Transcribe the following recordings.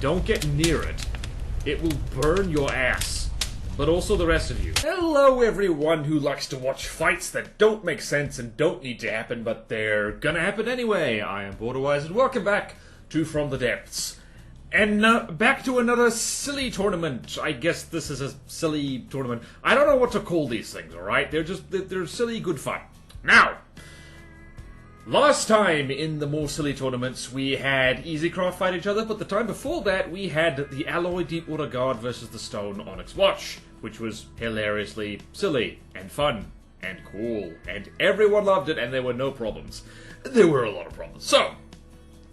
Don't get near it. It will burn your ass. But also the rest of you. Hello everyone who likes to watch fights that don't make sense and don't need to happen, but they're gonna happen anyway. I am BorderWise and welcome back to From the Depths. And back to another silly tournament. I guess this is a silly tournament. I don't know what to call these things, alright? They're silly, good fun. Now, last time in the more silly tournaments, we had EasyCraft fight each other, but the time before that, we had the Alloy Deepwater Guard versus the Stone Onyx Watch, which was hilariously silly and fun and cool, and everyone loved it, and there were no problems. There were a lot of problems. So,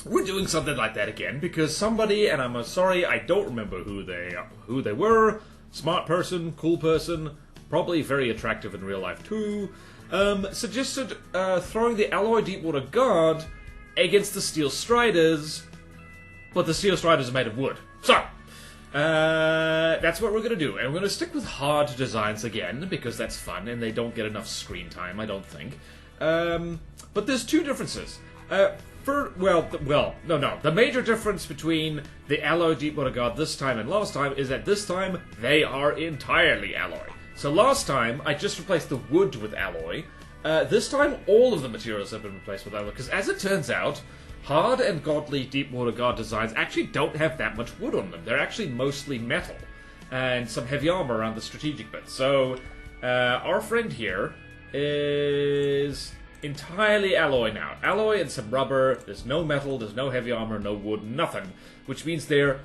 we're doing something like that again, because somebody, and I'm sorry, I don't remember who they were, smart person, cool person, probably very attractive in real life too, suggested throwing the Alloy Deepwater Guard against the Steel Striders, but the Steel Striders are made of wood. So, that's what we're going to do, and we're going to stick with hard designs again, because that's fun, and they don't get enough screen time, I don't think. But there's two differences. The major difference between the Alloy Deepwater Guard this time and last time is that this time they are entirely alloy. So last time, I just replaced the wood with alloy. This time, all of the materials have been replaced with alloy, because as it turns out, hard and godly Deepwater Guard designs actually don't have that much wood on them. They're actually mostly metal, and some heavy armor around the strategic bits. So, our friend here is entirely alloy now. Alloy and some rubber, there's no metal, there's no heavy armor, no wood, nothing. Which means they're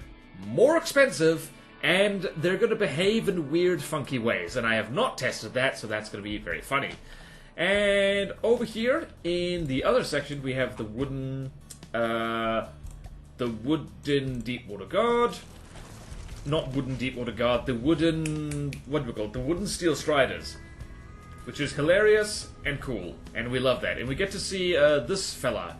more expensive, and they're going to behave in weird, funky ways. And I have not tested that, so that's going to be very funny. And over here, in the other section, we have the wooden Deepwater Guard. Not wooden Deepwater Guard, the wooden... what do we call it? The wooden Steel Striders. Which is hilarious and cool, and we love that. And we get to see this fella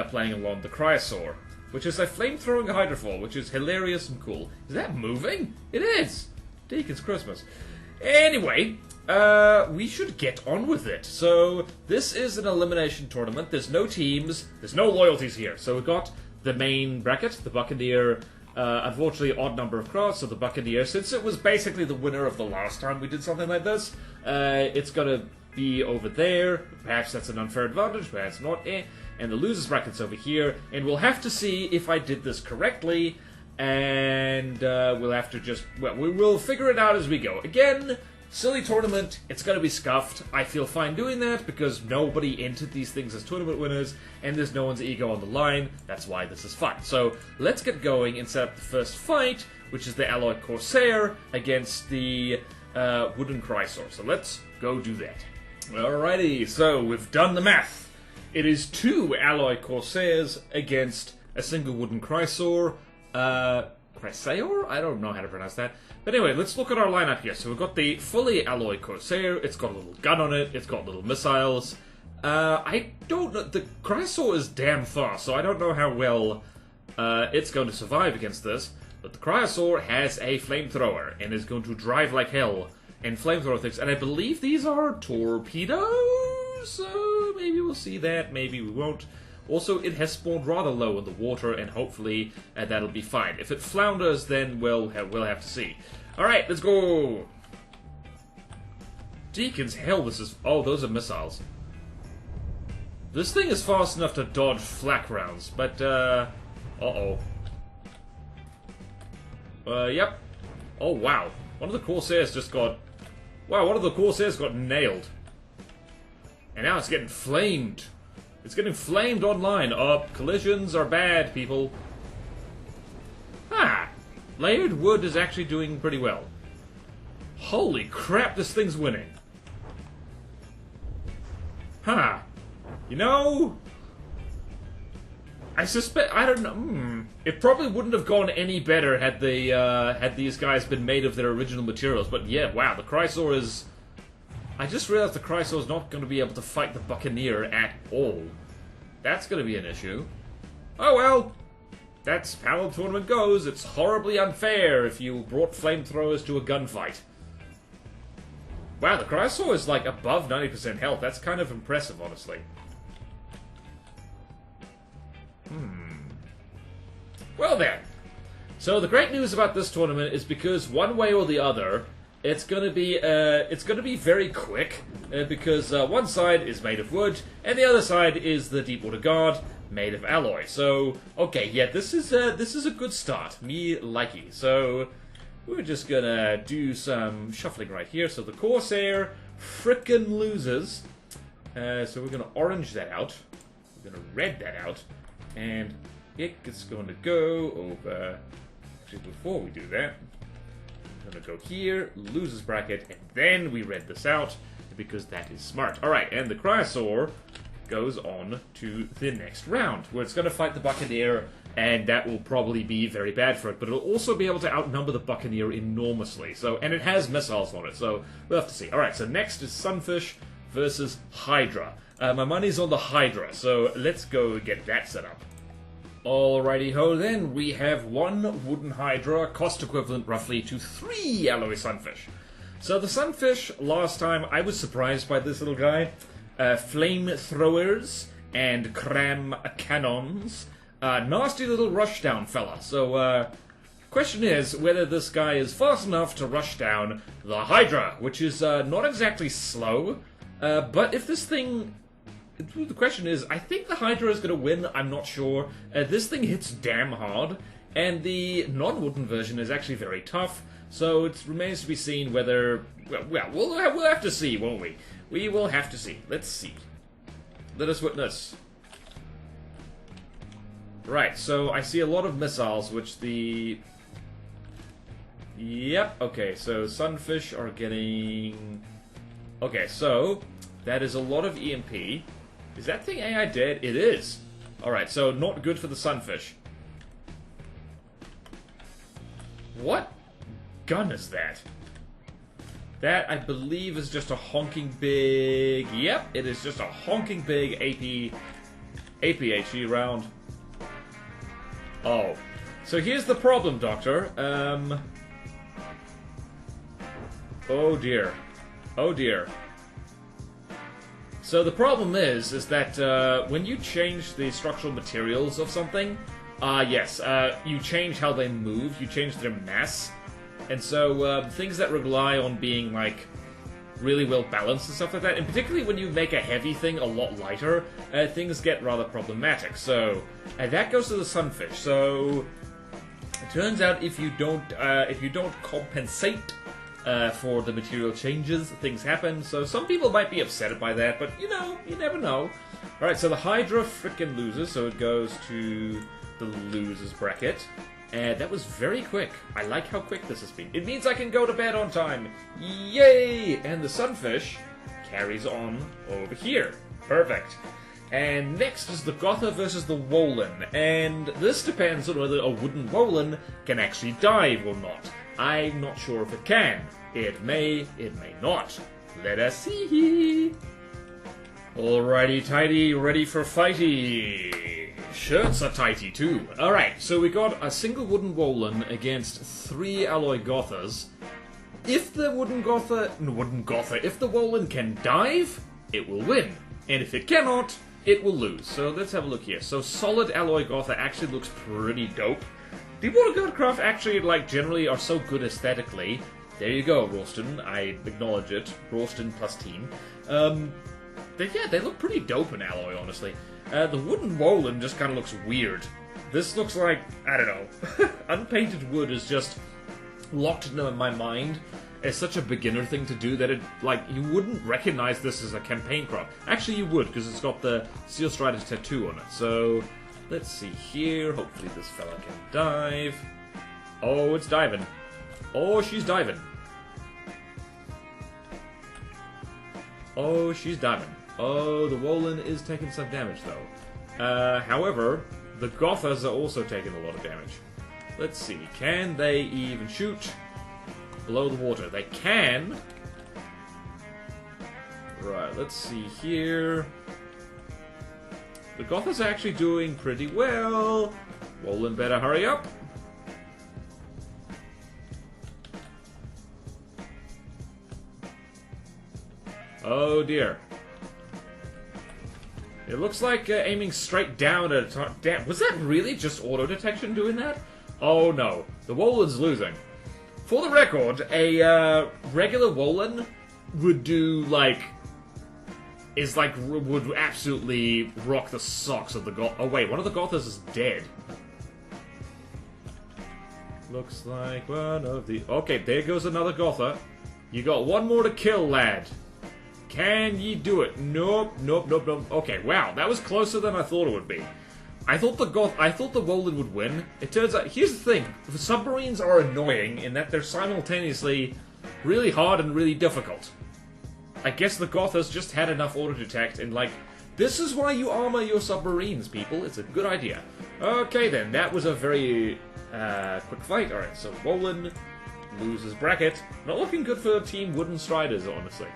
playing along, the Cryosaur, which is a flame-throwing hydrofoil, which is hilarious and cool. Is that moving? It is! Deacon's Christmas. Anyway, we should get on with it. So, this is an elimination tournament. There's no teams, there's no loyalties here. So we've got the main bracket, the Buccaneer, unfortunately odd number of crafts, so the Buccaneer, since it was basically the winner of the last time we did something like this, it's gonna be over there. Perhaps that's an unfair advantage, perhaps not, and the losers bracket's over here, and we'll have to see if I did this correctly, and we'll have to just, well, we will figure it out as we go. Again, silly tournament, it's gonna be scuffed. I feel fine doing that because nobody entered these things as tournament winners, and there's no one's ego on the line. That's why this is fun. So, let's get going and set up the first fight, which is the Alloy Corsair against the wooden Cryosaur. So let's go do that. Alrighty, so we've done the math. It is 2 Alloy Corsairs against a single wooden Cryosaur. Cryosaur? I don't know how to pronounce that. But anyway, let's look at our lineup here. So we've got the fully alloy Corsair. It's got a little gun on it. It's got little missiles. I don't know. The Cryosaur is damn fast, so I don't know how well it's going to survive against this. But the Cryosaur has a flamethrower and is going to drive like hell and flamethrower things. And I believe these are torpedoes? So maybe we'll see that. Maybe we won't. Also, it has spawned rather low in the water, and hopefully that'll be fine. If it flounders, then we'll have to see. Alright, let's go! Deacon's hell, this is... oh, those are missiles. This thing is fast enough to dodge flak rounds, but, uh-oh. Yep. Oh, wow. One of the Corsairs just got... wow, one of the Corsairs got nailed. And now it's getting flamed. It's getting flamed online. Collisions are bad, people. Ah! Layered wood is actually doing pretty well. Holy crap, this thing's winning. Huh. You know... I suspect... I don't know... It probably wouldn't have gone any better had they, had these guys been made of their original materials. But yeah, wow, the Cryosaur is... I just realized the Cryosaur is not going to be able to fight the Buccaneer at all. That's going to be an issue. Oh well, that's how the tournament goes. It's horribly unfair if you brought flamethrowers to a gunfight. Wow, the Cryosaur is like above 90% health. That's kind of impressive, honestly. Well then, So the great news about this tournament is because one way or the other, it's gonna be very quick because one side is made of wood and the other side is the Deepwater Guard made of alloy. So okay, yeah, this is a good start. Me likey. So we're just gonna do some shuffling right here. So the Corsair frickin' loses. So we're gonna orange that out. We're gonna red that out, and it's going to go over. Actually, before we do that, I'm gonna go here, losers bracket, and then we read this out because that is smart. All right, and the Cryosaur goes on to the next round, where it's going to fight the Buccaneer, and that will probably be very bad for it, but it'll also be able to outnumber the Buccaneer enormously. So, and it has missiles on it, so we'll have to see. All right, so next is Sunfish versus Hydra. My money's on the Hydra, so let's go get that set up. Alrighty ho then, we have one wooden Hydra, cost equivalent roughly to 3 alloy Sunfish. So the Sunfish, last time, I was surprised by this little guy. Flamethrowers and cram cannons. Nasty little rushdown fella. So, question is whether this guy is fast enough to rush down the Hydra, which is not exactly slow. But if this thing... The question is, I think the Hydra is going to win, I'm not sure. This thing hits damn hard, and the non-wooden version is actually very tough, so it remains to be seen whether... Well, we'll have to see, won't we? We will have to see. Let's see. Let us witness. Right, so I see a lot of missiles, which the... Yep, okay, so Sunfish are getting... Okay, so that is a lot of EMP. Is that thing AI dead? It is. Alright, so not good for the Sunfish. What gun is that? That, I believe, is just a honking big... Yep, it is just a honking big APHE round. Oh. So here's the problem, Doctor. Oh dear. Oh dear. So the problem is that when you change the structural materials of something, yes, you change how they move, you change their mass, and so things that rely on being like really well balanced and stuff like that, and particularly when you make a heavy thing a lot lighter, things get rather problematic. So that goes to the Sunfish. So it turns out if you don't compensate for the material changes, things happen. So some people might be upset by that, but you know, you never know. Alright, so the Hydra frickin' loses, so it goes to the losers bracket. And that was very quick. I like how quick this has been. It means I can go to bed on time. Yay! And the Sunfish carries on over here. Perfect. And next is the Gotha versus the Wolin. And this depends on whether a wooden Wolin can actually dive or not. I'm not sure if it can. It may not. Let us see. Alrighty tighty, ready for fighty. Shirts are tighty too. Alright, so we got a single wooden Wolin against 3 alloy Gothas. If the if the Wolin can dive, it will win. And if it cannot, it will lose. So let's have a look here. So solid alloy Gotha actually looks pretty dope. Deepwater Guardcraft actually, like, generally are so good aesthetically. There you go, Ralston. I acknowledge it. Ralston plus team. They look pretty dope in alloy, honestly. The wooden Wolin just kind of looks weird. This looks like, I don't know. Unpainted wood is just locked into my mind as such a beginner thing to do that it, like, you wouldn't recognize this as a campaign crop. Actually, you would, because it's got the Steel Strider's tattoo on it. So... let's see here. Hopefully this fella can dive. Oh, it's diving. Oh, she's diving. Oh, she's diving. Oh, the Wolin is taking some damage, though. However, the Gothas are also taking a lot of damage. Let's see. Can they even shoot below the water? They can. Right, let's see here. The Gothas are actually doing pretty well. Wolin better hurry up. Oh dear. It looks like aiming straight down at a target. Damn, was that really just auto detection doing that? Oh no, the Wolan's losing. For the record, a regular Wolan would do would absolutely rock the socks of the Goth. Oh wait, one of the Gothas is dead. Looks like one of the... Okay, there goes another Gotha. You got one more to kill, lad. Can ye do it? Nope. Okay, wow, that was closer than I thought it would be. I thought the Wolan would win. It turns out, here's the thing. The submarines are annoying in that they're simultaneously really hard and really difficult. I guess the Gothas just had enough auto-detect and this is why you armor your submarines, people. It's a good idea. Okay then, that was a very quick fight. Alright, so Wolan loses bracket. Not looking good for Team Wooden Striders, honestly.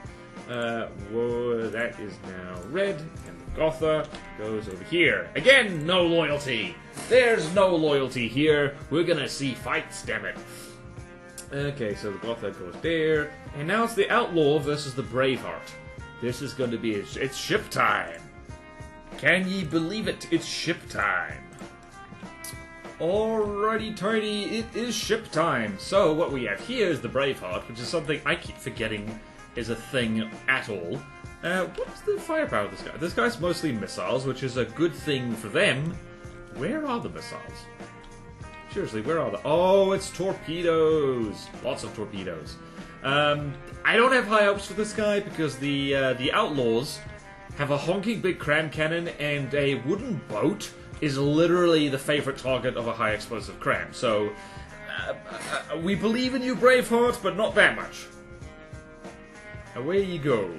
That is now red, and the Gotha goes over here. Again, no loyalty! There's no loyalty here. We're gonna see fights, damn it. Okay, so the Gotha goes there, and now it's the Outlaw versus the Braveheart. This is going to be... It's ship time! Can ye believe it? It's ship time! Alrighty tighty, it is ship time! So, what we have here is the Braveheart, which is something I keep forgetting is a thing at all. What's the firepower of this guy? This guy's mostly missiles, which is a good thing for them. Where are the missiles? Seriously, where are the... Oh, it's torpedoes! Lots of torpedoes. I don't have high hopes for this guy because the Outlaws have a honking big cram cannon, and a wooden boat is literally the favorite target of a high explosive cram. So, we believe in you, Braveheart, but not that much. Away you go.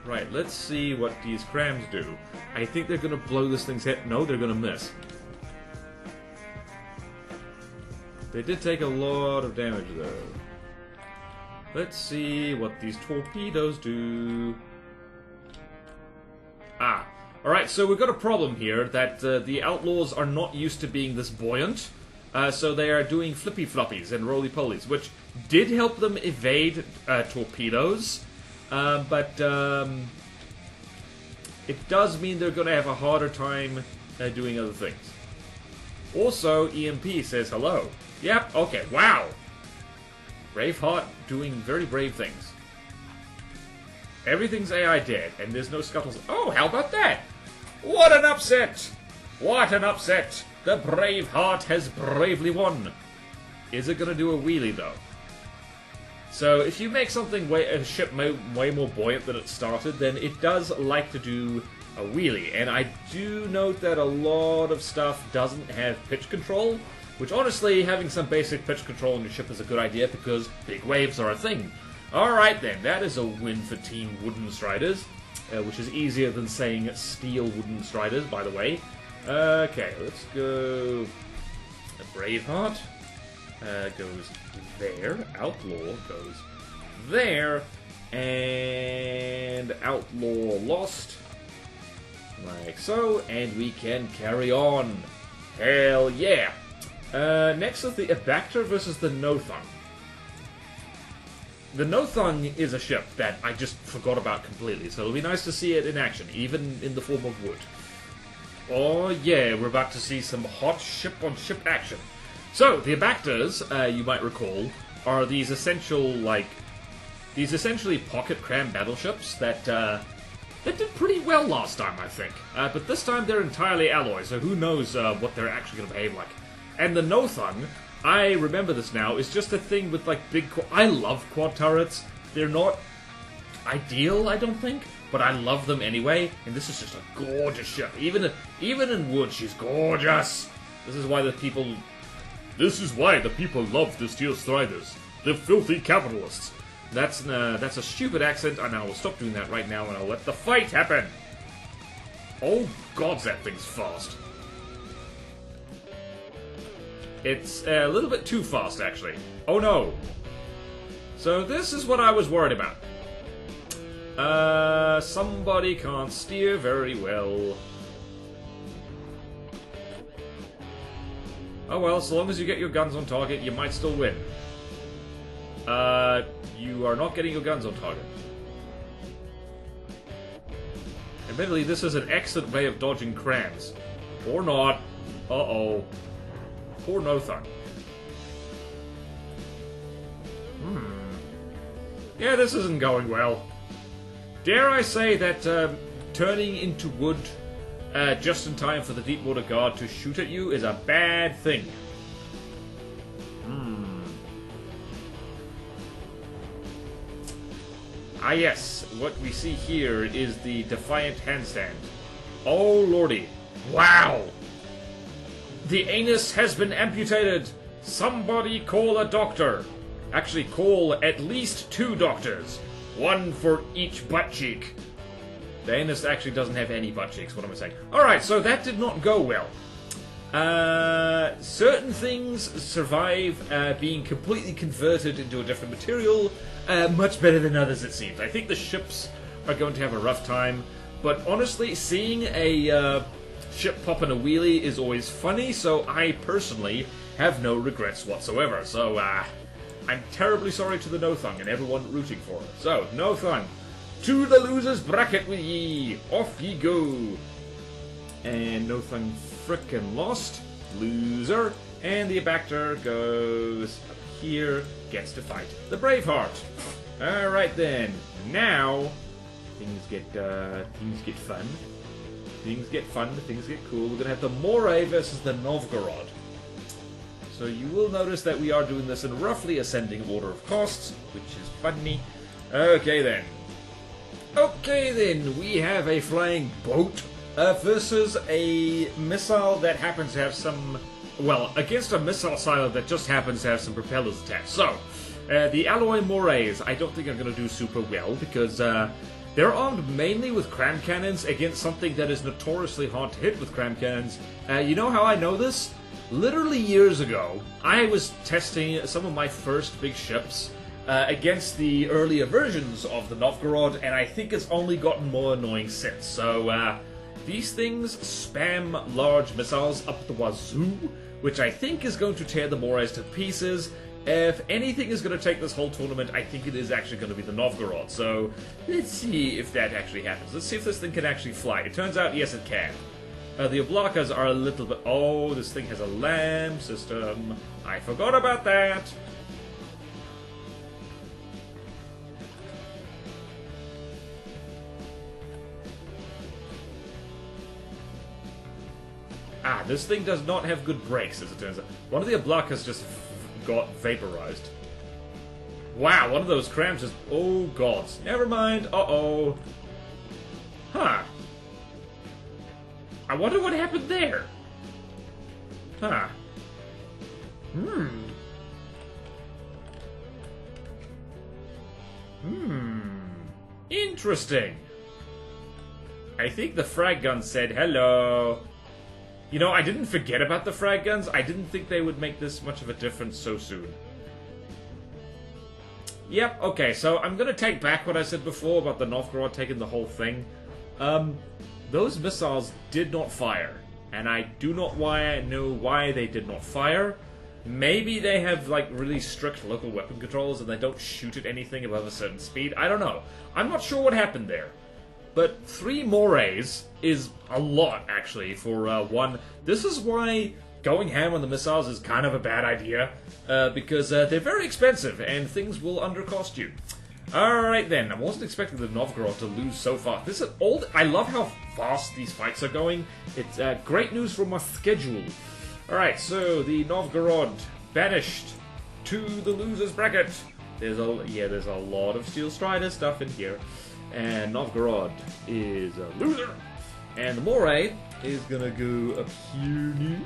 Right, let's see what these crams do. I think they're gonna blow this thing's head. No, they're gonna miss. They did take a lot of damage, though. Let's see what these torpedoes do. Ah. Alright, so we've got a problem here that the Outlaws are not used to being this buoyant. So they are doing flippy-floppies and roly-polies, which did help them evade torpedoes. But it does mean they're going to have a harder time doing other things. Also, EMP says hello. Yep, okay, wow. Braveheart doing very brave things. Everything's AI dead, and there's no scuttles. Oh, how about that? What an upset! What an upset! The Braveheart has bravely won. Is it going to do a wheelie, though? So, if you make something a ship way more buoyant than it started, then it does like to do a wheelie. And I do note that a lot of stuff doesn't have pitch control, which honestly, having some basic pitch control on your ship is a good idea because big waves are a thing. Alright then, that is a win for Team Wooden Striders, which is easier than saying Steel Wooden Striders, by the way. Okay, let's go... The Braveheart goes there, Outlaw goes there, and Outlaw lost, like so, and we can carry on. Hell yeah! Next is the Abactor versus the Nothung. The Nothung is a ship that I just forgot about completely, so it'll be nice to see it in action, even in the form of wood. Oh yeah, we're about to see some hot ship-on-ship action. So, the Abactors, you might recall, are these essentially pocket cram battleships that did pretty well last time, I think. But this time they're entirely alloy, so who knows what they're actually going to behave like. And the Nothung, I remember this now, is just a thing with big... I love quad turrets. They're not ideal, I don't think, but I love them anyway. And this is just a gorgeous ship. Even in wood, she's gorgeous. This is why the people love the Steel Striders. They're filthy capitalists. That's a stupid accent, and I will stop doing that right now, and I'll let the fight happen. Oh gods, that thing's fast. It's a little bit too fast, actually. Oh no. So this is what I was worried about. Somebody can't steer very well. Oh well, so long as you get your guns on target, you might still win. You are not getting your guns on target. Admittedly, this is an excellent way of dodging crams. Or not. Uh-oh. poor Nothung. Yeah, this isn't going well. Dare I say that turning into wood just in time for the Deepwater Guard to shoot at you is a bad thing. Ah yes, what we see here is the Defiant Handstand. Oh lordy. Wow! The anus has been amputated! Somebody call a doctor! Actually, call at least 2 doctors. One for each butt cheek. The anus actually doesn't have any butt cheeks, what am I saying? Alright, so that did not go well. Certain things survive being completely converted into a different material much better than others, it seems. I think the ships are going to have a rough time, but honestly, seeing a ship pop in a wheelie is always funny, so I personally have no regrets whatsoever. So, I'm terribly sorry to the Nothung and everyone rooting for her. So, Nothung, to the losers bracket with ye! Off ye go! And Nothung frickin' lost. Loser. And the Abactor goes up here, gets to fight the Braveheart. Alright then. Now, things get fun. Things get fun, things get cool. We're gonna have the Moray versus the Novgorod. So you will notice that we are doing this in roughly ascending order of costs, which is funny. Okay then. Okay then, we have a flying boat versus a missile that happens to have some... Well, against a missile silo that just happens to have some propellers attached. So, the Alloy Morays I don't think are going to do super well because they're armed mainly with cram cannons against something that is notoriously hard to hit with cram cannons. You know how I know this? Literally years ago, I was testing some of my first big ships against the earlier versions of the Novgorod, and I think it's only gotten more annoying since. So, these things spam large missiles up the wazoo, which I think is going to tear the Morays to pieces. If anything is going to take this whole tournament, I think it is actually going to be the Novgorod. So, let's see if that actually happens. Let's see if this thing can actually fly. It turns out, yes, it can. The Oblakas are a little bit... Oh, this thing has a LAM system. I forgot about that. Ah, this thing does not have good brakes, as it turns out. One of the Oblakas just got vaporized. Wow, one of those crams just... Oh, gods. Never mind. Uh-oh. Huh. I wonder what happened there. Huh. Interesting. I think the frag gun said hello. You know, I didn't forget about the frag guns. I didn't think they would make this much of a difference so soon. Yep, okay, so I'm gonna take back what I said before about the Novgorod taking the whole thing. Those missiles did not fire, and I do not know why they did not fire. Maybe they have, like, really strict local weapon controls and they don't shoot at anything above a certain speed. I don't know. I'm not sure what happened there. But 3 Morays is a lot, actually, for one. This is why going ham on the missiles is kind of a bad idea, because they're very expensive and things will undercost you. Alright then, I wasn't expecting the Novgorod to lose so far. This is I love how fast these fights are going. It's great news for my schedule. Alright, so the Novgorod banished to the losers bracket. There's a lot of Steel Strider stuff in here. And Novgorod is a loser. And the Moray is gonna go up here.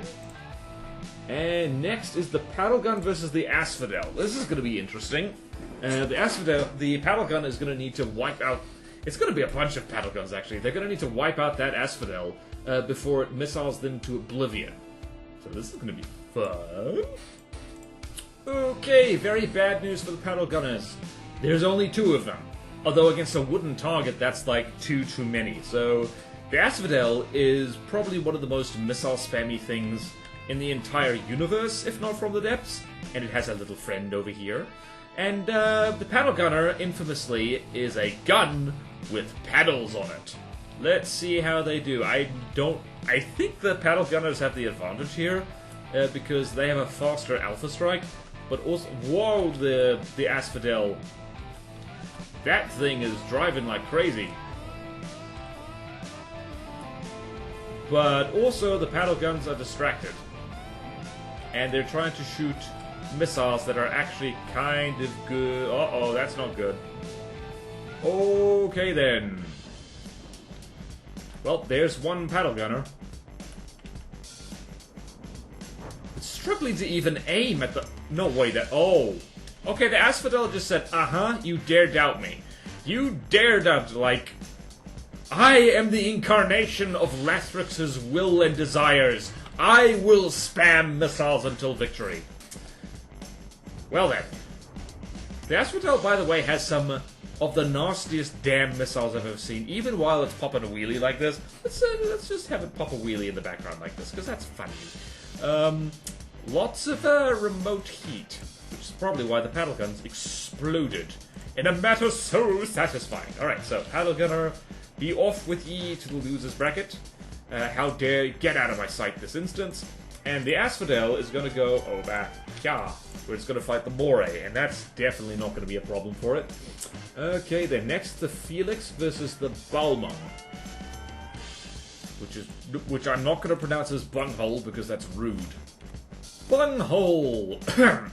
And next is the paddle gun versus the Asphodel. This is gonna be interesting. The Asphodel, the paddle gun is gonna need to wipe out... It's gonna be a bunch of paddle guns, actually. They're gonna need to wipe out that Asphodel before it missiles them to oblivion. So this is gonna be fun. Okay, very bad news for the paddle gunners. There's only 2 of them. Although against a wooden target, that's like 2 too many. So the Asphodel is probably one of the most missile spammy things in the entire universe, if not from the depths. And it has a little friend over here. And the paddle gunner, infamously, is a gun with paddles on it. Let's see how they do. I think the paddle gunners have the advantage here, because they have a faster Alpha Strike, but also, whoa, the Asphodel. That thing is driving like crazy. But also the paddle guns are distracted. And they're trying to shoot missiles that are actually kind of good. Uh-oh, that's not good. Okay then. Well, there's one paddle gunner. It's struggling to even aim at the... No, wait, oh. Okay, the Asphodel just said, uh-huh, you dare doubt me. You dare doubt, like... I am the incarnation of Lathrix's will and desires. I will spam missiles until victory. Well then. The Asphodel, by the way, has some of the nastiest damn missiles I've ever seen. Even while it's popping a wheelie like this. Let's just have it pop a wheelie in the background like this, because that's funny. Lots of remote heat, which is probably why the paddle guns exploded in a manner so satisfying. Alright, so paddle gunner, be off with ye to the loser's bracket. How dare you get out of my sight this instance. And the Asphodel is going to go over here, where it's going to fight the Moray, and that's definitely not going to be a problem for it. Okay, then next the Felix versus the Balmung, which I'm not going to pronounce as bunghole because that's rude. Bunghole!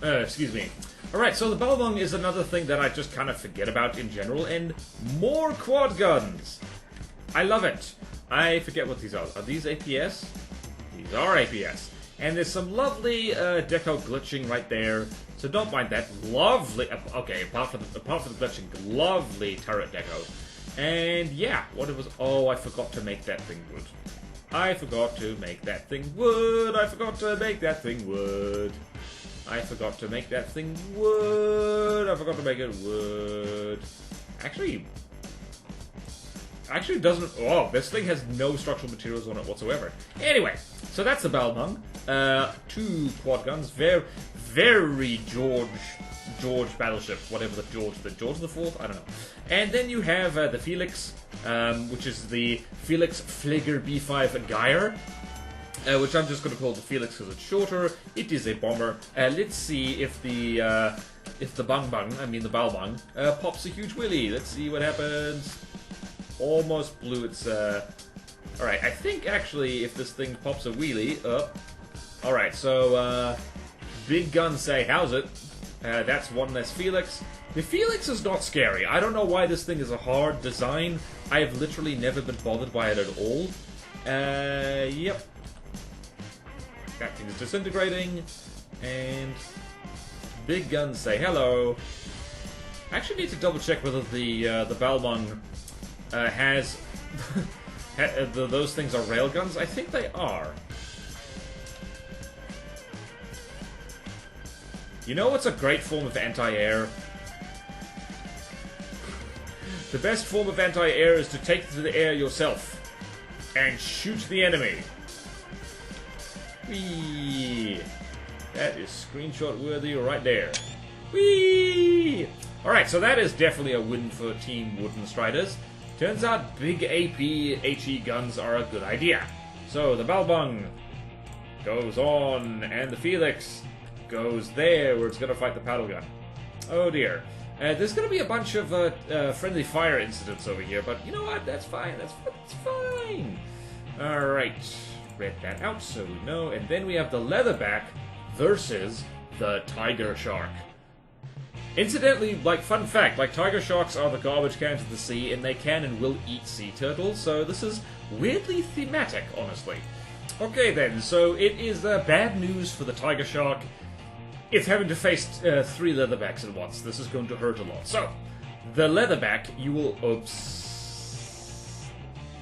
Excuse me. Alright, so the Balmung is another thing that I just kind of forget about in general, and more quad guns! I love it. I forget what these are. Are these APS? These are APS. And there's some lovely deco glitching right there, so don't mind that. Lovely, okay, apart from the glitching, lovely turret deco. And yeah, what it was, oh, I forgot to make that thing wood. I forgot to make that thing wood. I forgot to make that thing wood. I forgot to make that thing wood. I forgot to make it wood. Actually it doesn't... Oh, this thing has no structural materials on it whatsoever. Anyway, so that's the Balmung. 2 quad guns. Very, very George battleship. Whatever the George the Fourth? I don't know. And then you have the Felix, which is the Felix Flieger B5 Geyer. Which I'm just going to call the Felix because it's shorter. It is a bomber. Let's see if the Balmung, pops a huge wheelie. Let's see what happens. Almost blew its, Alright, I think actually if this thing pops a wheelie, Alright, so, big guns say, how's it? That's one less Felix. The Felix is not scary. I don't know why this thing is a hard design. I have literally never been bothered by it at all. Yep. That thing is disintegrating. And big guns say hello. I actually need to double check whether the Balmung has those things are railguns. I think they are. You know what's a great form of anti-air? The best form of anti-air is to take it to the air yourself and shoot the enemy. Whee! That is screenshot worthy right there. Whee! Alright, so that is definitely a win for Team Wooden Striders. Turns out big AP HE guns are a good idea. So the Balmung goes on, and the Felix goes there, where it's going to fight the paddle gun. Oh dear. There's going to be a bunch of friendly fire incidents over here, but you know what? That's fine. That's fine. Alright. Read that out so we know. And then we have the Leatherback versus the Tiger Shark. Incidentally, like, fun fact, like, tiger sharks are the garbage cans of the sea, and they can and will eat sea turtles, so this is weirdly thematic, honestly. Okay then, so it is bad news for the tiger shark. It's having to face 3 leatherbacks at once. This is going to hurt a lot. So, the leatherback, you will... Oops.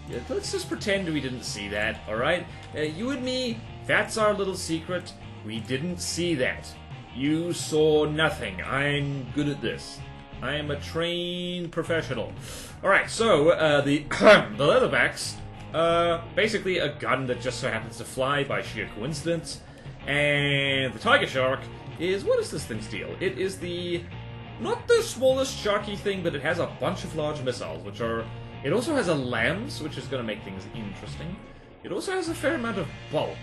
Yeah, let's just pretend we didn't see that, alright? You and me, that's our little secret. We didn't see that. You saw nothing. I'm good at this. I am a trained professional. Alright, so, the leatherbacks, basically a gun that just so happens to fly by sheer coincidence. And the tiger shark is, what is this thing's deal? It is the, not the smallest sharky thing, but it has a bunch of large missiles, which are, it also has a lambs, which is going to make things interesting. It also has a fair amount of bulk.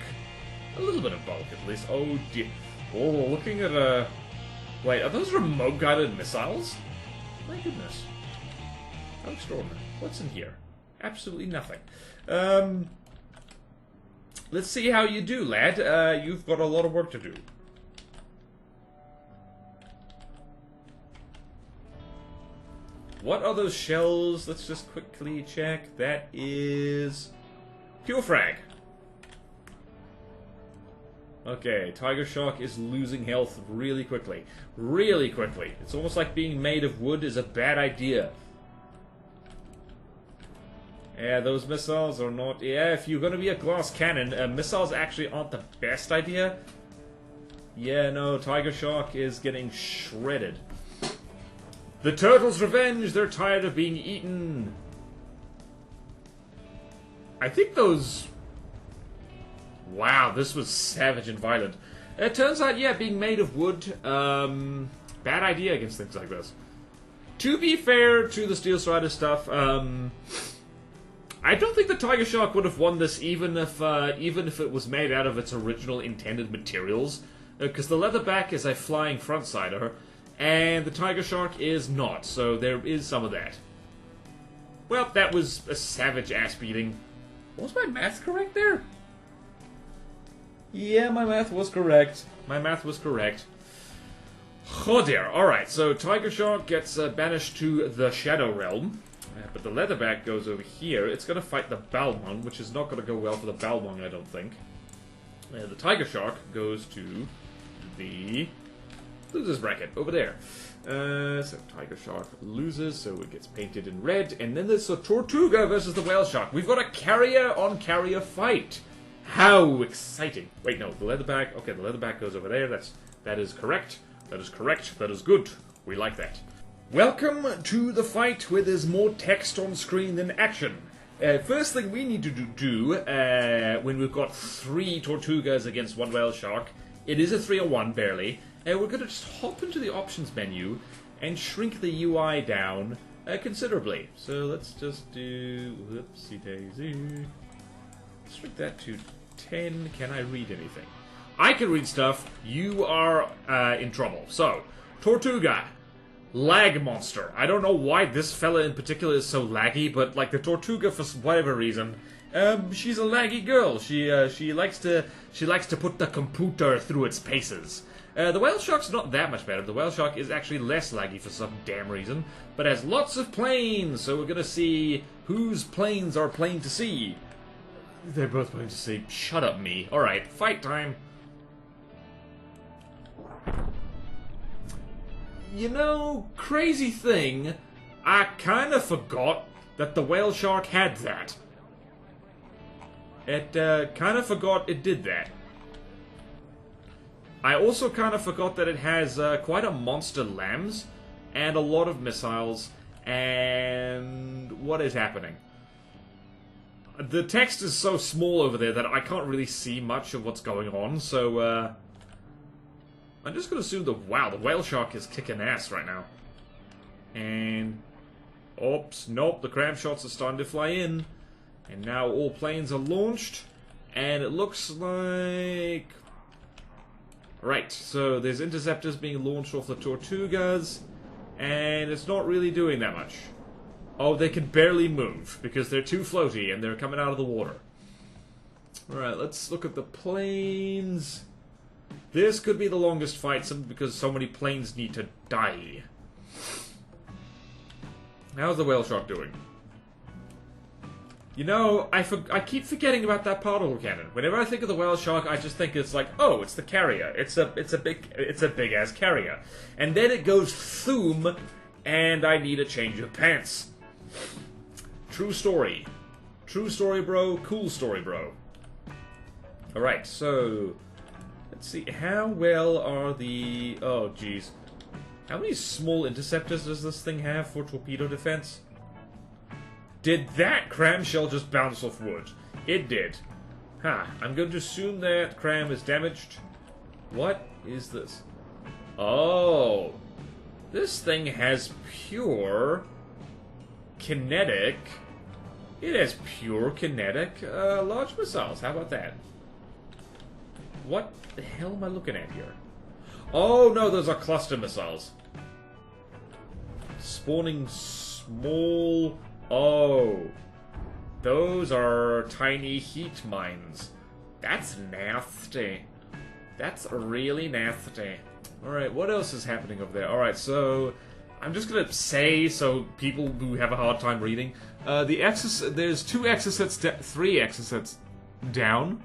A little bit of bulk, at least. Oh, dear. Oh, looking at Wait, are those remote-guided missiles? My goodness. How extraordinary. What's in here? Absolutely nothing. Let's see how you do, lad. You've got a lot of work to do. What are those shells? Let's just quickly check. That is... Pure frag. Okay, Tiger Shark is losing health really quickly. Really quickly. It's almost like being made of wood is a bad idea. Yeah, those missiles are not... Yeah, if you're going to be a glass cannon, missiles actually aren't the best idea. Yeah, no, Tiger Shark is getting shredded. The turtles' revenge! They're tired of being eaten! I think those... Wow, this was savage and violent. It turns out, yeah, being made of wood, bad idea against things like this. To be fair to the Steel Strider stuff, I don't think the Tiger Shark would have won this even if it was made out of its original intended materials. Because the Leatherback is a flying frontsider, and the Tiger Shark is not, so there is some of that. Well, that was a savage ass beating. Was my math correct there? Yeah, my math was correct. My math was correct. Oh dear. Alright, so Tiger Shark gets banished to the Shadow Realm. But the Leatherback goes over here. It's going to fight the Balmung, which is not going to go well for the Balmung, I don't think. The Tiger Shark goes to the losers bracket over there. So Tiger Shark loses, so it gets painted in red. And then there's the Tortuga versus the Whale Shark. We've got a carrier-on-carrier fight. How exciting. Wait, no, the Leatherback... Okay, the Leatherback goes over there. That is correct. That is correct. That is good. We like that. Welcome to the fight where there's more text on screen than action. First thing we need to do when we've got 3 Tortugas against 1 Whale Shark, it is a 3-on-1, barely, we're going to just hop into the options menu and shrink the UI down considerably. So let's just do... Whoopsie daisy. Shrink that to 10. Can I read anything? I can read stuff. You are in trouble. So, Tortuga. Lag monster. I don't know why this fella in particular is so laggy, but like the Tortuga, for whatever reason, she's a laggy girl. She likes to put the computer through its paces. The Whale Shark's not that much better. The Whale Shark is actually less laggy for some damn reason, but has lots of planes. So we're gonna see whose planes are plain to see. They're both plain to see. Shut up, me. All right, fight time. You know, crazy thing, I kind of forgot that the Whale Shark had that. It kind of forgot it did that. I also kind of forgot that it has quite a monster lambs, and a lot of missiles, and what is happening? The text is so small over there that I can't really see much of what's going on, so I'm just going to assume that, wow, the Whale Shark is kicking ass right now. And... Oops, nope, the cram shots are starting to fly in. And now all planes are launched. And it looks like... Right, so there's interceptors being launched off the Tortugas. And it's not really doing that much. Oh, they can barely move, because they're too floaty and they're coming out of the water. Alright, let's look at the planes... This could be the longest fight simply because so many planes need to die. How's the Whale Shark doing? You know, I keep forgetting about that particle cannon. Whenever I think of the Whale Shark, I just think it's like, oh, it's the carrier. It's a big ass carrier. And then it goes thoom, and I need a change of pants. True story. True story, bro. Cool story, bro. Alright, so... Let's see, how well are the... Oh, jeez. How many small interceptors does this thing have for torpedo defense? Did that cram shell just bounce off wood? It did. Huh. I'm going to assume that cram is damaged. What is this? Oh. This thing has pure... kinetic... It has pure kinetic large missiles. How about that? What the hell am I looking at here? Oh no, those are cluster missiles. Spawning small... Oh. Those are tiny heat mines. That's nasty. That's really nasty. Alright, what else is happening over there? Alright, so... I'm just gonna say, so people who have a hard time reading, there's 2 exocets, 3 exocets down.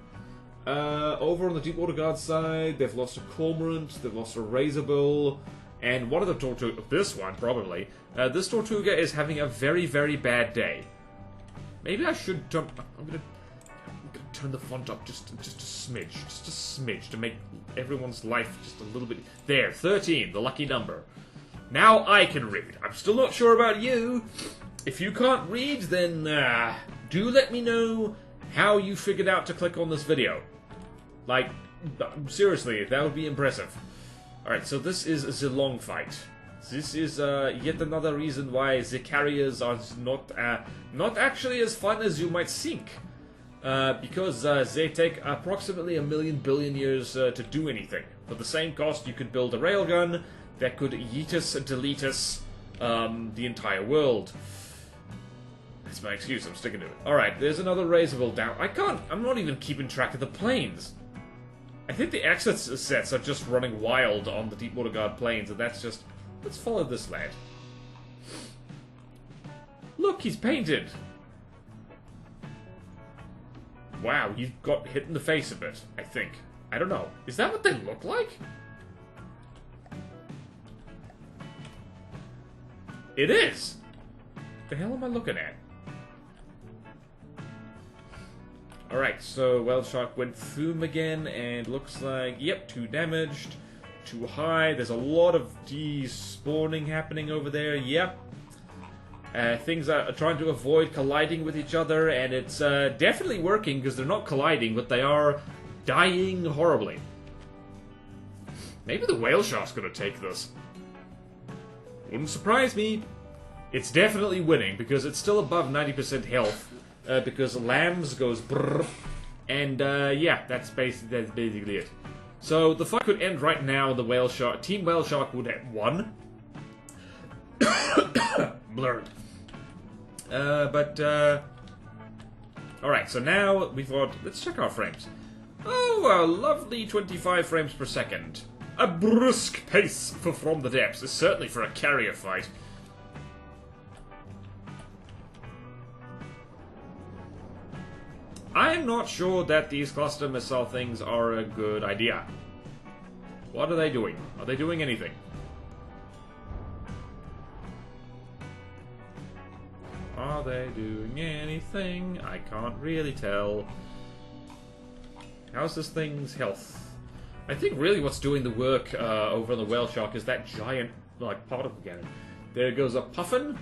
Over on the Deepwater Guard side, they've lost a Cormorant, they've lost a Razorbill, and one of the Tortuga, this one probably, this Tortuga is having a very, very bad day. Maybe I should turn, I'm gonna turn the font up just a smidge, to make everyone's life just a little bit, there, 13, the lucky number. Now I can read. I'm still not sure about you. If you can't read, then do let me know how you figured out to click on this video. Like, seriously, that would be impressive. Alright, so this is the long fight. This is yet another reason why the carriers are not actually as fun as you might think. Because they take approximately 1,000,000 billion years to do anything. For the same cost, you could build a railgun that could yeet us and delete us the entire world. That's my excuse, I'm sticking to it. Alright, there's another Razorbill down. I'm not even keeping track of the planes. I think the exocets are just running wild on the Deepwater Guard planes, and that's just... Let's follow this lad. Look, he's painted! Wow, he got hit in the face a bit, I think. I don't know. Is that what they look like? It is! The hell am I looking at? Alright, so Whale Shark went through him again, and looks like, yep, 2 damaged, 2 high. There's a lot of despawning happening over there, yep. Things are trying to avoid colliding with each other, and it's definitely working, because they're not colliding, but they are dying horribly. Maybe the Whale Shark's gonna take this. Wouldn't surprise me. It's definitely winning, because it's still above 90% health. Because Lambs goes brrr. And, yeah, that's basically it. So, the fight could end right now. The Whale Shark... Team Whale Shark would have won. Blurred. Alright, so now we've got... Let's check our frames. Oh, a lovely 25 frames per second. A brisk pace for From the Depths, certainly for a carrier fight. I'm not sure that these cluster missile things are a good idea. What are they doing? Are they doing anything? Are they doing anything? I can't really tell. How's this thing's health? I think really what's doing the work over on the Whale Shark is that giant, like, particle cannon. There goes a Puffin,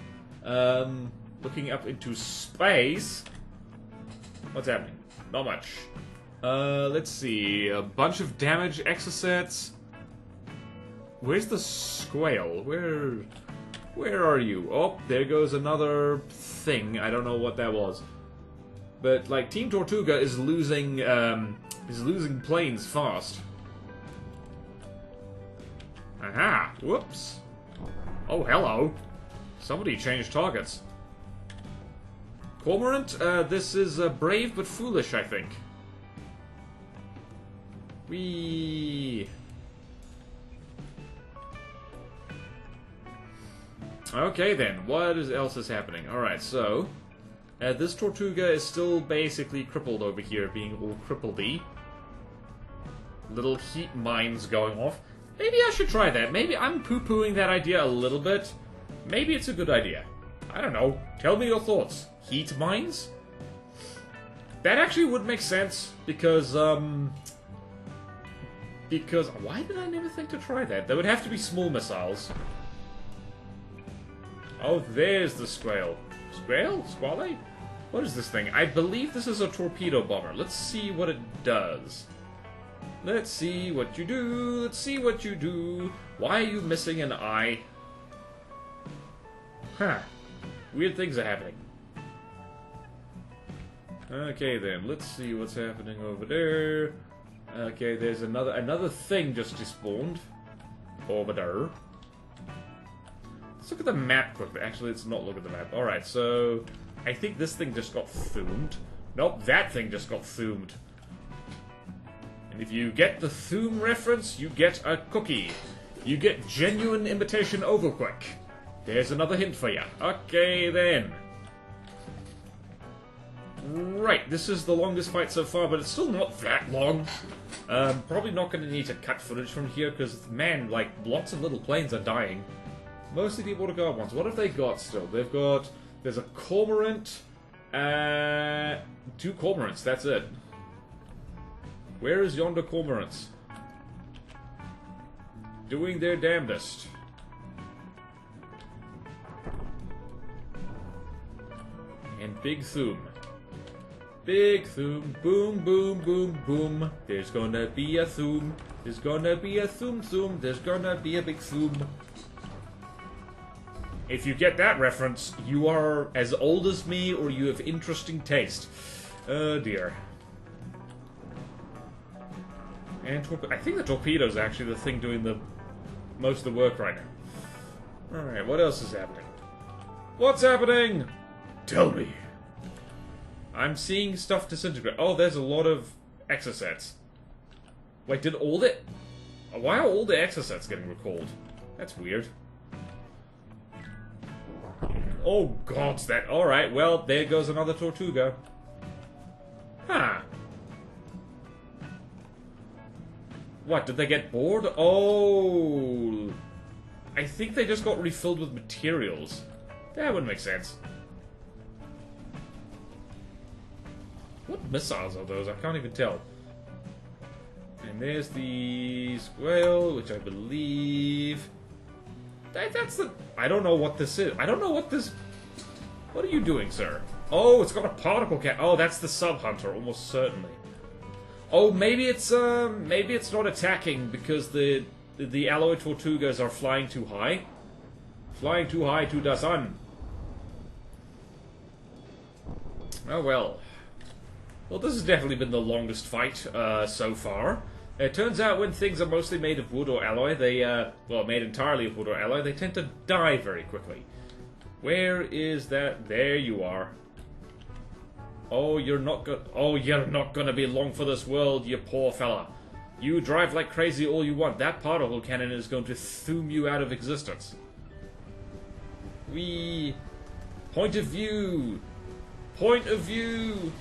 looking up into space. What's happening? Not much. Let's see. A bunch of damage exocets. Where's the Squale? Where are you? Oh, there goes another thing. I don't know what that was. But, like, Team Tortuga is losing planes fast. Aha! Whoops. Oh, hello. Somebody changed targets. Cormorant, this is brave but foolish, I think. Whee! Okay then, what else is happening? Alright, so... this Tortuga is still basically crippled over here, being all crippledy. Little heat mines going off. Maybe I should try that. Maybe I'm poo-pooing that idea a little bit. Maybe it's a good idea. I don't know. Tell me your thoughts. Heat mines? That actually would make sense, because, why did I never think to try that? There would have to be small missiles. Oh, there's the Squale. Squale? Squale? What is this thing? I believe this is a torpedo bomber. Let's see what it does. Let's see what you do. Let's see what you do. Why are you missing an eye? Huh. Weird things are happening. Okay then, let's see what's happening over there. Okay, there's another thing just despawned. Over there. Let's look at the map quickly. Actually, let's not look at the map. Alright, so... I think this thing just got thumed. Nope, that thing just got thumed. And if you get the Thum reference, you get a cookie. You get genuine imitation overquick. There's another hint for you. Okay, then. Right, this is the longest fight so far, but it's still not that long. Probably not going to need to cut footage from here, because, man, like, lots of little planes are dying. Mostly Deepwater Guard ones. What have they got still? They've got... There's a Cormorant, 2 Cormorants, that's it. Where is yonder Cormorants? Doing their damnedest. And Big Thum. Big Thum. Boom, boom, boom, boom. There's gonna be a Thum. There's gonna be a Thum Thum. There's gonna be a Big Thum. If you get that reference, you are as old as me or you have interesting taste. Oh dear. And I think the torpedo's actually the thing doing the most of the work right now. Alright, what else is happening? What's happening? Tell me. I'm seeing stuff disintegrate. Oh, there's a lot of exocets. Wait, did all the... Why are all the exocets getting recalled? That's weird. Oh, God, that... Alright, well, there goes another Tortuga. Huh. What, did they get bored? Oh... I think they just got refilled with materials. That wouldn't make sense. What missiles are those? I can't even tell. And there's the Squale, which I believe... That's the... I don't know what this is. I don't know what this... What are you doing, sir? Oh, it's got a particle cap. Oh, that's the Sub-Hunter, almost certainly. Oh, maybe it's not attacking because the alloy Tortugas are flying too high. Flying too high to the sun. Oh, well. Well, this has definitely been the longest fight so far. It turns out when things are mostly made of wood or alloy, they, well, made entirely of wood or alloy, they tend to die very quickly. Where is that? There you are. Oh, you're not gonna be long for this world, you poor fella. You drive like crazy all you want. That particle cannon is going to thum you out of existence. Point of view. Point of view.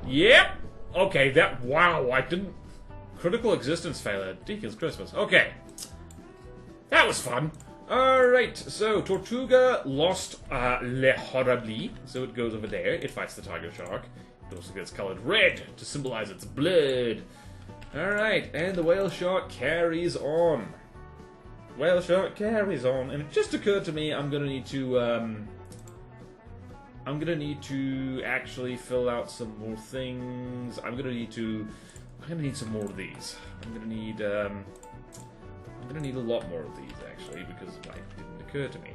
Yep. Okay, wow, I didn't... Critical existence failure. Deacon's Christmas. Okay. That was fun. Alright, so Tortuga lost Le Horribly, so it goes over there. It fights the tiger shark. It also gets colored red to symbolize its blood. Alright, and the whale shark carries on. Whale shark carries on, and it just occurred to me I'm gonna need to actually fill out some more things. I'm gonna need some more of these. I'm gonna need a lot more of these actually because it didn't occur to me.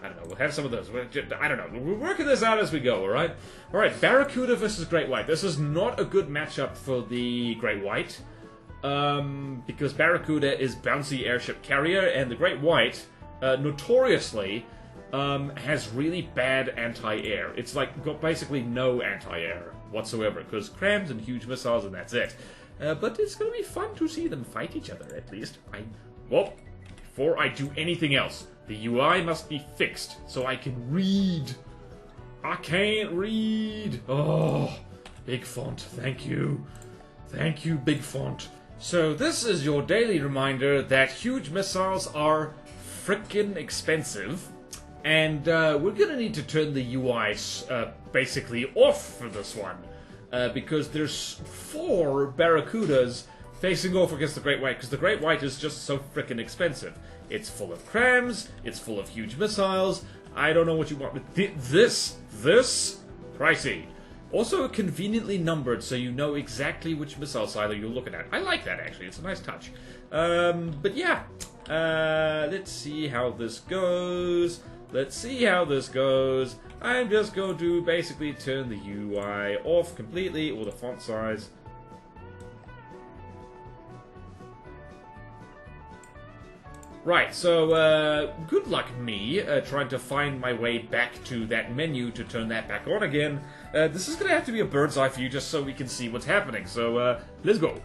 I don't know. We'll have some of those. I don't know. We're working this out as we go. All right. All right. Barracuda versus Great White. This is not a good matchup for the Great White because Barracuda is bouncy airship carrier, and the Great White notoriously has really bad anti-air. It's like got basically no anti-air whatsoever because crams and huge missiles and that's it. But it's going to be fun to see them fight each other at least. Well, before I do anything else, the UI must be fixed so I can read. I can't read. Oh, big font. Thank you. Thank you, big font. So this is your daily reminder that huge missiles are frickin' expensive. And we're going to need to turn the UI basically off for this one. Because there's 4 Barracudas facing off against the Great White, because the Great White is just so frickin' expensive. It's full of crams, it's full of huge missiles, I don't know what you want, but this, pricey. Also conveniently numbered, so you know exactly which missile silo you're looking at. I like that, actually, it's a nice touch. But yeah, let's see how this goes. I'm just going to basically turn the UI off completely, or the font size. Right, so, good luck me, trying to find my way back to that menu to turn that back on again. This is gonna have to be a bird's eye view just so we can see what's happening, so, let's go.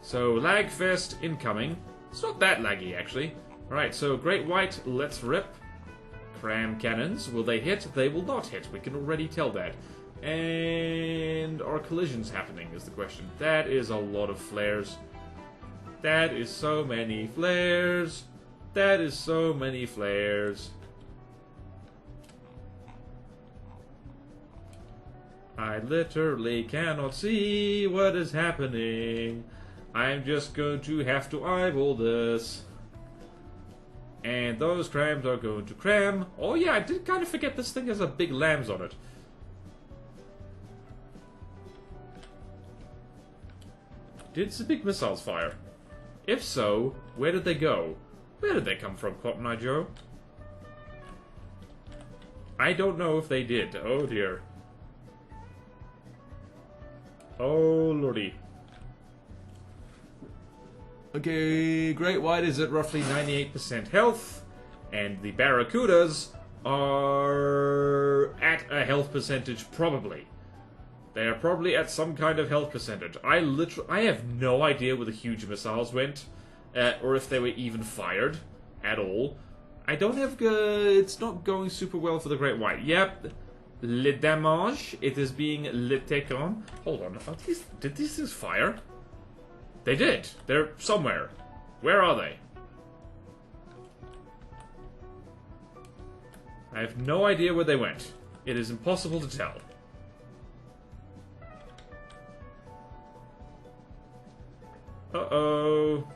So, Lagfest incoming. It's not that laggy, actually. Alright, so, Great White, let's rip. Cram cannons, will they hit? They will not hit, we can already tell that. And are collisions happening, is the question. That is a lot of flares. That is so many flares. That is so many flares. I literally cannot see what is happening. I'm just going to have to eyeball this. And those crams are going to cram. Oh yeah, I did kind of forget this thing has a big lambs on it. Did the big missiles fire? If so, where did they go? Where did they come from, Cotton Eye Joe? I don't know if they did. Oh dear. Oh lordy. Okay, Great White is at roughly 98% health, and the Barracudas are at a health percentage, probably. They are probably at some kind of health percentage. I have no idea where the huge missiles went, or if they were even fired at all. I don't have it's not going super well for the Great White. Yep, le damage, it is being le taken. Hold on, did these things fire? They did. They're somewhere. Where are they? I have no idea where they went. It is impossible to tell. Uh-oh.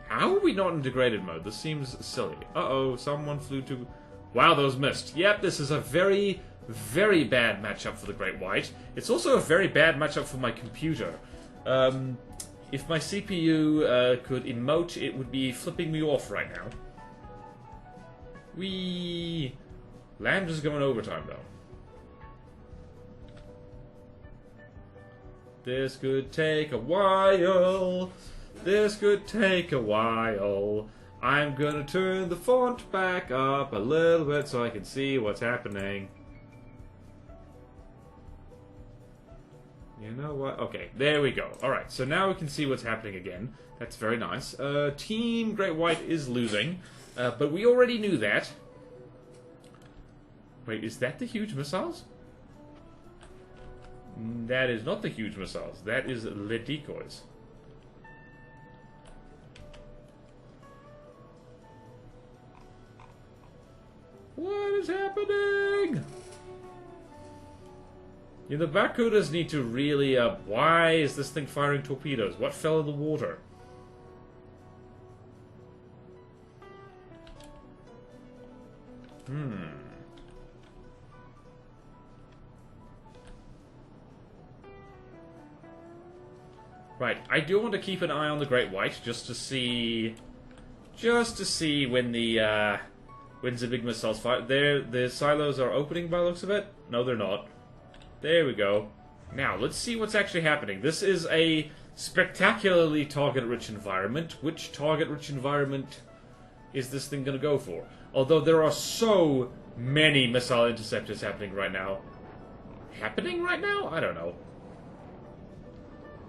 How are we not in degraded mode? This seems silly. Uh-oh, someone flew to... Wow, those missed. Yep, this is a very, very bad matchup for the Great White. It's also a very bad matchup for my computer. If my CPU could emote, it would be flipping me off right now. Whee! Lambs is going overtime, though. This could take a while. This could take a while. I'm gonna turn the font back up a little bit so I can see what's happening. You know what? Okay, there we go. Alright, so now we can see what's happening again. That's very nice. Team Great White is losing, but we already knew that. Wait, is that the huge missiles? That is not the huge missiles. That is the decoys. What is happening? Yeah, the Barracudas need to really, why is this thing firing torpedoes? What fell in the water? Right, I do want to keep an eye on the Great White just to see when the big missiles fire. The silos are opening by the looks of it. No, they're not. There we go. Now, let's see what's actually happening. This is a spectacularly target-rich environment. Which target-rich environment is this thing going to go for? Although there are so many missile interceptors happening right now. Happening right now? I don't know.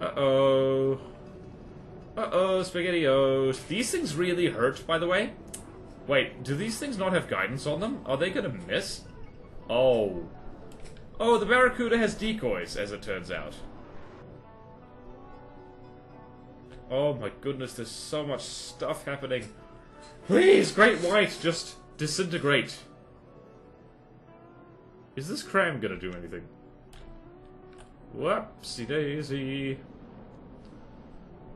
Uh-oh. Uh-oh, SpaghettiOs. These things really hurt, by the way. Wait, do these things not have guidance on them? Are they going to miss? Oh. Oh, the Barracuda has decoys, as it turns out. Oh my goodness, there's so much stuff happening. Please, Great White, just disintegrate. Is this cram gonna do anything? Whoopsie daisy.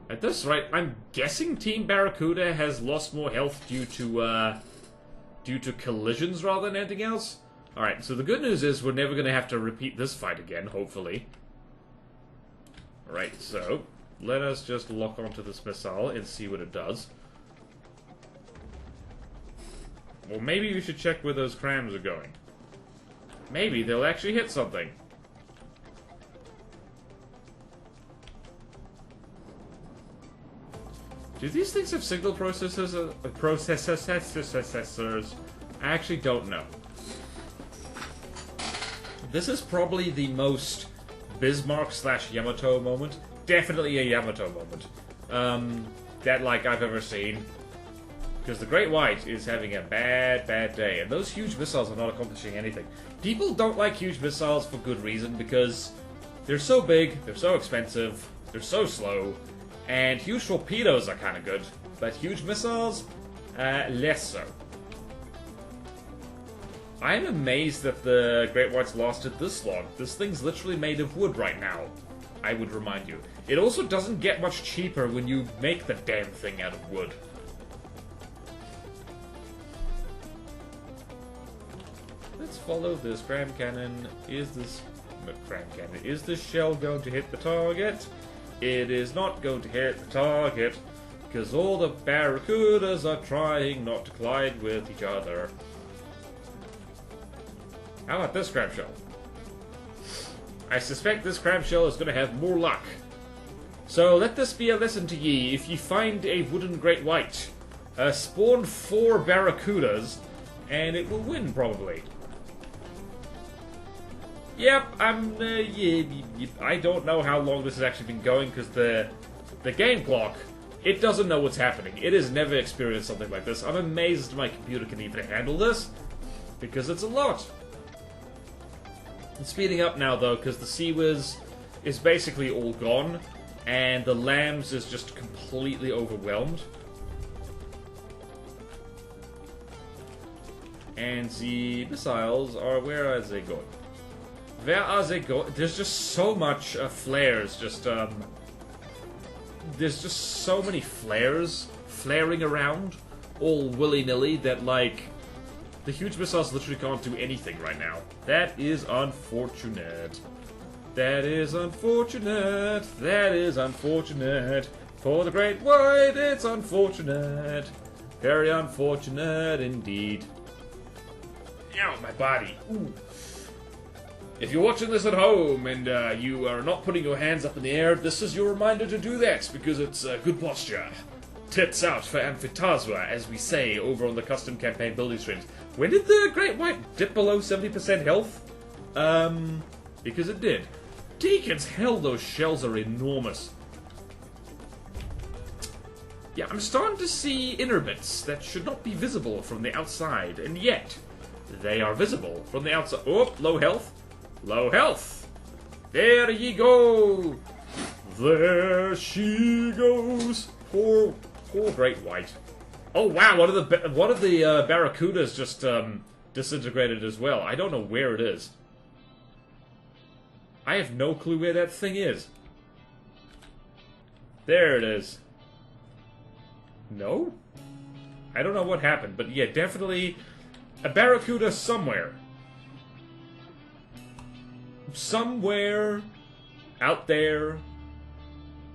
At this rate, I'm guessing Team Barracuda has lost more health due to collisions rather than anything else. Alright, so the good news is we're never going to have to repeat this fight again, hopefully. Alright, so let us just lock onto this missile and see what it does. Well, maybe we should check where those crams are going. Maybe they'll actually hit something. Do these things have signal processors? I actually don't know. This is probably the most Bismarck/Yamato moment. Definitely a Yamato moment. That, like, I've ever seen. Because the Great White is having a bad, bad day. And those huge missiles are not accomplishing anything. People don't like huge missiles for good reason, because they're so big, they're so expensive, they're so slow, and huge torpedoes are kind of good. But huge missiles, less so. I'm amazed that the Great White's lasted this long. This thing's literally made of wood right now, I would remind you. It also doesn't get much cheaper when you make the damn thing out of wood. Let's follow this cram cannon. Is this shell going to hit the target? It is not going to hit the target, because all the barracudas are trying not to collide with each other. How about this crab shell? I suspect this crab shell is going to have more luck. So let this be a lesson to ye. If ye find a wooden Great White, spawn 4 barracudas, and it will win, probably. Yep, I don't know how long this has actually been going, because the game clock, it doesn't know what's happening. It has never experienced something like this. I'm amazed my computer can even handle this, because it's a lot. It's speeding up now, though, because the Sea-Whiz is basically all gone, and the Lambs is just completely overwhelmed. And the missiles are... where are they going? Where are they going? There's just so much flares, there's just so many flares flaring around, all willy-nilly, that, like, the huge missiles literally can't do anything right now. That is unfortunate. That is unfortunate. That is unfortunate. For the Great White, it's unfortunate. Very unfortunate indeed. Ow, my body. Ooh. If you're watching this at home and you are not putting your hands up in the air, this is your reminder to do that, because it's good posture. Tits out for Amphitasma, as we say over on the custom campaign building streams. When did the Great White dip below 70% health? Because it did. Deacon's hell, those shells are enormous. Yeah, I'm starting to see inner bits that should not be visible from the outside, and yet they are visible from the outside. Oh, low health. Low health. There ye go. There she goes. Poor Great White. Oh wow, one of the barracudas just disintegrated as well. I don't know where it is. I have no clue where that thing is. There it is. No? I don't know what happened, but yeah, definitely a barracuda somewhere. Somewhere out there,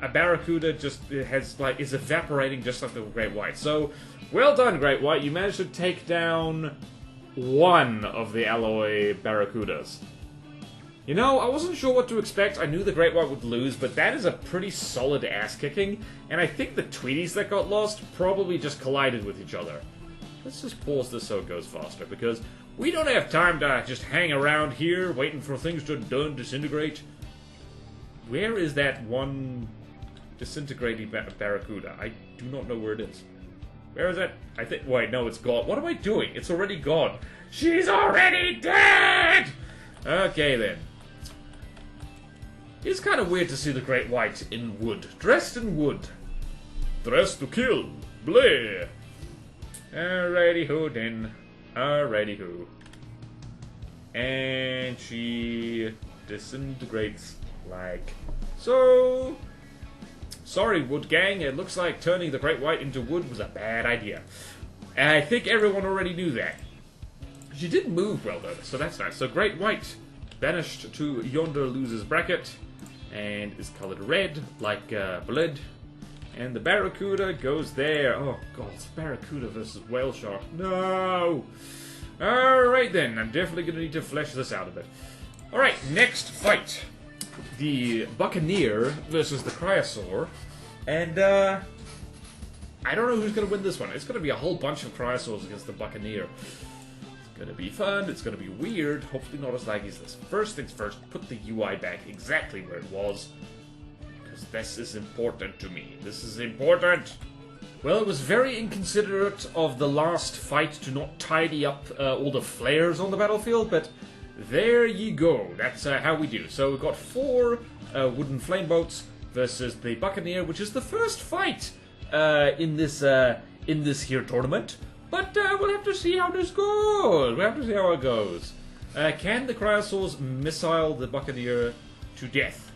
a barracuda just is evaporating just like the Great White. So, well done, Great White. You managed to take down one of the alloy barracudas. You know, I wasn't sure what to expect. I knew the Great White would lose, but that is a pretty solid ass-kicking. And I think the Tweeties that got lost probably just collided with each other. Let's just pause this so it goes faster, because we don't have time to just hang around here waiting for things to disintegrate. Where is that one disintegrating barracuda? I do not know where it is. Where is that? I think... wait, no, it's gone. What am I doing? It's already gone. She's already dead! Okay, then. It's kind of weird to see the Great White in wood. Dressed in wood. Dressed to kill. Bleh. Alrighty-ho, then. Alrighty-ho. And she disintegrates like so. Sorry, Wood Gang. It looks like turning the Great White into wood was a bad idea. I think everyone already knew that. She did move well, though, so that's nice. So Great White banished to yonder loser's bracket and is colored red, like blood. And the Barracuda goes there. Oh, God, it's Barracuda versus Whale Shark. No! Alright, then. I'm definitely going to need to flesh this out a bit. Alright, next fight. The Buccaneer versus the Cryosaur. And, I don't know who's going to win this one. It's going to be a whole bunch of Cryosaurs against the Buccaneer. It's going to be fun. It's going to be weird. Hopefully not as laggy as this. First things first, put the UI back exactly where it was. Because this is important to me. This is important. Well, it was very inconsiderate of the last fight to not tidy up all the flares on the battlefield, but there you go. That's how we do. So we've got 4 wooden flame boats versus the Buccaneer, which is the first fight in this here tournament. But we'll have to see how this goes. We'll have to see how it goes. Can the Cryosaurs missile the Buccaneer to death?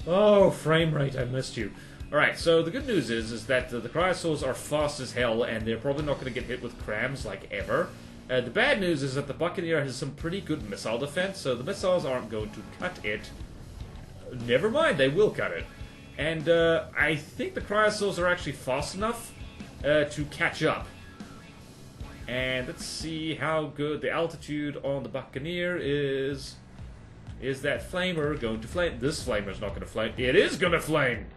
Oh, frame rate, I missed you. Alright, so the good news is that the Cryosaurs are fast as hell, and they're probably not going to get hit with crams like ever. The bad news is that the Buccaneer has some pretty good missile defense, so the missiles aren't going to cut it. Never mind, they will cut it. And I think the Cryosaurs are actually fast enough to catch up. And let's see how good the altitude on the Buccaneer is. Is that flamer going to flame? This flamer's not going to flame. It is going to flame!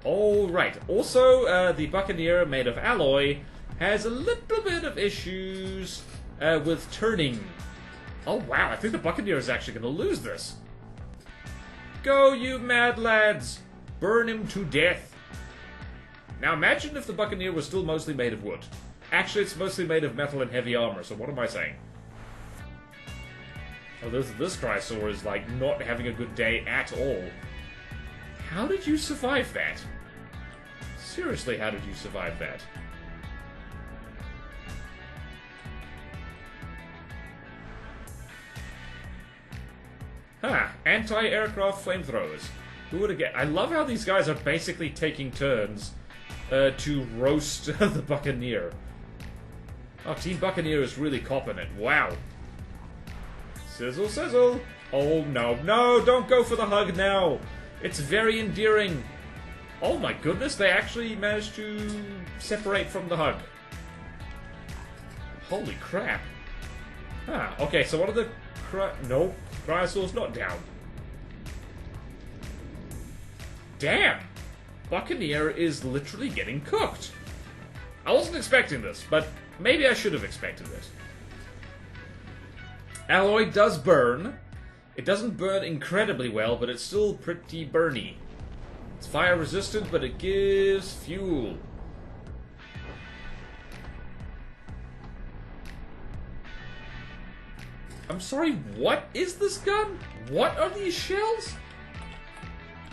Alright, also, the Buccaneer, made of alloy, has a little bit of issues with turning. Oh wow, I think the Buccaneer is actually going to lose this. Go, you mad lads! Burn him to death! Now imagine if the Buccaneer was still mostly made of wood. Actually, it's mostly made of metal and heavy armor, so what am I saying? Oh, this Cryosaur is, like, not having a good day at all. How did you survive that? Seriously, how did you survive that? Huh, anti-aircraft flamethrowers. Who would have guessed? I love how these guys are basically taking turns to roast the Buccaneer. Oh, Team Buccaneer is really copping it. Wow. Sizzle, sizzle. Oh, no, no, don't go for the hug now. It's very endearing. Oh my goodness, they actually managed to separate from the hug. Holy crap. Ah, okay, so what are the... Nope, Cryosaur's not down. Damn! Buccaneer is literally getting cooked. I wasn't expecting this, but maybe I should have expected it. Alloy does burn. It doesn't burn incredibly well, but it's still pretty burny. It's fire resistant, but it gives fuel. I'm sorry, what is this gun? What are these shells?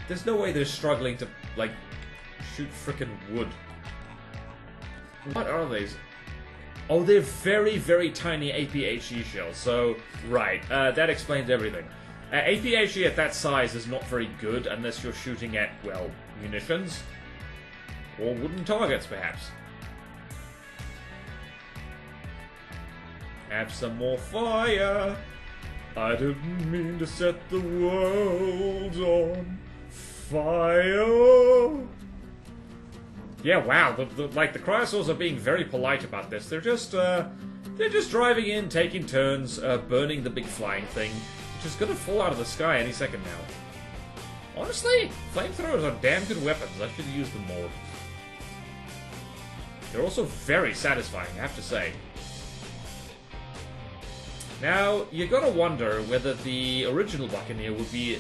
There's no way they're struggling to, like, shoot frickin' wood. What are these? Oh, they're very, very tiny APHE shells, so, right, that explains everything. APHE at that size is not very good unless you're shooting at, well, munitions. Or wooden targets, perhaps. Have some more fire. I didn't mean to set the world on fire. Yeah, wow. The Cryosaurs are being very polite about this. They're just driving in, taking turns, burning the big flying thing, which is gonna fall out of the sky any second now. Honestly, flamethrowers are damn good weapons. I should use them more. They're also very satisfying, I have to say. Now, you gotta wonder whether the original Buccaneer would be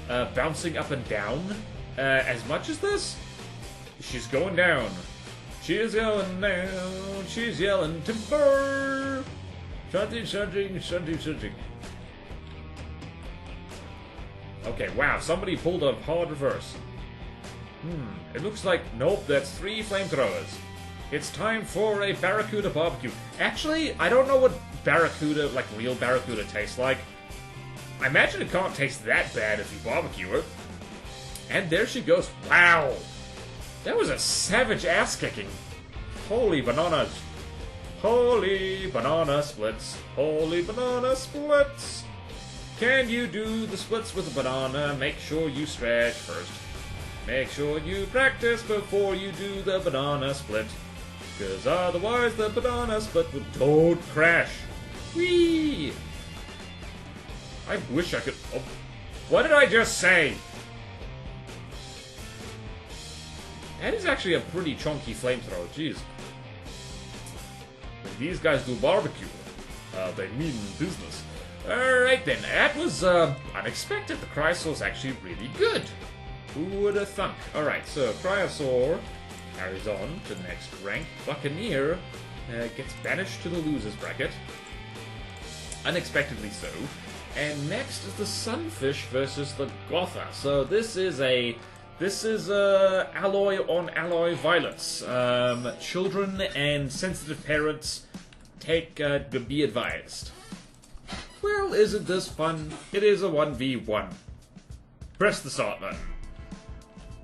bouncing up and down as much as this. She's going down. She's yelling down. She's yelling timber. Shunting, shunting, shunting, shunting. Okay, wow, somebody pulled a hard reverse. It looks like, nope, that's 3 flamethrowers. It's time for a Barracuda barbecue. Actually, I don't know what Barracuda, like real Barracuda, tastes like. I imagine it can't taste that bad if you barbecue it. And there she goes. Wow! That was a savage ass-kicking. Holy bananas. Holy banana splits. Holy banana splits. Can you do the splits with a banana? Make sure you stretch first. Make sure you practice before you do the banana split. Because otherwise the banana split will don't crash. Whee! I wish I could... Oh, what did I just say? That is actually a pretty chunky flamethrower, jeez. When these guys do barbecue, they mean business. Alright then, that was unexpected. The Cryosaur is actually really good. Who would have thunk? Alright, so Cryosaur carries on to the next rank. Buccaneer gets banished to the losers bracket. Unexpectedly so. And next is the Sunfish versus the Gotha. So this is alloy on alloy violence. Children and sensitive parents be advised. Well, isn't this fun? It is a 1v1. Press the start button.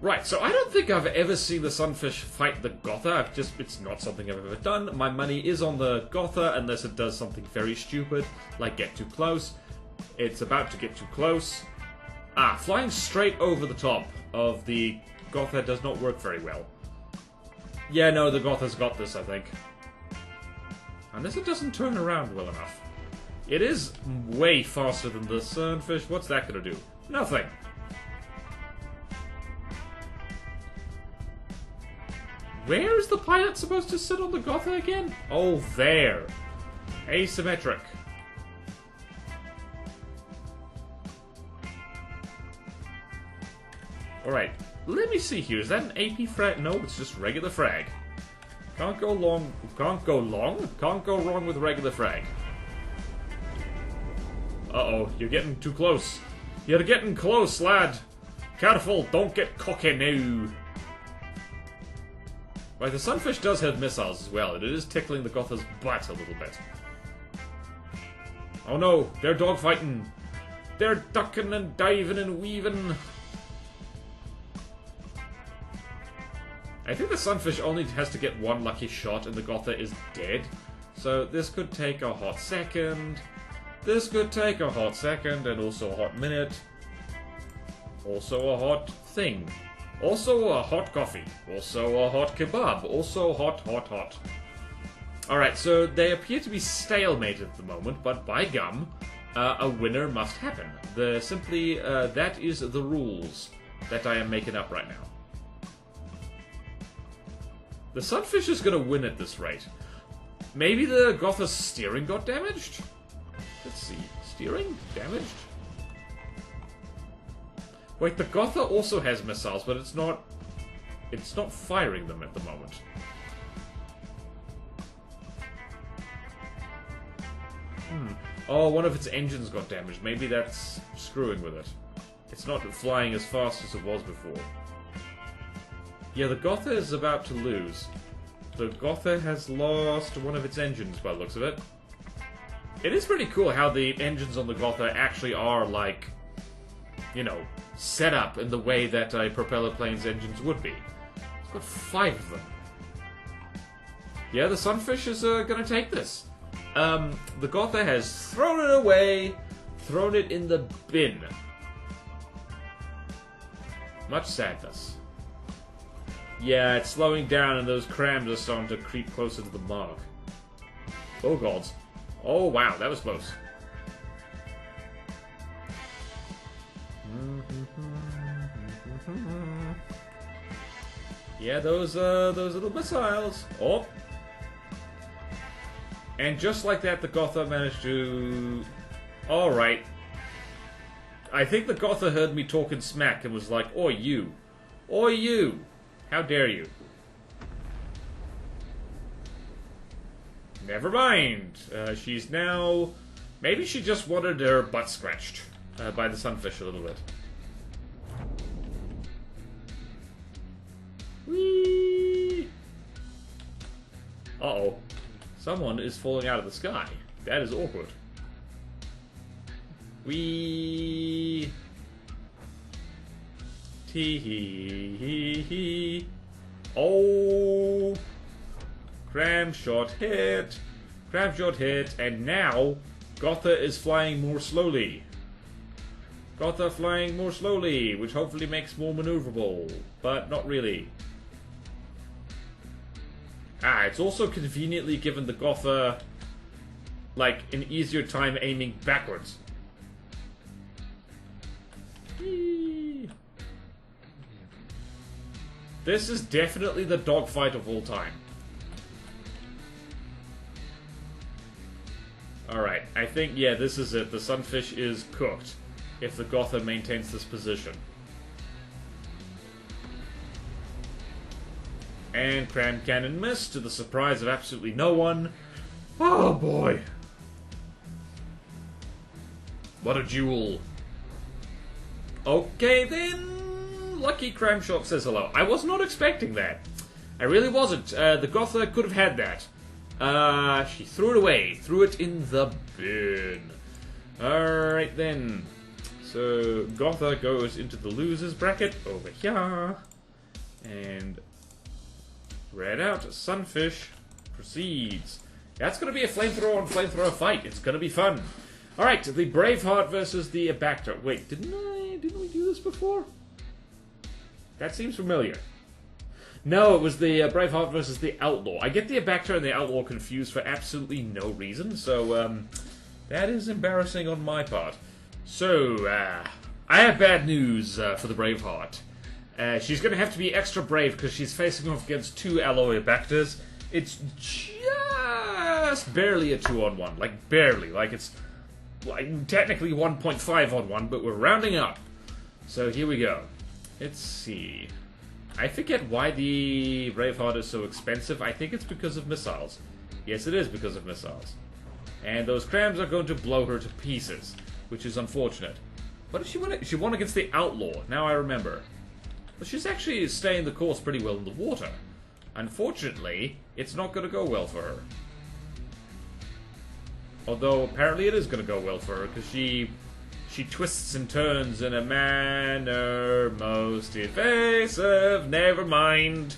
Right, so I don't think I've ever seen the Sunfish fight the Gotha. It's not something I've ever done. My money is on the Gotha unless it does something very stupid, like get too close. It's about to get too close. Flying straight over the top of the Gotha does not work very well. Yeah, no, the Gotha's got this, I think. Unless it doesn't turn around well enough. It is way faster than the Sunfish. What's that gonna do? Nothing. Where is the pilot supposed to sit on the Gotha again? Oh, there. Asymmetric. Alright, let me see here. Is that an AP frag? No, it's just regular frag. Can't go wrong with regular frag. Uh-oh, you're getting too close. You're getting close, lad. Careful, don't get cocky now. Right, the Sunfish does have missiles as well, and it is tickling the Gotha's butt a little bit. Oh no, they're dogfighting. They're ducking and diving and weaving. I think the Sunfish only has to get one lucky shot and the Gotha is dead. So this could take a hot second. This could take a hot second and also a hot minute. Also a hot thing. Also a hot coffee. Also a hot kebab. Also hot, hot, hot. Alright, so they appear to be stalemated at the moment, but by gum, a winner must happen. That is the rules that I am making up right now. The Sunfish is going to win at this rate. Maybe the Gotha's steering got damaged? Let's see. Steering? Damaged? Wait, the Gotha also has missiles, but it's not firing them at the moment. Oh, one of its engines got damaged. Maybe that's screwing with it. It's not flying as fast as it was before. Yeah, the Gotha is about to lose. The Gotha has lost one of its engines by the looks of it. It is pretty cool how the engines on the Gotha actually are, like, you know, set up in the way that a propeller plane's engines would be. It's got 5 of them. Yeah, the Sunfish is gonna take this. The Gotha has thrown it away, thrown it in the bin. Much sadness. Yeah, it's slowing down and those crams are starting to creep closer to the mark. Oh gods. Oh wow, that was close. Yeah, those little missiles. Oh. And just like that, the Gotha managed to... Alright. I think the Gotha heard me talking smack and was like, "Oi, you. Oi, you. How dare you?" Never mind. She's now... Maybe she just wanted her butt scratched by the Sunfish a little bit. Whee! Uh-oh. Someone is falling out of the sky. That is awkward. Whee! Tee-hee-hee-hee. Oh! Cram shot hit. Cram shot hit. And now, Gotha is flying more slowly. Gotha flying more slowly, which hopefully makes more maneuverable. But not really. It's also conveniently given the Gotha, like, an easier time aiming backwards. This is definitely the dogfight of all time. Alright, I think, yeah, this is it. The Sunfish is cooked if the Gotha maintains this position. And Cram Cannon missed, to the surprise of absolutely no one. Oh boy. What a duel. Okay then. Lucky Cramshot says hello. I was not expecting that. I really wasn't. The Gotha could have had that. She threw it away. Threw it in the bin. Alright then. So Gotha goes into the losers bracket over here. And red out. Sunfish proceeds. That's going to be a flamethrower on flamethrower fight. It's going to be fun. Alright, the Braveheart versus the Abactor. Wait, didn't we do this before? That seems familiar. No, it was the Braveheart versus the Outlaw. I get the Abactor and the Outlaw confused for absolutely no reason, so that is embarrassing on my part. So, I have bad news for the Braveheart. She's going to have to be extra brave because she's facing off against two Alloy Abactors. It's just barely a 2-on-1. Like, barely. Like, it's like technically 1.5 on 1, but we're rounding up. So here we go. Let's see. I forget why the Braveheart is so expensive. I think it's because of missiles. Yes, it is because of missiles. And those crams are going to blow her to pieces, which is unfortunate. What did she win? She won against the Outlaw. Now I remember. But she's actually staying the course pretty well in the water. Unfortunately, it's not going to go well for her. Although, apparently it is going to go well for her, because she twists and turns in a manner most evasive. Never mind.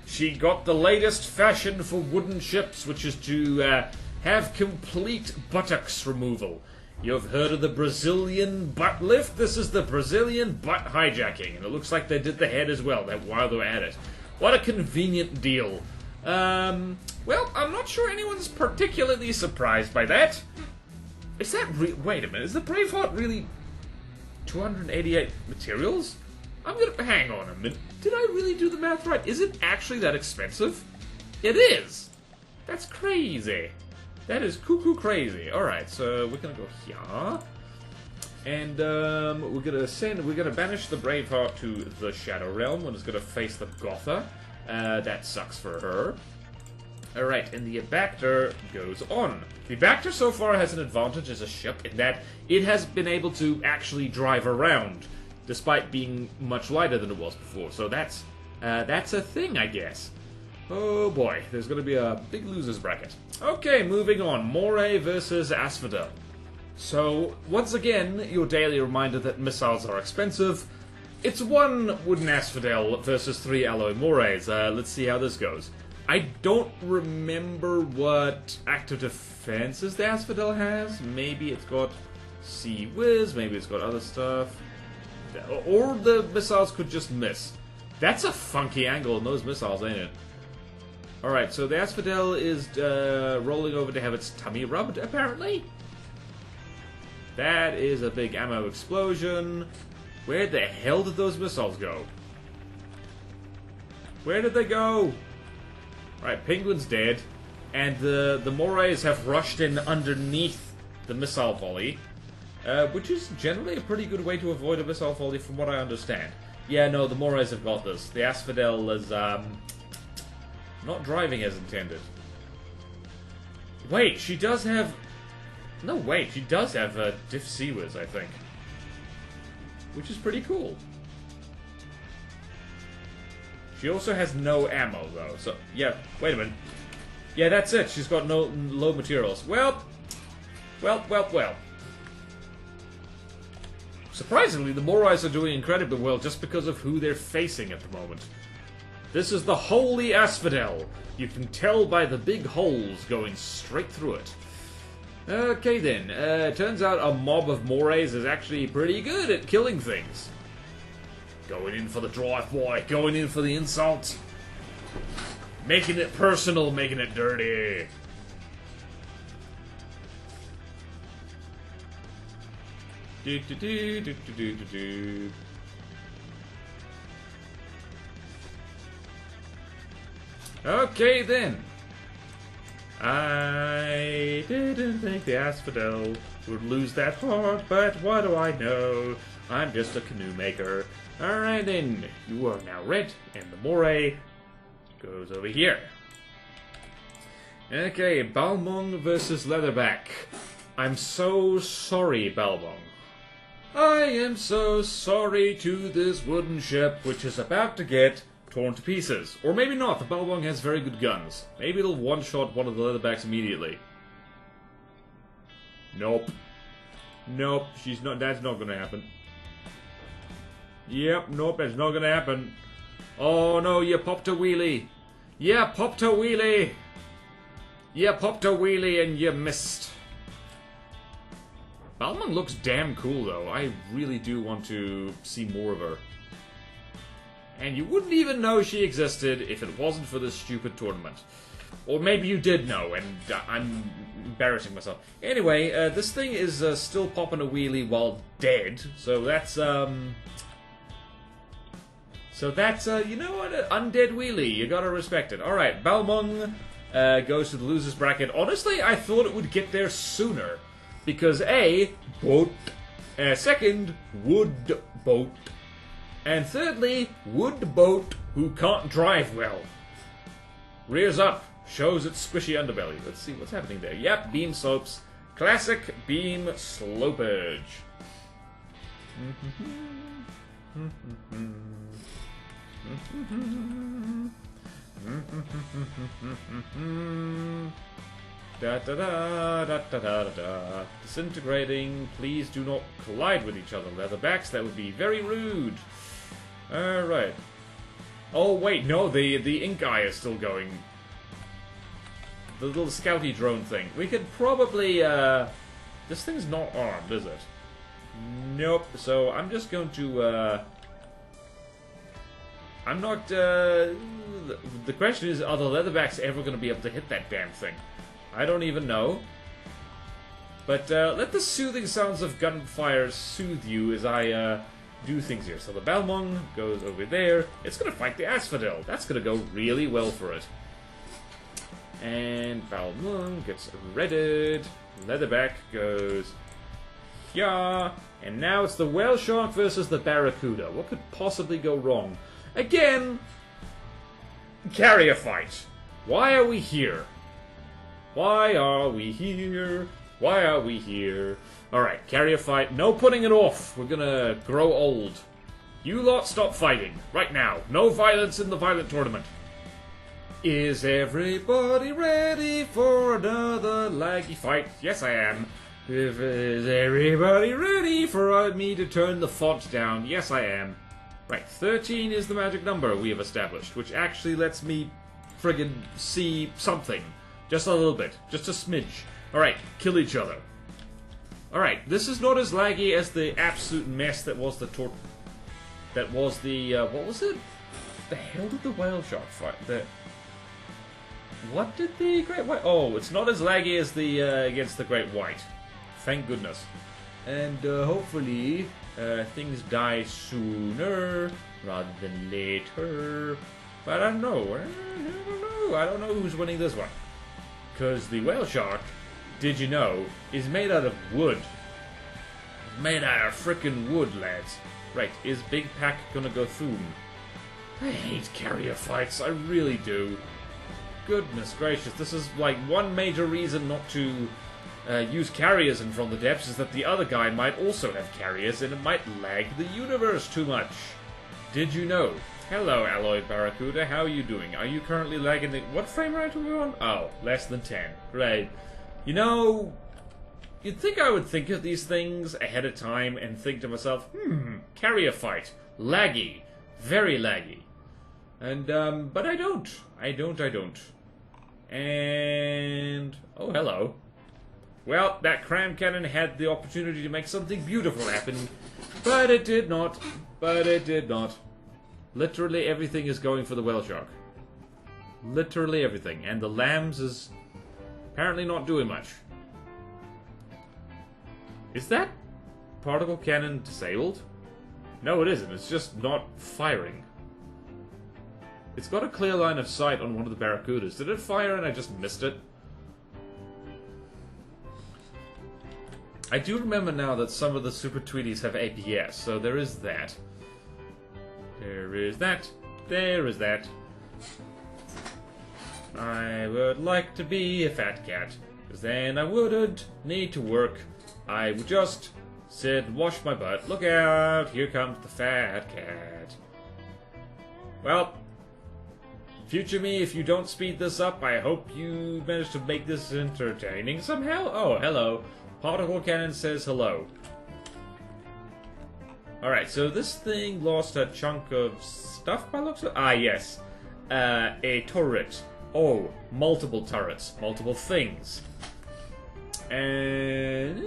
She got the latest fashion for wooden ships, which is to have complete buttocks removal. You've heard of the Brazilian butt lift? This is the Brazilian butt hijacking, and it looks like they did the head as well, while they were at it. What a convenient deal. Well, I'm not sure anyone's particularly surprised by that. Is that wait a minute, is the Braveheart really 288 materials? I'm gonna hang on a minute. Did I really do the math right? Is it actually that expensive? It is. That's crazy. That is cuckoo crazy. Alright, so we're gonna go here. And we're gonna banish the Braveheart to the Shadow Realm when it's gonna face the Gotha. That sucks for her. Alright, and the Abactor goes on. The Abactor so far has an advantage as a ship in that it has been able to actually drive around, despite being much lighter than it was before. So that's a thing, I guess. Oh boy, there's going to be a big losers bracket. Okay, moving on. Moray versus Asphodel. So, once again, your daily reminder that missiles are expensive. It's one wooden Asphodel versus 3 alloy Morays. Let's see how this goes. I don't remember what active defenses the Asphodel has. Maybe it's got Sea Whiz, maybe it's got other stuff. Or the missiles could just miss. That's a funky angle in those missiles, ain't it? Alright, so the Asphodel is rolling over to have its tummy rubbed, apparently. That is a big ammo explosion. Where the hell did those missiles go? Where did they go? Right, Penguin's dead. And the Morays have rushed in underneath the missile volley. Which is generally a pretty good way to avoid a missile volley from what I understand. Yeah, no, the Morays have got this. The Asphodel is, not driving as intended. Wait, she does have... No, wait, she does have a Diff Seawiz, I think. Which is pretty cool. She also has no ammo, though, so... Yeah, wait a minute. Yeah, that's it. She's got no low materials. Well. Surprisingly, the Morais are doing incredibly well just because of who they're facing at the moment. This is the Holy Asphodel. You can tell by the big holes going straight through it. Okay then, turns out a mob of Morays is actually pretty good at killing things. Going in for the drive, boy. Going in for the insult. Making it personal, making it dirty. Do do do do do do do do. Okay, then. I didn't think the asphodel would lose that heart, but what do I know? I'm just a canoe maker. Alright then, you are now red, and the moray goes over here. Okay, Balmung versus Leatherback. I'm so sorry, Balmung. I am so sorry to this wooden ship, which is about to get torn to pieces. Or maybe not, the Balmung has very good guns. Maybe it'll one-shot one of the Leatherbacks immediately. Nope. Nope, that's not gonna happen. Yep, nope, that's not gonna happen. Oh no, you popped a wheelie. Yeah, popped a wheelie. You popped a wheelie and you missed. Balmung looks damn cool though. I really do want to see more of her. And you wouldn't even know she existed if it wasn't for this stupid tournament. Or maybe you did know, and I'm embarrassing myself. Anyway, this thing is still popping a wheelie while dead, so that's, you know what, undead wheelie, you gotta respect it. Alright, Balmung goes to the loser's bracket. Honestly, I thought it would get there sooner. Because A, boat, second, wood boat, and thirdly, wood boat who can't drive well. Rears up, shows its squishy underbelly. Let's see what's happening there. Yep, beam slopes. Classic beam slopage. Da da da da da da da. Disintegrating. Please do not collide with each other, Leatherbacks. That would be very rude. Alright. Oh wait, no, the ink eye is still going. The little scouty drone thing. We could probably this thing's not armed, is it? Nope. So I'm just going to I'm not the question is, are the Leatherbacks ever gonna be able to hit that damn thing? I don't even know. But let the soothing sounds of gunfire soothe you as I do things here. So the Balmung goes over there. It's going to fight the Asphodel. That's going to go really well for it. And Balmung gets redded. Leatherback goes yeah. And now it's the whale shark versus the barracuda. What could possibly go wrong? Again, carrier fight. Why are we here? Why are we here? Why are we here? Alright, carrier fight. No putting it off. We're gonna grow old. You lot stop fighting. Right now. No violence in the violent tournament. Is everybody ready for another laggy fight? Yes, I am. Is everybody ready for me to turn the font down? Yes, I am. Right, 13 is the magic number we have established, which actually lets me friggin' see something. Just a little bit. Just a smidge. Alright, kill each other. Alright, this is not as laggy as the absolute mess that was the what was it? The hell did the whale shark fight? What did the great white... Oh, it's not as laggy as the, against the great white. Thank goodness. And, hopefully, things die sooner rather than later. But I don't know. I don't know who's winning this one. Because the whale shark, did you know, is made out of wood. Made out of frickin' wood, lads. Right, is Big Pack gonna go through? I hate carrier fights, I really do. Goodness gracious, this is like one major reason not to use carriers in From the Depths is that the other guy might also have carriers and it might lag the universe too much. Did you know? Hello, Alloyed Barracuda, how are you doing? Are you currently lagging the... What frame rate are we on? Oh, less than 10. Right. You know, you'd think I would think of these things ahead of time and think to myself, carrier fight. Laggy. Very laggy. And, but I don't. I don't. And... Oh, hello. Well, that cram cannon had the opportunity to make something beautiful happen, but it did not. Literally everything is going for the whale shark. Literally everything. And the lambs is apparently not doing much. Is that particle cannon disabled? No, it isn't. It's just not firing. It's got a clear line of sight on one of the Barracudas. Did it fire and I just missed it? I do remember now that some of the Super Tweeties have APS, so there is that. There is that. There is that. I would like to be a fat cat, because then I wouldn't need to work. I would just sit and wash my butt. Look out, here comes the fat cat. Well, future me, if you don't speed this up, I hope you manage to make this entertaining somehow. Oh, hello. Particle Cannon says hello. Alright, so this thing lost a chunk of stuff by looks of... Ah, yes. A turret. Oh, multiple turrets. Multiple things. And...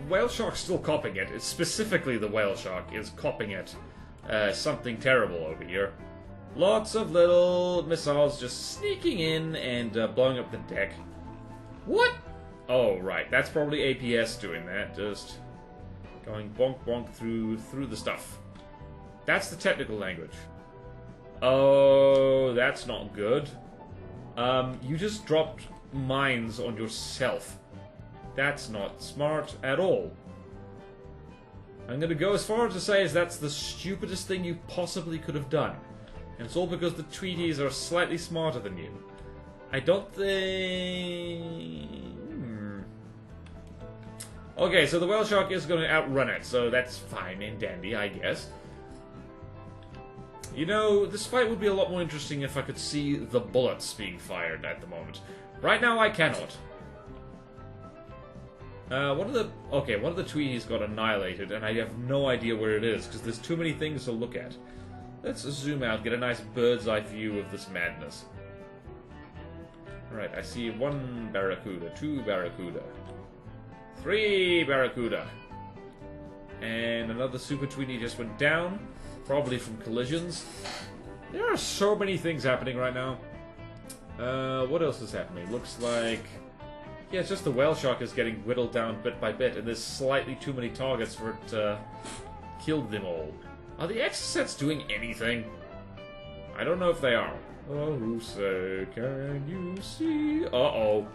Whale Shark's still copping it. It's specifically the Whale Shark is copping it. Something terrible over here. Lots of little missiles just sneaking in and blowing up the deck. What? Oh, right. That's probably APS doing that. Just going bonk bonk through the stuff. That's the technical language. Oh, that's not good. You just dropped mines on yourself. That's not smart at all. I'm gonna go as far as to say as that's the stupidest thing you possibly could have done. And it's all because the Tweeties are slightly smarter than you. I don't think... Okay, so the Whale Shark is going to outrun it, so that's fine and dandy, I guess. You know, this fight would be a lot more interesting if I could see the bullets being fired at the moment. Right now, I cannot. One of the Tweeties got annihilated, and I have no idea where it is, because there's too many things to look at. Let's zoom out, get a nice bird's eye view of this madness. Alright, I see 1 Barracuda, 2 Barracuda, 3 Barracuda. And another Super Tweety just went down, probably from collisions. There are so many things happening right now. What else is happening? Looks like... Yeah, it's just the Whale Shark is getting whittled down bit by bit, and there's slightly too many targets for it to kill them all. Are the Exocets doing anything? I don't know if they are. Oh, say, can you see? Uh-oh.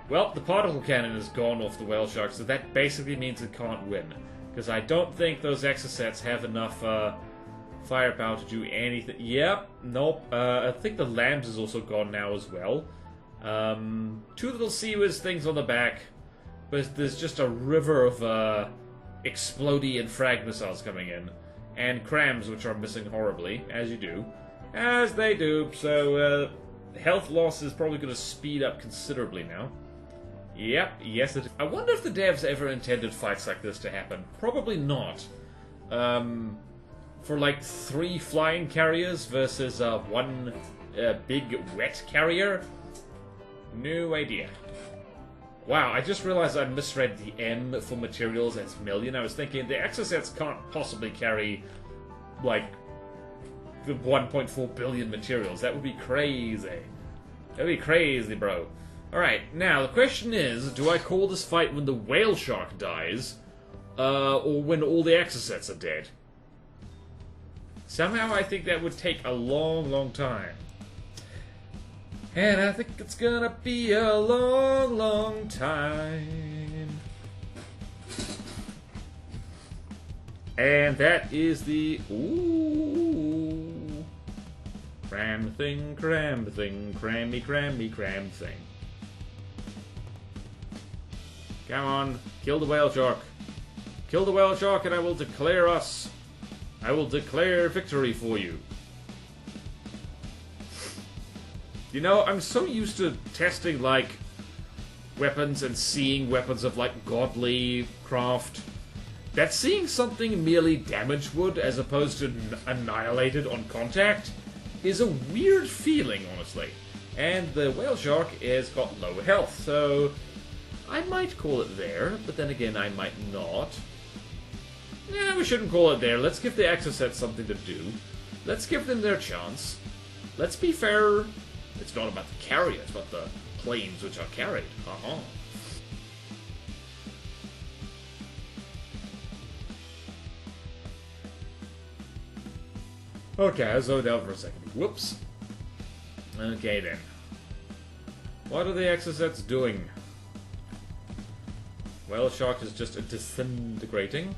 Well, the particle cannon is gone off the Whale Shark, so that basically means it can't win. Because I don't think those Exocets have enough firepower to do anything. Yep, nope. I think the Lambs is also gone now as well. 2 little Seawiz things on the back, but there's just a river of explodey and frag missiles coming in. And crams, which are missing horribly, as you do. As they do, so health loss is probably going to speed up considerably now. Yep, yes it is. I wonder if the devs ever intended fights like this to happen. Probably not. For like 3 flying carriers versus 1 big wet carrier? No idea. Wow, I just realized I misread the M for materials as million. I was thinking the Exocets can't possibly carry, like, the 1.4 billion materials. That would be crazy. That would be crazy, bro. Alright, now the question is, do I call this fight when the Whale Shark dies, or when all the Exocets are dead? Somehow I think that would take a long, long time. And I think it's gonna be a long, long time. And that is the... Ooh. Cram thing, crammy, crammy, cram thing. Come on, kill the Whale Shark. Kill the Whale Shark and I will declare us. I will declare victory for you. You know, I'm so used to testing, like, weapons and seeing weapons of, like, godly craft, that seeing something merely damaged wood as opposed to annihilated on contact is a weird feeling, honestly. And the Whale Shark has got low health, so I might call it there, but then again, I might not. Yeah, we shouldn't call it there. Let's give the Exocets something to do. Let's give them their chance. Let's be fair. It's not about the carrier, it's about the planes which are carried. Okay, I zoned out for a second. Whoops. Okay then. What are the exocets doing? Whale shark is just disintegrating.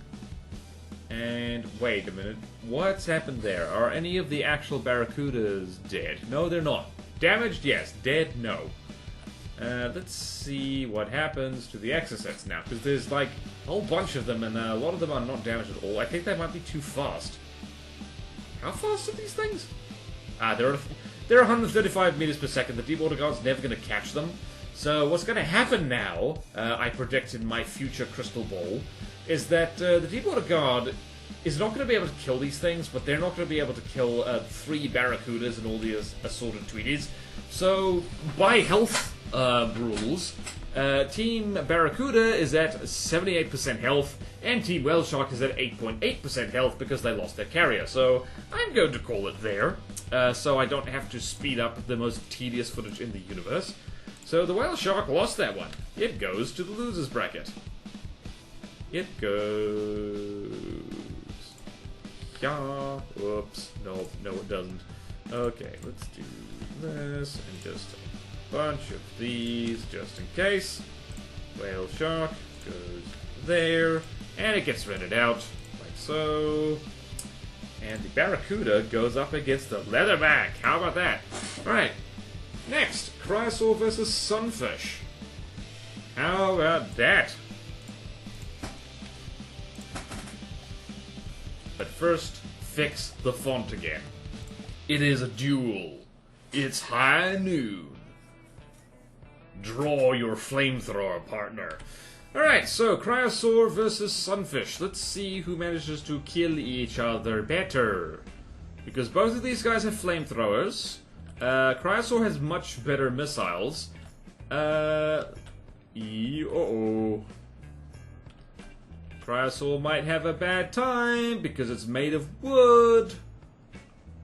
And wait a minute. What's happened there? Are any of the actual barracudas dead? No, they're not. Damaged? Yes. Dead? No. Let's see what happens to the exocets now. Because there's like a whole bunch of them and a lot of them are not damaged at all. I think they might be too fast. How fast are these things? They're 135 meters per second. The Deepwater Guard's never going to catch them. So what's going to happen now, I predict in my future crystal ball, is that the Deepwater Guard is not going to be able to kill these things, but they're not going to be able to kill 3 barracudas and all the assorted Tweeties. So, by health rules, Team Barracuda is at 78% health, and Team Whale Shark is at 8.8% health because they lost their carrier. So, I'm going to call it there, so I don't have to speed up the most tedious footage in the universe. So, the Whale Shark lost that one. It goes to the losers bracket. It goes... Yeah. Whoops. No, it doesn't. Okay, let's do this and just a bunch of these just in case. Whale Shark goes there, and it gets rented out, like so. And the Barracuda goes up against the Leatherback. How about that? Alright, next, Cryosaur versus Sunfish. How about that? But first, fix the font again. It is a duel. It's high noon. Draw your flamethrower, partner. Alright, so Cryosaur versus Sunfish. Let's see who manages to kill each other better. Because both of these guys have flamethrowers. Cryosaur has much better missiles. Cryosaur might have a bad time because it's made of wood.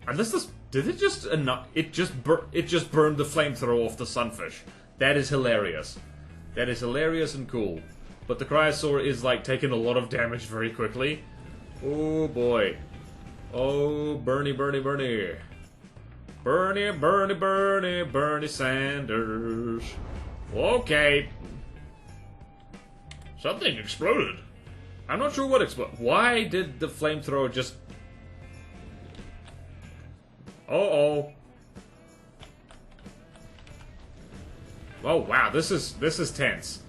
Unless this did it just it just burned the flamethrower off the Sunfish. That is hilarious. That is hilarious and cool. But the Cryosaur is like taking a lot of damage very quickly. Oh boy. Oh, Bernie. Bernie Sanders. Okay. Something exploded. I'm not sure what exploded. Why did the flamethrower just... Uh-oh. Oh, wow, this is tense.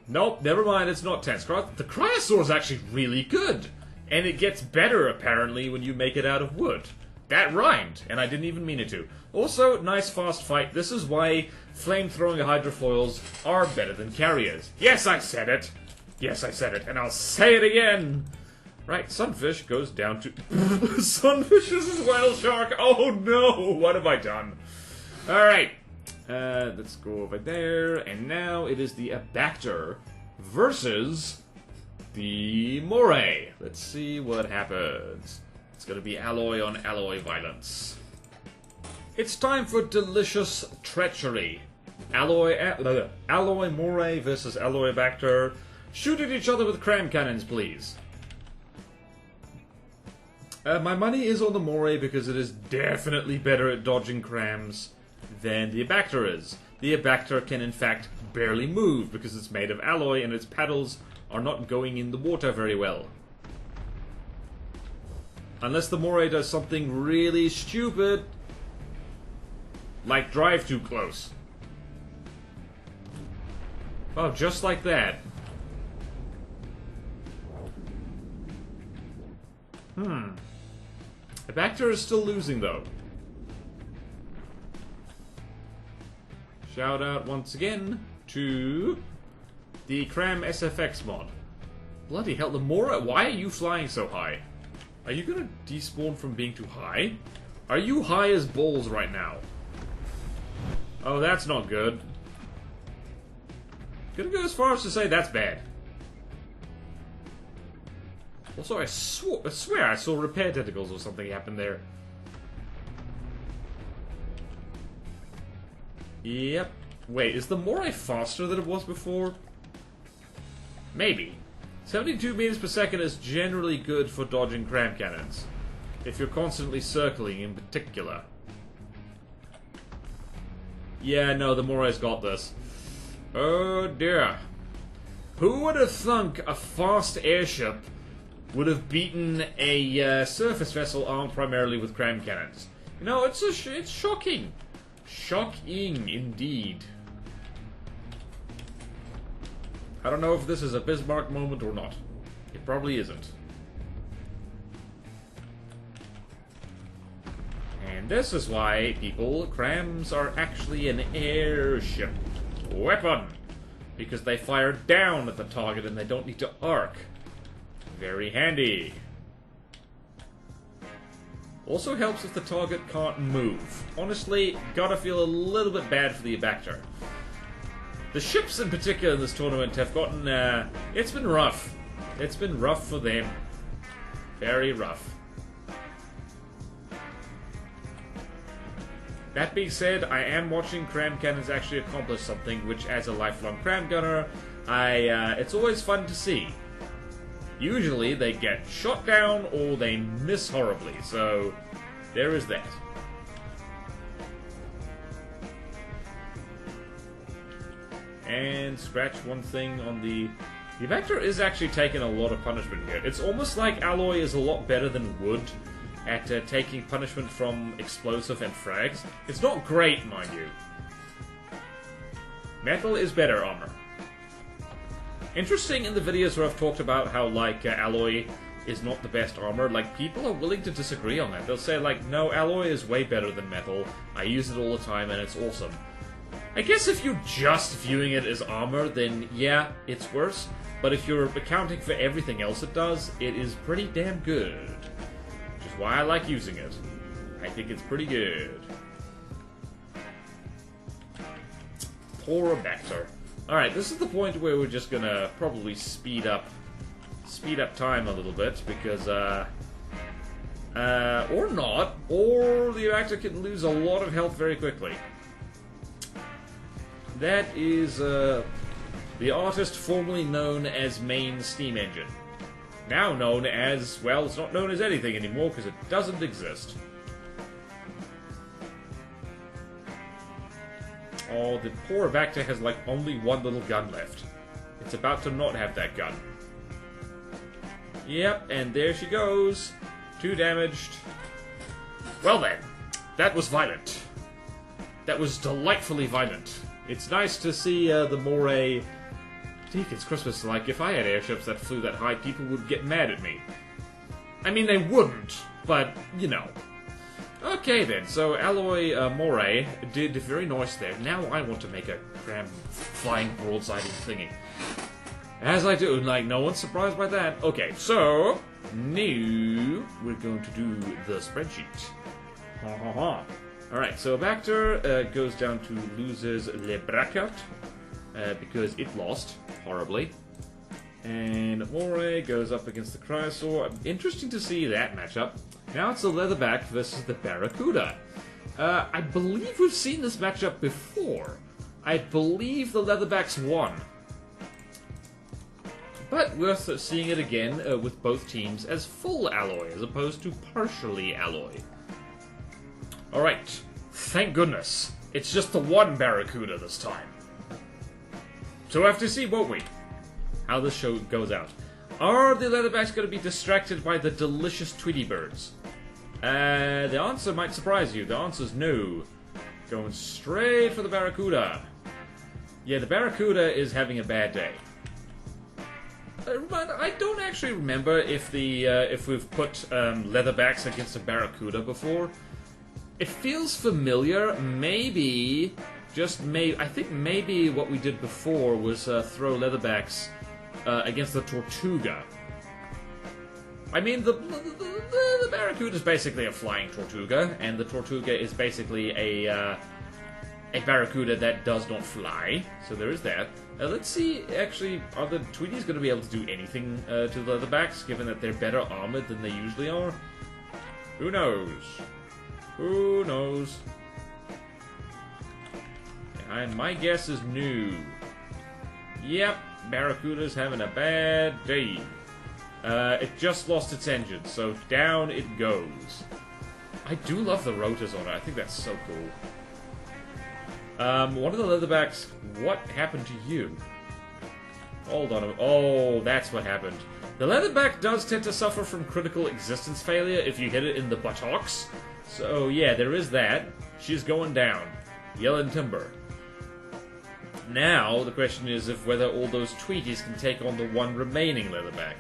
Nope, never mind, it's not tense. The Cryosaur is actually really good. And it gets better, apparently, when you make it out of wood. That rhymed, and I didn't even mean it to. Also, nice fast fight. This is why flame-throwing hydrofoils are better than carriers. Yes, I said it. Yes, I said it, and I'll say it again. Right, Sunfish goes down to... Sunfish versus Whale Shark. Oh no, what have I done? Alright, let's go over there, and now it is the Abactor versus the Moray. Let's see what happens. It's gonna be alloy on alloy violence. It's time for delicious treachery. Alloy Moray versus Alloy Abactor. Shoot at each other with cram cannons, please. My money is on the Moray because it is definitely better at dodging crams than the Abactor is. The Abactor can in fact barely move because it's made of alloy and its paddles are not going in the water very well. Unless the Moray does something really stupid, like drive too close. Oh, just like that. Abactor is still losing, though. Shout out once again to the Cram SFX mod. Bloody hell, the Moray, why are you flying so high? Are you gonna despawn from being too high? Are you high as balls right now? Oh, that's not good. Gonna go as far as to say that's bad. Also, I swear I saw repair tentacles or something happen there. Yep. Wait, is the Moray faster than it was before? Maybe. 72 meters per second is generally good for dodging cram cannons. If you're constantly circling in particular. Yeah, no, the Moray's got this. Oh dear. Who would have thunk a fast airship would have beaten a surface vessel armed primarily with cram cannons? You know, it's shocking. Shocking indeed. I don't know if this is a Bismarck moment or not. It probably isn't. And this is why, people, crams are actually an airship weapon. Because they fire down at the target and they don't need to arc. Very handy. Also helps if the target can't move. Honestly, gotta feel a little bit bad for the Abactor. The ships in particular in this tournament have gotten, it's been rough. It's been rough for them. Very rough. That being said, I am watching cram cannons actually accomplish something, which as a lifelong cram gunner, it's always fun to see. Usually they get shot down or they miss horribly, so there is that. And scratch one thing on the Vector is actually taking a lot of punishment here. It's almost like Alloy is a lot better than Wood at taking punishment from explosive and frags. It's not great, mind you. Metal is better armor. Interesting in the videos where I've talked about how, like, Alloy is not the best armor, like, people are willing to disagree on that. They'll say, like, no, Alloy is way better than Metal. I use it all the time and it's awesome. I guess if you're just viewing it as armor, then yeah, it's worse. But if you're accounting for everything else it does, it is pretty damn good. Which is why I like using it. I think it's pretty good. Poor Abactor. Alright, this is the point where we're just gonna probably speed up time a little bit, because, or not, or the Abactor can lose a lot of health very quickly. That is, the artist formerly known as Main Steam Engine. Now known as, well, it's not known as anything anymore because it doesn't exist. Oh, the poor Abactor has like only one little gun left. It's about to not have that gun. Yep, and there she goes. 2 damaged. Well then, that was violent. That was delightfully violent. It's nice to see the Moray. It's Christmas. Like, if I had airships that flew that high, people would get mad at me. I mean, they wouldn't, but, you know. Okay, then. So, Alloy Moray did very nice there. Now I want to make a cram flying broadsiding thingy. As I do, like, no one's surprised by that. Okay, so, now we're going to do the spreadsheet. Ha ha ha. Alright, so Abactor goes down to losers Le Bracket, because it lost horribly. And Moray goes up against the Cryosaur. Interesting to see that matchup. Now it's the Leatherback versus the Barracuda. I believe we've seen this matchup before. I believe the Leatherbacks won. But worth seeing it again with both teams as full alloy as opposed to partially alloy. Alright, thank goodness. It's just the one Barracuda this time. So we'll have to see, won't we? How this show goes out. Are the Leatherbacks going to be distracted by the delicious Tweety birds? The answer might surprise you. The answer is no. Going straight for the Barracuda. Yeah, the Barracuda is having a bad day. But I don't actually remember if we've put Leatherbacks against a Barracuda before. It feels familiar. Maybe, just maybe. I think maybe what we did before was throw Leatherbacks against the Tortuga. I mean, the Barracuda is basically a flying Tortuga, and the Tortuga is basically a Barracuda that does not fly. So there is that. Let's see, actually, are the Tweeties going to be able to do anything to the Leatherbacks, given that they're better armored than they usually are? Who knows? Who knows? And my guess is no. Yep, Barracuda's having a bad day. It just lost its engine, so down it goes. I do love the rotors on it. I think that's so cool. One of the leatherbacks... What happened to you? Hold on. Oh, that's what happened. The leatherback does tend to suffer from critical existence failure if you hit it in the buttocks. So, yeah, there is that. She's going down. Yelling timber. Now, the question is if whether all those Tweeties can take on the one remaining leatherback.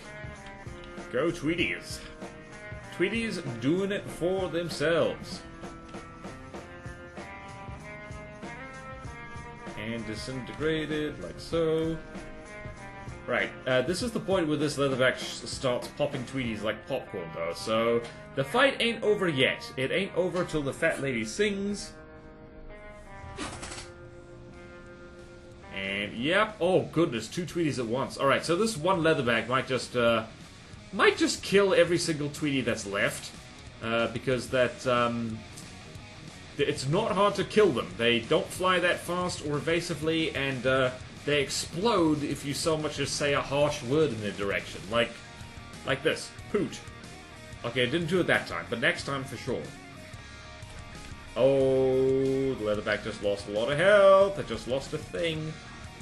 Go Tweeties. Tweeties doing it for themselves. And disintegrated, like so. Right, this is the point where this leatherback starts popping Tweeties like popcorn, though, so the fight ain't over yet. It ain't over till the fat lady sings. And, yep, oh goodness, 2 Tweeties at once. Alright, so this one leatherback might just kill every single Tweety that's left, because that, it's not hard to kill them. They don't fly that fast or evasively, and, they explode if you so much as say a harsh word in their direction. Like this. Poot. Okay, I didn't do it that time, but next time for sure. Oh, the leatherback just lost a lot of health. It just lost a thing.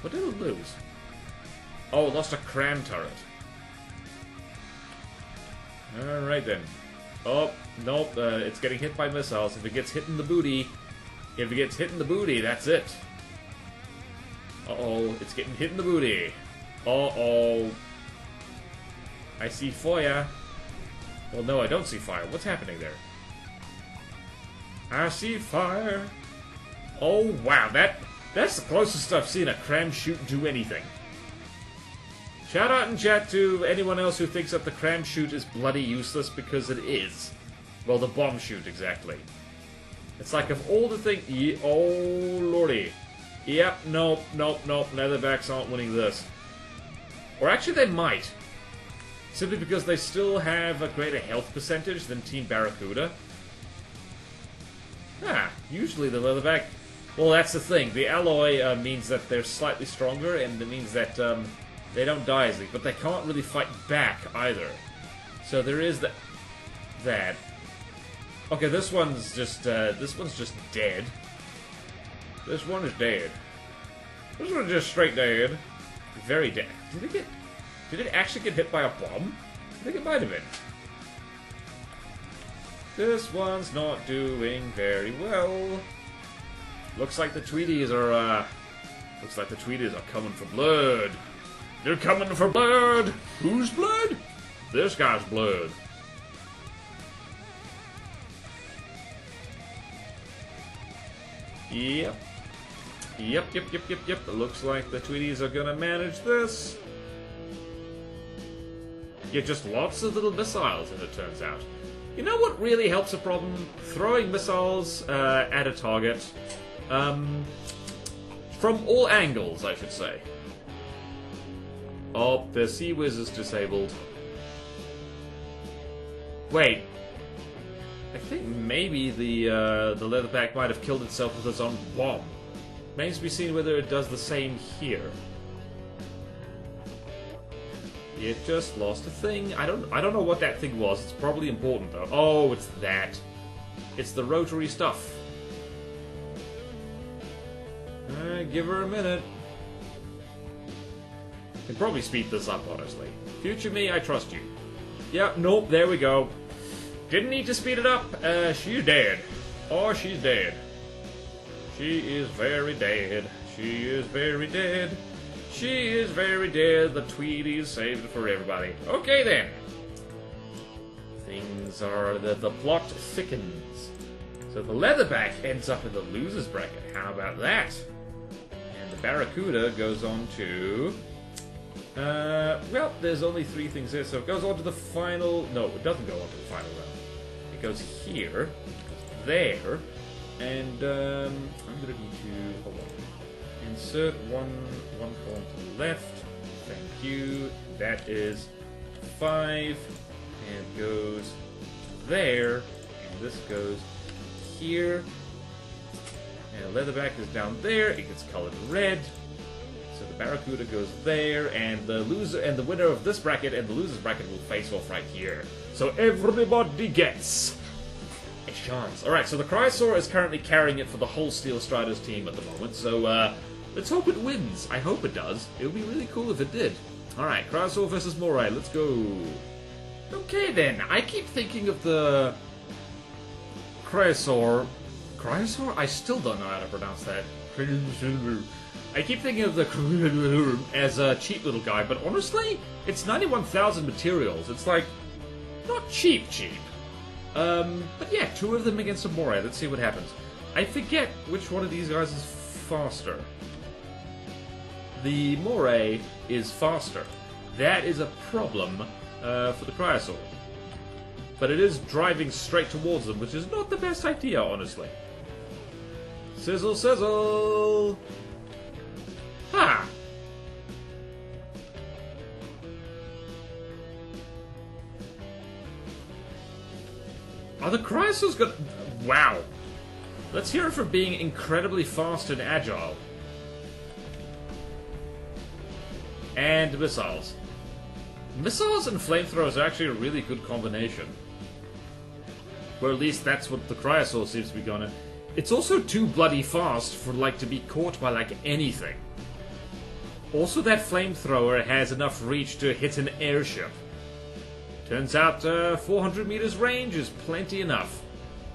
What did it lose? Oh, it lost a cram turret. Alright then. Oh, nope, it's getting hit by missiles. If it gets hit in the booty, that's it. Uh-oh, it's getting hit in the booty. Uh-oh. I see fire. Well, no, I don't see fire. What's happening there? I see fire. Oh, wow, that's the closest I've seen a cram chute do anything. Shout out in chat to anyone else who thinks that the cram chute is bloody useless, because it is. Well, the bomb chute, exactly. It's like, of all the things... Oh, lordy. Yep, nope. Leatherbacks aren't winning this. Or actually, they might. Simply because they still have a greater health percentage than Team Barracuda. Usually the leatherback... Well, that's the thing. The alloy means that they're slightly stronger, and it means that they don't die easily. But they can't really fight back, either. So there is that. Okay, this one's just dead. This one is dead. This one's just straight dead. Very dead. Did it actually get hit by a bomb? I think it might have been. This one's not doing very well. Looks like the Tweeties are coming for blood. They're coming for blood. Whose blood? This guy's blood. Yep. It looks like the Tweeties are gonna manage this. Yeah, just lots of little missiles, as it turns out. You know what really helps a problem? Throwing missiles at a target. From all angles, I should say. Oh, the Sea Whiz is disabled. Wait. I think maybe the leatherback might have killed itself with its own bomb. Remains to be seen whether it does the same here. It just lost a thing. I don't know what that thing was. It's probably important though. Oh, it's that. It's the rotary stuff. Give her a minute. Can probably speed this up, honestly. Future me, I trust you. Yep, nope, there we go. Didn't need to speed it up. She's dead. Oh, she's dead. She is very dead. She is very dead. She is very dead. The Tweeties saved it for everybody. Okay, then. Things are... The plot thickens. So the leatherback ends up in the loser's bracket. How about that? And the Barracuda goes on to... well, there's only 3 things there, so it goes on to the final... No, it doesn't go on to the final round. It goes here, it goes there, and I'm going to need to... Hold on. Insert one column to the left. Thank you. That is 5, and goes there, and this goes here. And the leatherback is down there. It gets colored red. So the Barracuda goes there, and the loser and the winner of this bracket and the loser's bracket will face off right here. So everybody gets a chance. Alright, so the Chrysaor is currently carrying it for the whole Steel Striders team at the moment, so let's hope it wins. I hope it does. It would be really cool if it did. Alright, Chrysaor versus Moray, let's go. Okay then, I keep thinking of the Chrysaor. Chrysaor? I still don't know how to pronounce that. I keep thinking of the as a cheap little guy, but honestly, it's 91,000 materials. It's like, not cheap. But yeah, 2 of them against a Moray. Let's see what happens. I forget which one of these guys is faster. The Moray is faster. That is a problem for the Chrysaor. But it is driving straight towards them, which is not the best idea, honestly. Sizzle, sizzle! Ha! Are the Chrysaors gonna... Wow! Let's hear it for being incredibly fast and agile. And missiles. Missiles and flamethrowers are actually a really good combination. Or at least that's what the Chrysaor seems to be going. It's also too bloody fast for, like, to be caught by, like, anything. Also, that flamethrower has enough reach to hit an airship. Turns out, 400 meters range is plenty enough.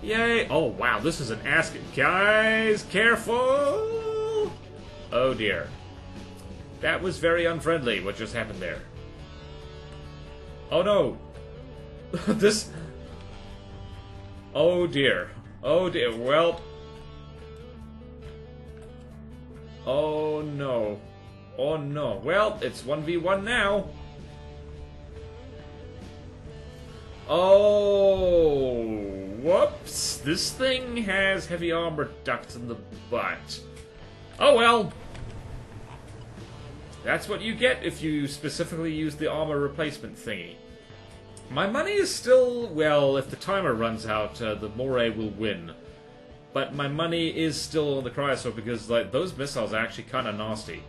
Yay! Oh, wow, this is an ass... Guys, careful! Oh, dear. That was very unfriendly, what just happened there. Oh, no. This... Oh, dear. Oh, dear. Well... Oh, no. Oh, no. Well, it's 1v1 now. Oh, whoops. This thing has heavy armor ducts in the butt. Oh, well. That's what you get if you specifically use the armor replacement thingy. My money is still... Well, if the timer runs out, the Moray will win. But my money is still on the Chrysaor because, like, those missiles are actually kind of nasty.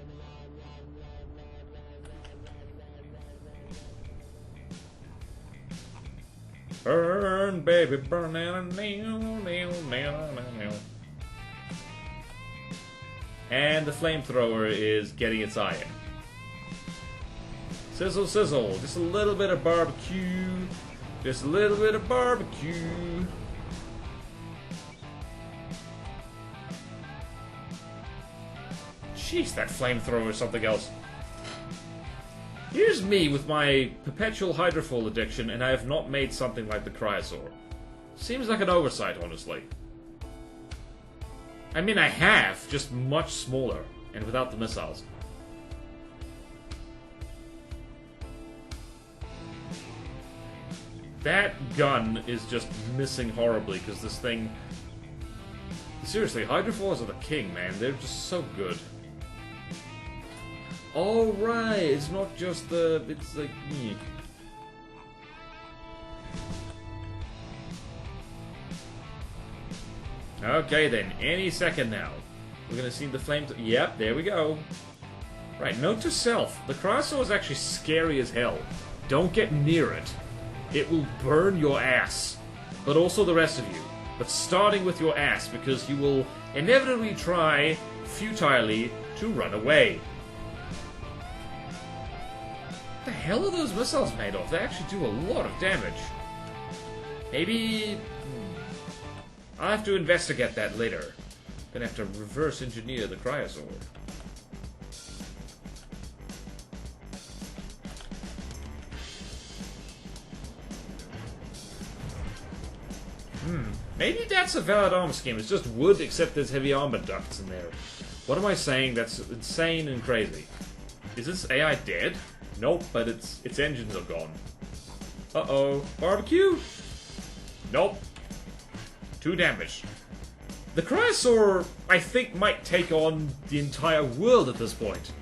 Burn, baby, burn, and the flamethrower is getting its eye in. Sizzle, sizzle. Just a little bit of barbecue. Just a little bit of barbecue. Jeez, that flamethrower is something else. Here's me with my perpetual hydrofoil addiction, and I have not made something like the Chrysaor. Seems like an oversight, honestly. I mean, I have, just much smaller, and without the missiles. That gun is just missing horribly, because this thing... Seriously, hydrofoils are the king, man. They're just so good. Oh, right. It's not just the... It's like... Okay, then. Any second now. We're going to see the flame... Yep, there we go. Right, note to self. The Chrysaor is actually scary as hell. Don't get near it. It will burn your ass. But also the rest of you. But starting with your ass, because you will inevitably try, futilely, to run away. What the hell are those missiles made of? They actually do a lot of damage. Maybe... I'll have to investigate that later. Gonna have to reverse engineer the Chrysaor. Maybe that's a valid armor scheme. It's just wood, except there's heavy armor ducts in there. What am I saying? That's insane and crazy. Is this AI dead? Nope, but its engines are gone. Uh-oh. Barbecue? Nope. 2 damage. The Chrysaor, I think, might take on the entire world at this point.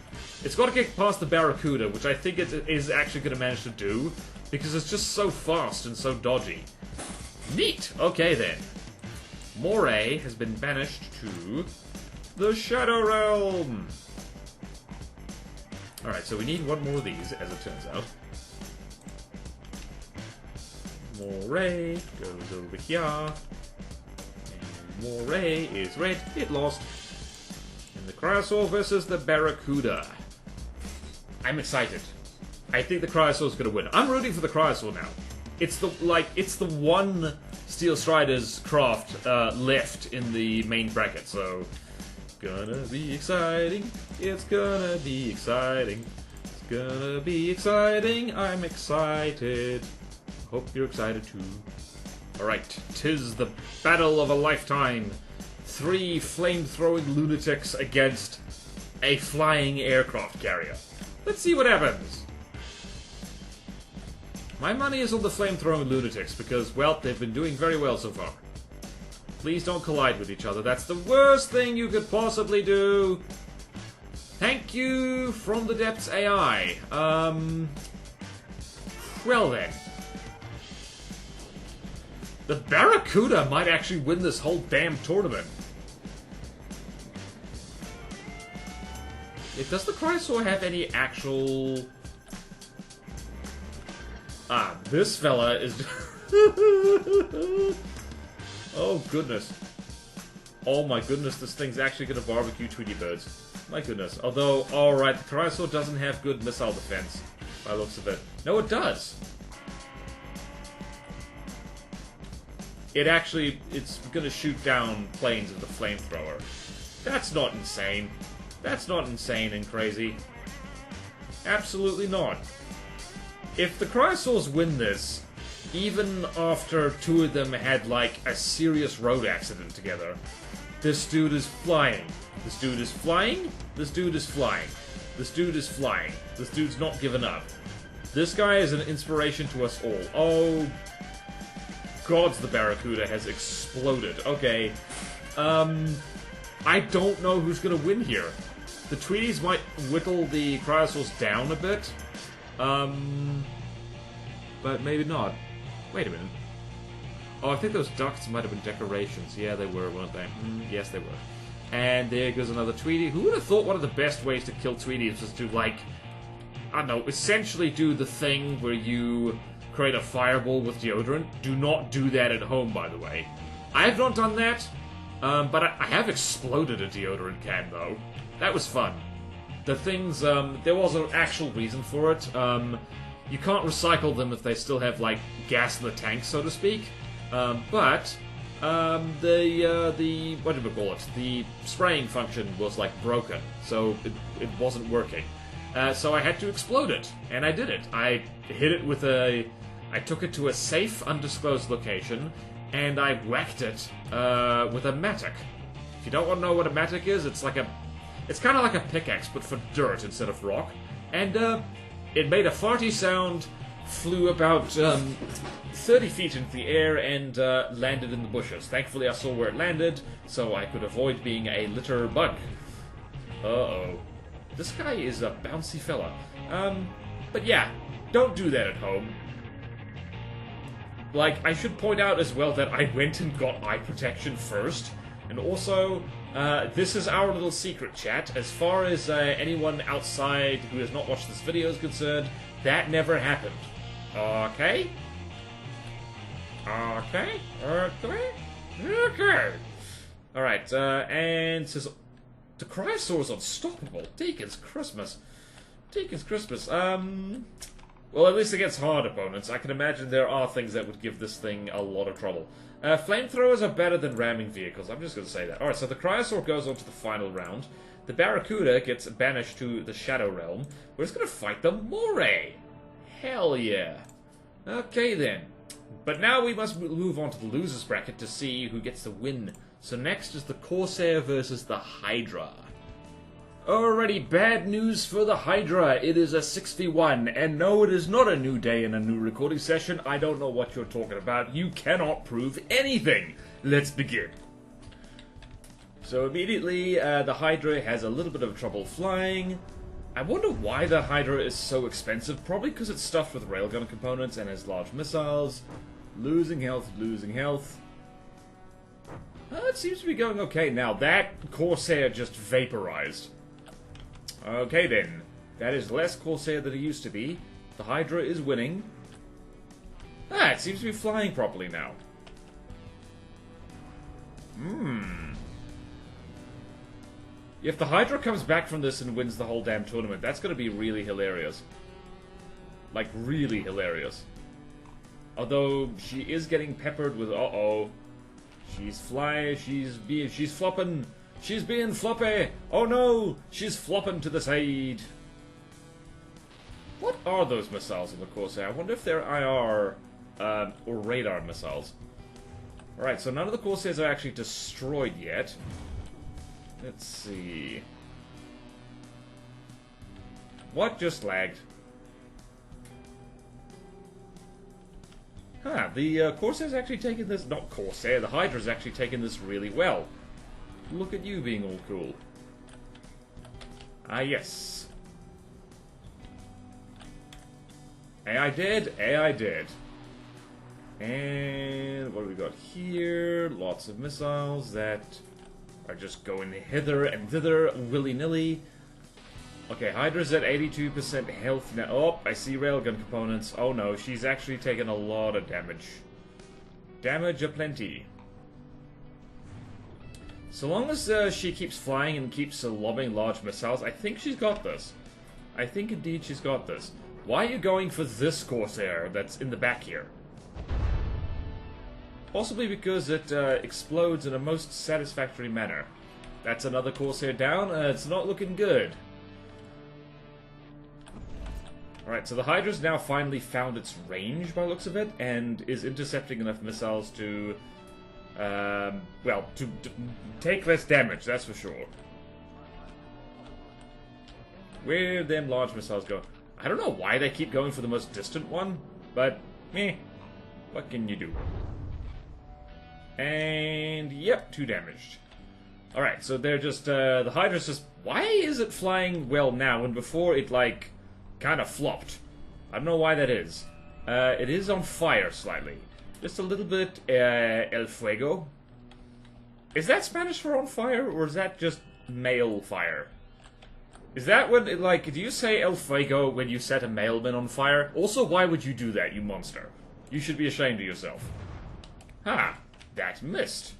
It's got to get past the Barracuda, which I think it is actually going to manage to do, because it's just so fast and so dodgy. Neat! Okay, then. Moray has been banished to the Shadow Realm. Alright, so we need one more of these, as it turns out. Moray goes over here. And Moray is red. It lost. And the Cryosaur versus the Barracuda. I'm excited. I think the Cryosaur's gonna win. I'm rooting for the Cryosaur now. It's the one Steel Strider's craft left in the main bracket, so gonna be exciting. It's gonna be exciting. It's gonna be exciting. I'm excited. Hope you're excited too. Alright, 'tis the battle of a lifetime. 3 flame-throwing lunatics against a flying aircraft carrier. Let's see what happens. My money is on the flame-throwing lunatics because, well, they've been doing very well so far. Please don't collide with each other. That's the worst thing you could possibly do. Thank you from the depths AI. Well then. The Barracuda might actually win this whole damn tournament. Does the Cryosaur have any actual... Ah, this fella is... Oh, goodness. Oh my goodness, this thing's actually gonna barbecue Tweety Birds. My goodness. Although, alright, the Cryosaur doesn't have good missile defense, by the looks of it. No, it does. It's gonna shoot down planes with the flamethrower. That's not insane. That's not insane and crazy. Absolutely not. If the Cryosaurs win this, even after 2 of them had, like, a serious road accident together, this dude is flying. This dude is flying. This dude is flying. This dude is flying. This dude's not giving up. This guy is an inspiration to us all. Oh... gods, the Barracuda has exploded. Okay. I don't know who's gonna win here. The Tweeties might whittle the Cryosaurs down a bit. But maybe not. Wait a minute. Oh, I think those ducts might have been decorations. Yeah, they were, weren't they? Yes, they were. And there goes another Tweety. Who would have thought one of the best ways to kill Tweeties was to, like, I don't know, essentially do the thing where you create a fireball with deodorant? Do not do that at home, by the way. I have not done that, but I have exploded a deodorant can, though. That was fun. The things, there was an actual reason for it. You can't recycle them if they still have, like, gas in the tank, so to speak. But what do we call it? The spraying function was, like, broken, so it wasn't working. So I had to explode it, and I did it. I hit it with I took it to a safe, undisclosed location, and I whacked it with a mattock. If you don't want to know what a mattock is, it's kind of like a pickaxe, but for dirt instead of rock. And it made a farty sound, flew about 30 feet into the air, and landed in the bushes. Thankfully, I saw where it landed, so I could avoid being a litter bug. Uh-oh. This guy is a bouncy fella. But yeah, don't do that at home. Like, I should point out as well that I went and got eye protection first. And also, this is our little secret, chat. As far as anyone outside who has not watched this video is concerned, that never happened. Okay? Okay? Okay? Okay! Alright, and says... The Cryosaur's unstoppable. Deacon's Christmas. Deacon's Christmas. Well, at least against hard opponents. I can imagine there are things that would give this thing a lot of trouble. Flamethrowers are better than ramming vehicles. I'm just going to say that. Alright, so the Cryosaur goes on to the final round. The Barracuda gets banished to the Shadow Realm. We're just going to fight the Moray. Hell yeah. Okay, then. But now we must move on to the losers bracket to see who gets the win. So next is the Corsair versus the Hydra. Alrighty, bad news for the Hydra. It is a 6v1, and no, it is not a new day and a new recording session. I don't know what you're talking about. You cannot prove anything. Let's begin. So immediately, the Hydra has a little bit of trouble flying. I wonder why the Hydra is so expensive. Probably because it's stuffed with railgun components and has large missiles. Losing health, losing health. It seems to be going okay now. That Corsair just vaporized. Okay then. That is less Corsair than it used to be. The Hydra is winning. Ah, it seems to be flying properly now. If the Hydra comes back from this and wins the whole damn tournament, that's going to be really hilarious. Like, really hilarious. Although, she is getting peppered with... Uh-oh. She's flopping. She's being floppy. Oh no, she's flopping to the side. What are those missiles in the Corsair? I wonder if they're IR or radar missiles. Alright, so none of the Corsairs are actually destroyed yet. Let's see. What just lagged? Huh, the Corsair's actually taken this... Not Corsair, the Hydra's actually taken this really well. Look at you being all cool. Ah, yes. AI dead, AI dead. And what do we got here? Lots of missiles that are just going hither and thither willy-nilly. Okay, Hydra's at 82% health now. Oh, I see railgun components. Oh no, she's actually taken a lot of damage. Damage aplenty. So long as she keeps flying and keeps lobbing large missiles, I think she's got this. I think indeed she's got this. Why are you going for this Corsair that's in the back here? Possibly because it explodes in a most satisfactory manner. That's another Corsair down. It's not looking good. Alright, so the Hydra's now finally found its range by the looks of it, and is intercepting enough missiles to, well, to take less damage, that's for sure. Where'd them large missiles go? I don't know why they keep going for the most distant one, but, meh, what can you do? And, yep, 2 damaged. Alright, so they're just, the Hydra's just, why is it flying well now when before it, like, kind of flopped? I don't know why that is. It is on fire slightly. Just a little bit, el fuego. Is that Spanish for on fire, or is that just male fire? Is that when, like, do you say el fuego when you set a mailman on fire? Also, why would you do that, you monster? You should be ashamed of yourself. Ha! That missed.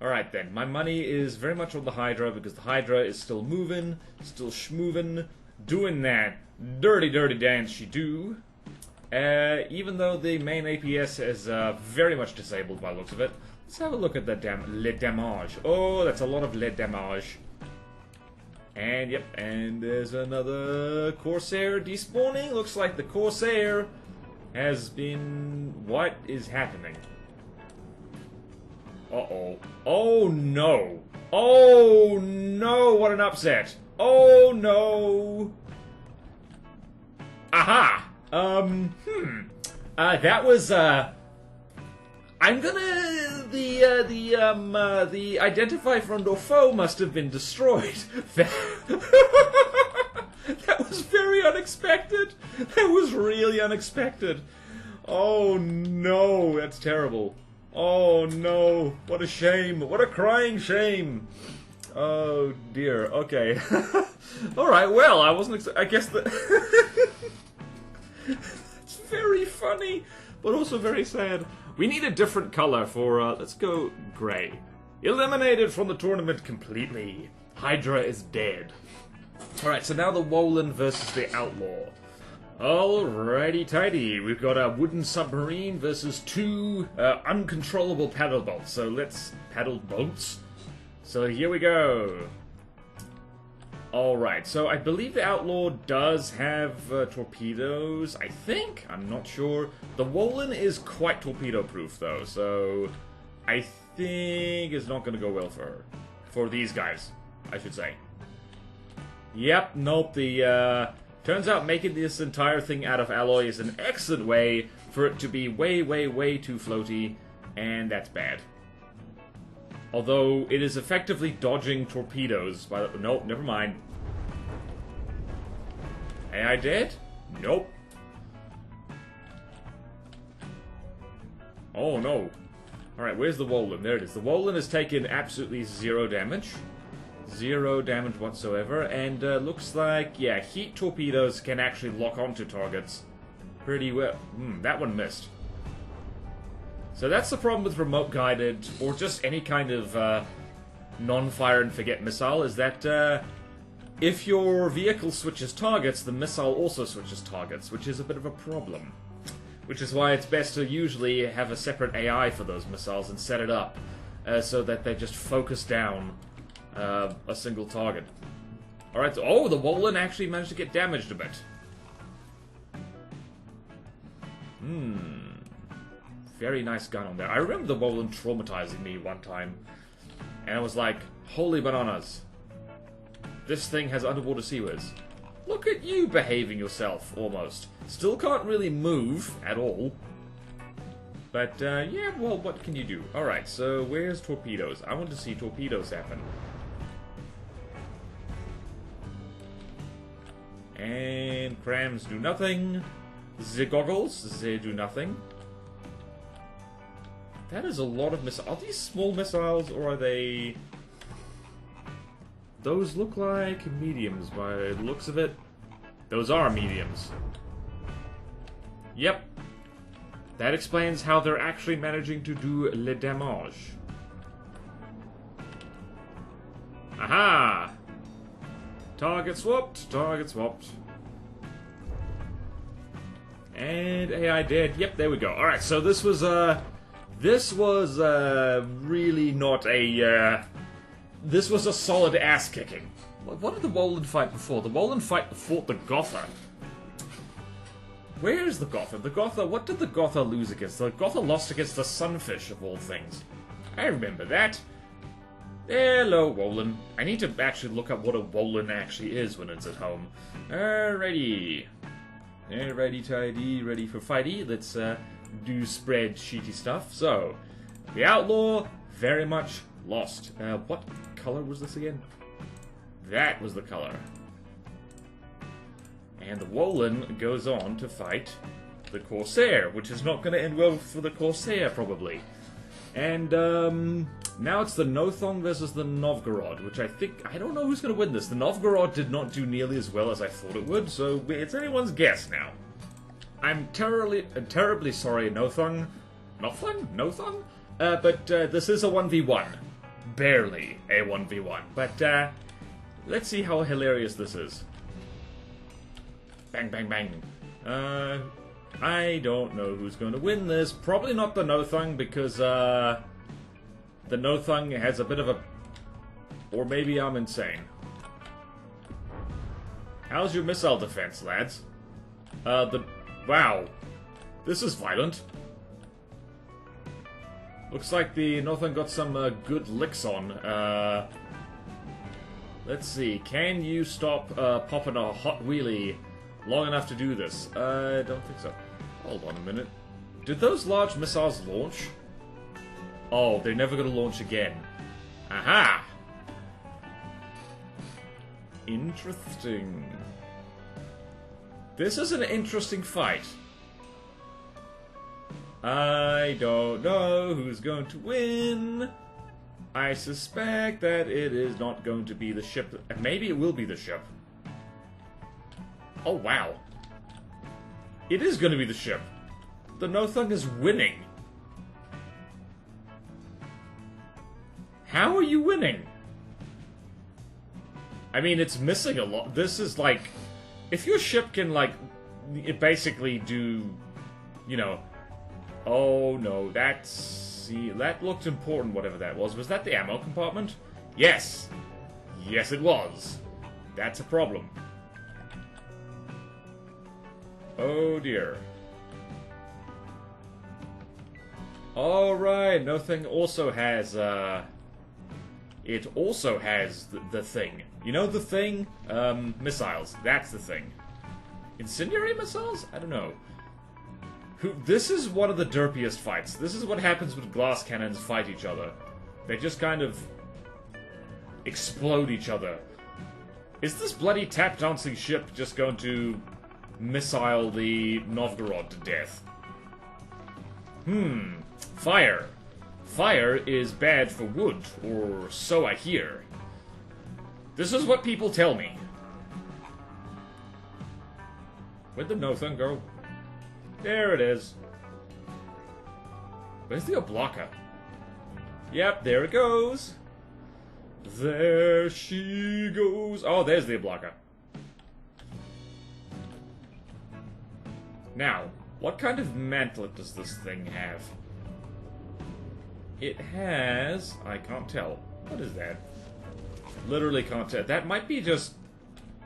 Alright then, my money is very much on the Hydra, because the Hydra is still moving, still schmoving, doing that dirty, dirty dance she do. Even though the main APS is very much disabled by the looks of it. Let's have a look at that le damage. Oh, that's a lot of le damage. And yep, and there's another Corsair despawning. Looks like the Corsair has been... What is happening? Uh-oh. Oh no! Oh no! What an upset! Oh no! Aha! That was, I'm gonna... The identify friend or foe must have been destroyed. That was very unexpected. That was really unexpected. Oh no, that's terrible. Oh no, what a shame. What a crying shame. Oh dear, okay. Alright, well, I wasn't I guess that... It's very funny, but also very sad. We need a different color for, let's go gray. Eliminated from the tournament completely. Hydra is dead. Alright, so now the Wolin versus the Outlaw. Alrighty tighty, we've got a wooden submarine versus 2 uncontrollable paddle boats. So let's... paddle boats? So here we go. Alright, so I believe the Outlaw does have torpedoes, I think? I'm not sure. The Wolin is quite torpedo-proof, though, so I think it's not going to go well for her. For these guys, I should say. Yep, nope, the, turns out making this entire thing out of alloy is an excellent way for it to be way, way, way too floaty, and that's bad. Although, it is effectively dodging torpedoes by the... Nope, never mind. AI dead? Nope. Oh no. Alright, where's the Wolin? There it is. The Wolin has taken absolutely 0 damage. 0 damage whatsoever, and looks like, yeah, heat torpedoes can actually lock onto targets pretty well. That one missed. So that's the problem with remote guided, or just any kind of non-fire and forget missile, is that if your vehicle switches targets, the missile also switches targets, which is a bit of a problem. Which is why it's best to usually have a separate AI for those missiles and set it up so that they just focus down a single target. Alright, so, oh, the Wolin actually managed to get damaged a bit. Very nice gun on there. I remember the Wolin traumatizing me one time. And I was like, holy bananas. This thing has underwater seaways. Look at you behaving yourself, almost. Still can't really move at all. But, yeah, well, what can you do? Alright, so where's torpedoes? I want to see torpedoes happen. And crams do nothing. The goggles, they do nothing. That is a lot of missiles. Are these small missiles, or are they... Those look like mediums by the looks of it. Those are mediums. Yep. That explains how they're actually managing to do le damage. Aha! Target swapped, target swapped. And AI dead. Yep, there we go. Alright, so this was really not a, this was a solid ass-kicking. What did the Wolin fight before? The Wolin fight fought the Gotha. Where's the Gotha? The Gotha, what did the Gotha lose against? The Gotha lost against the Sunfish, of all things. I remember that. Hello, Wolin. I need to actually look up what a Wolin actually is when it's at home. Alrighty. Alrighty, tidy, ready for fighty. Let's, do spread sheety stuff. So, the Outlaw, very much lost. What color was this again? That was the color. And the Wolin goes on to fight the Corsair, which is not going to end well for the Corsair, probably. And, now it's the Nothong versus the Novgorod, which I think... I don't know who's going to win this. The Novgorod did not do nearly as well as I thought it would, so it's anyone's guess now. I'm terribly sorry, Nothong. Nothong? But this is a 1v1. Barely a 1v1. But, let's see how hilarious this is. Bang, bang, bang. I don't know who's going to win this. Probably not the Nothong, because, the Nothong has a bit of a... Or maybe I'm insane. How's your missile defense, lads? Wow. This is violent. Looks like the Nothong got some good licks on. Let's see. Can you stop popping a hot wheelie long enough to do this? I don't think so. Hold on a minute. Did those large missiles launch? Oh, they're never going to launch again. Aha! Interesting. This is an interesting fight. I don't know who's going to win. I suspect that it is not going to be the ship. Maybe it will be the ship. Oh, wow. It is going to be the ship. The Nothong is winning. How are you winning? I mean, it's missing a lot. This is like... If your ship can, like, it basically do, you know... Oh, no, that's... See, that looked important, whatever that was. Was that the ammo compartment? Yes! Yes, it was. That's a problem. Oh, dear. Alright, Nothing also has, It also has the thing. You know the thing? Missiles. That's the thing. Incendiary missiles? I don't know. This is one of the derpiest fights. This is what happens when glass cannons fight each other. They just kind of explode each other. Is this bloody tap dancing ship just going to missile the Novgorod to death? Fire. Fire is bad for wood, or so I hear. This is what people tell me. Where'd the Nothung go? There it is. Where's the Oblaka? Yep, there it goes. There she goes. Oh, there's the Oblaka. Now, what kind of mantlet does this thing have? It has... I can't tell. What is that? Literally can't tell. That might be just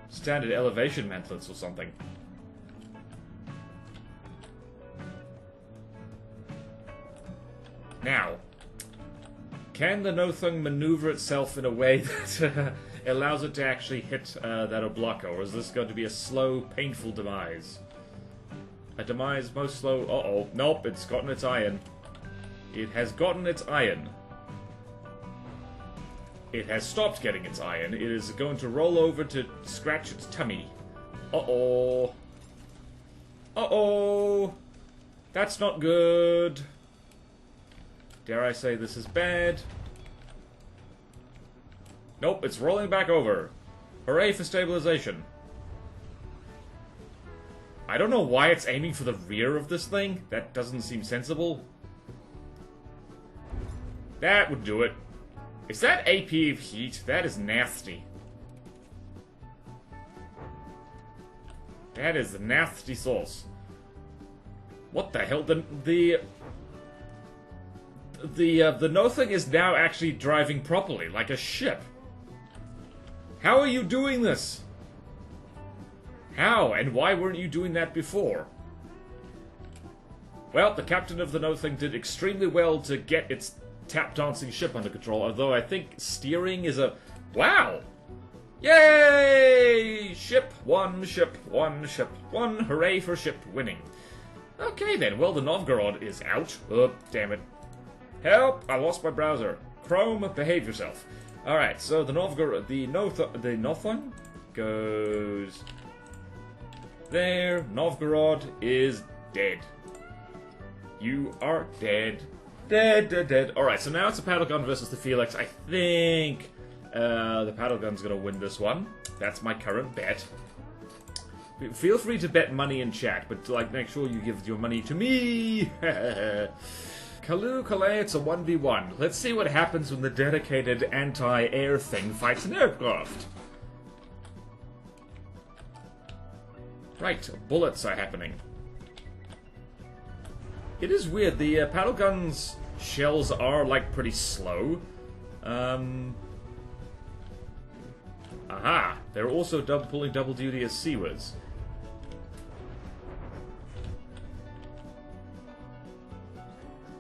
standard elevation mantlets or something. Now, can the Nothung maneuver itself in a way that allows it to actually hit that Oblaka, or is this going to be a slow, painful demise? A demise most slow... Uh-oh. Nope, it's gotten its iron. It has gotten its iron. It has stopped getting its iron. It is going to roll over to scratch its tummy. Uh-oh. Uh-oh. That's not good. Dare I say this is bad? Nope, it's rolling back over. Hooray for stabilization. I don't know why it's aiming for the rear of this thing. That doesn't seem sensible. That would do it. Is that AP of heat? That is nasty. That is nasty sauce. What the hell? The Nothung is now actually driving properly, like a ship. How are you doing this? How? And why weren't you doing that before? Well, the captain of the Nothung did extremely well to get its tap-dancing ship under control, although I think steering is a... Wow! Yay! Ship one, ship one, ship one. Hooray for ship winning. Okay then, well the Novgorod is out. Oh, damn it. Help! I lost my browser. Chrome, behave yourself. Alright, so the Novgorod... the Nothung goes... there. Novgorod is dead. You are dead. Dead, dead, dead. Alright, so now it's the paddle gun versus the Felix. I think the paddle gun's gonna win this one. That's my current bet. Feel free to bet money in chat, but like make sure you give your money to me. Kalu Kalay, it's a 1v1. Let's see what happens when the dedicated anti-air thing fights an aircraft. Right, bullets are happening. It is weird, the paddle gun's shells are, like, pretty slow. Aha! They're also pulling double duty as seawards.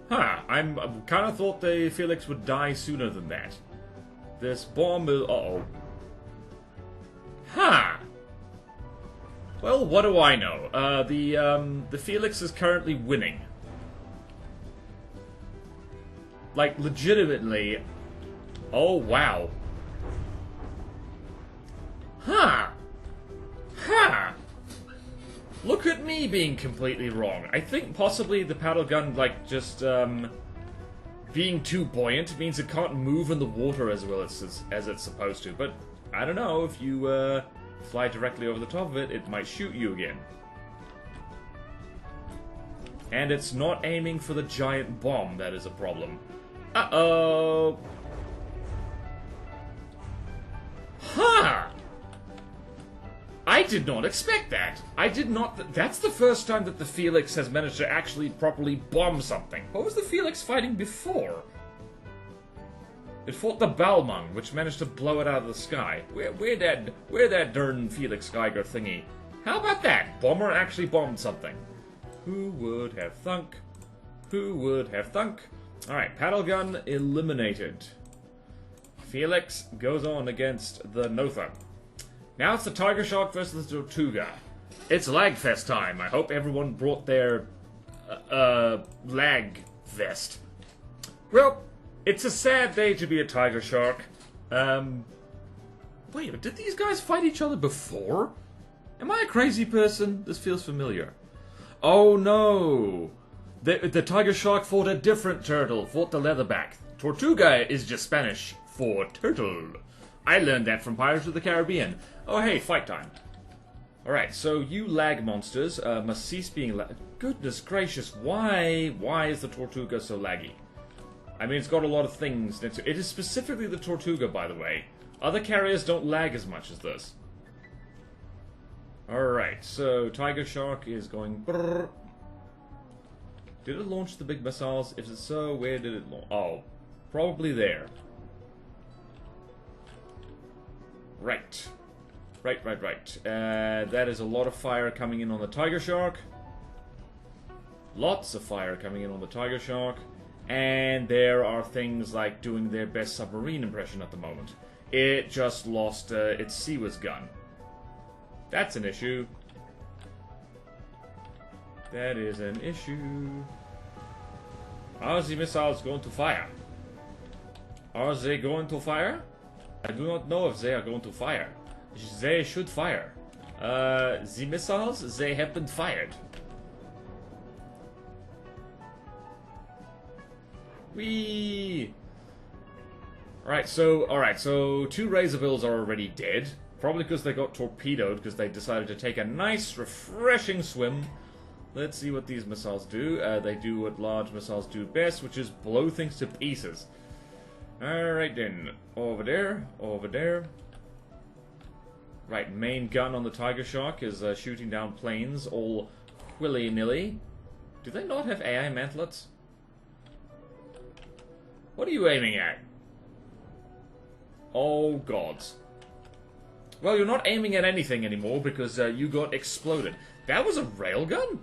Huh, I kind of thought the Felix would die sooner than that. This bomb is... uh-oh. Huh! Well, what do I know? The Felix is currently winning. Like, legitimately. Oh, wow. Huh. Huh. Look at me being completely wrong. I think possibly the paddle gun, like, just, being too buoyant means it can't move in the water as well as it's supposed to. But, I don't know, if you, fly directly over the top of it, it might shoot you again. And it's not aiming for the giant bomb, that is a problem. Uh-oh! Huh! I did not expect that. I did not... That's the first time that the Felix has managed to actually properly bomb something. What was the Felix fighting before? It fought the Balmung, which managed to blow it out of the sky. Where that darn Felix Geiger thingy? How about that? Bomber actually bombed something. Who would have thunk? Who would have thunk? Alright, paddle gun eliminated. Felix goes on against the Nothung. Now it's the Tiger Shark versus the Tortuga. It's Lagfest time. I hope everyone brought their lag vest. Well, it's a sad day to be a Tiger Shark. Wait, did these guys fight each other before? Am I a crazy person? This feels familiar. Oh no! The Tiger Shark fought a different turtle, fought the leatherback. Tortuga is just Spanish for turtle. I learned that from Pirates of the Caribbean. Oh, hey, fight time. Alright, so you lag monsters must cease being Goodness gracious, why is the Tortuga so laggy? I mean, it's got a lot of things. It is specifically the Tortuga, by the way. Other carriers don't lag as much as this. Alright, so Tiger Shark is going... Brrr. Did it launch the big missiles? If it's so, where did it launch? Oh, probably there. Right. Right. That is a lot of fire coming in on the Tiger Shark. Lots of fire coming in on the Tiger Shark. And there are things like doing their best submarine impression at the moment. It just lost its Seaways gun. That's an issue. That is an issue. Are the missiles going to fire? Are they going to fire? I do not know if they are going to fire. They should fire. The missiles, they have been fired. Whee! Alright, so 2 Razorbills are already dead. Probably because they got torpedoed, because they decided to take a nice, refreshing swim. Let's see what these missiles do. They do what large missiles do best, which is blow things to pieces. Alright then. Over there. Right, main gun on the Tiger Shark is shooting down planes all willy-nilly. Do they not have AI mantlets? What are you aiming at? Oh, gods. Well, you're not aiming at anything anymore because you got exploded. That was a railgun?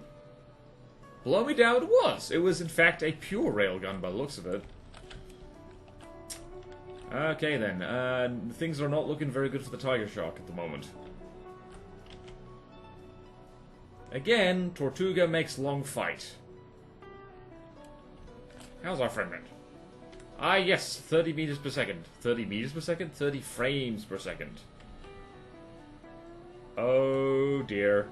Blow me down, it was. It was, in fact, a pure railgun by the looks of it. Okay, then. Things are not looking very good for the Tiger Shark at the moment. Again, Tortuga makes long fight. How's our frame rate? Ah, yes, 30 meters per second. 30 meters per second? 30 frames per second. Oh, dear.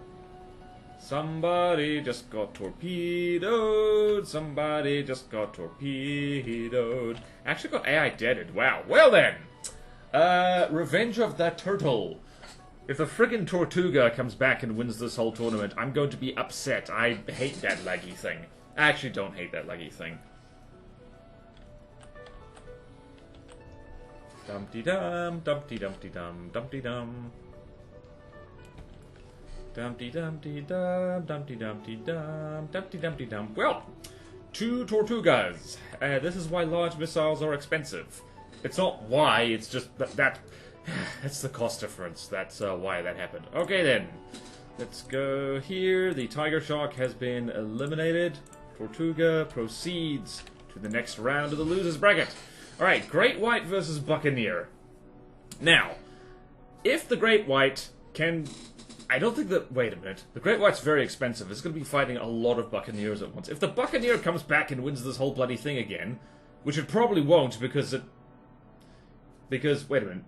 Somebody just got torpedoed. Somebody just got torpedoed. Actually got AI deaded. Wow. Well then. Revenge of the Turtle. If the friggin' Tortuga comes back and wins this whole tournament, I'm going to be upset. I hate that laggy thing. I actually don't hate that laggy thing. Dumpty-dum, dumpty-dumpty-dum, dumpty-dum. Dumpty-dumpty-dum, dumpty-dumpty-dum, dumpty-dumpty-dum. Well, 2 Tortugas. This is why large missiles are expensive. It's not why, it's just that's the cost difference. That's why that happened. Okay then. Let's go here. The Tiger Shark has been eliminated. Tortuga proceeds to the next round of the losers bracket. Alright, Great White versus Buccaneer. Now, if the Great White can... I don't think that... Wait a minute. The Great White's very expensive. It's going to be fighting a lot of Buccaneers at once. If the Buccaneer comes back and wins this whole bloody thing again, which it probably won't because it... Because, wait a minute.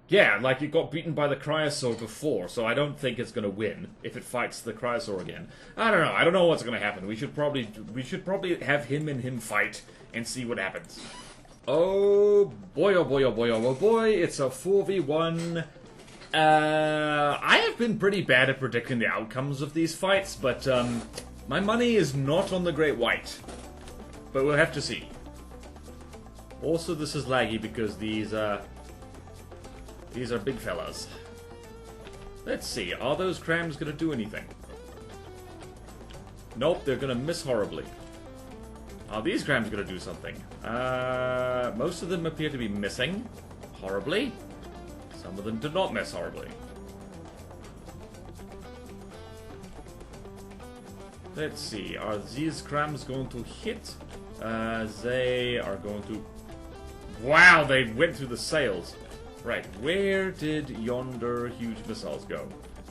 Yeah, like it got beaten by the Cryosaur before, so I don't think it's going to win if it fights the Cryosaur again. I don't know. I don't know what's going to happen. We should probably have him and him fight and see what happens. Oh boy, oh boy, oh boy, oh boy, it's a 4v1. I have been pretty bad at predicting the outcomes of these fights, but my money is not on the Great White. But we'll have to see. Also, this is laggy because these are big fellas. Let's see, are those crams gonna do anything? Nope, they're gonna miss horribly. Are these crams gonna do something? Most of them appear to be missing horribly. Some of them did not miss horribly. Let's see, are these crams going to hit? They are going to... Wow, they went through the sails. Right, where did yonder huge missiles go?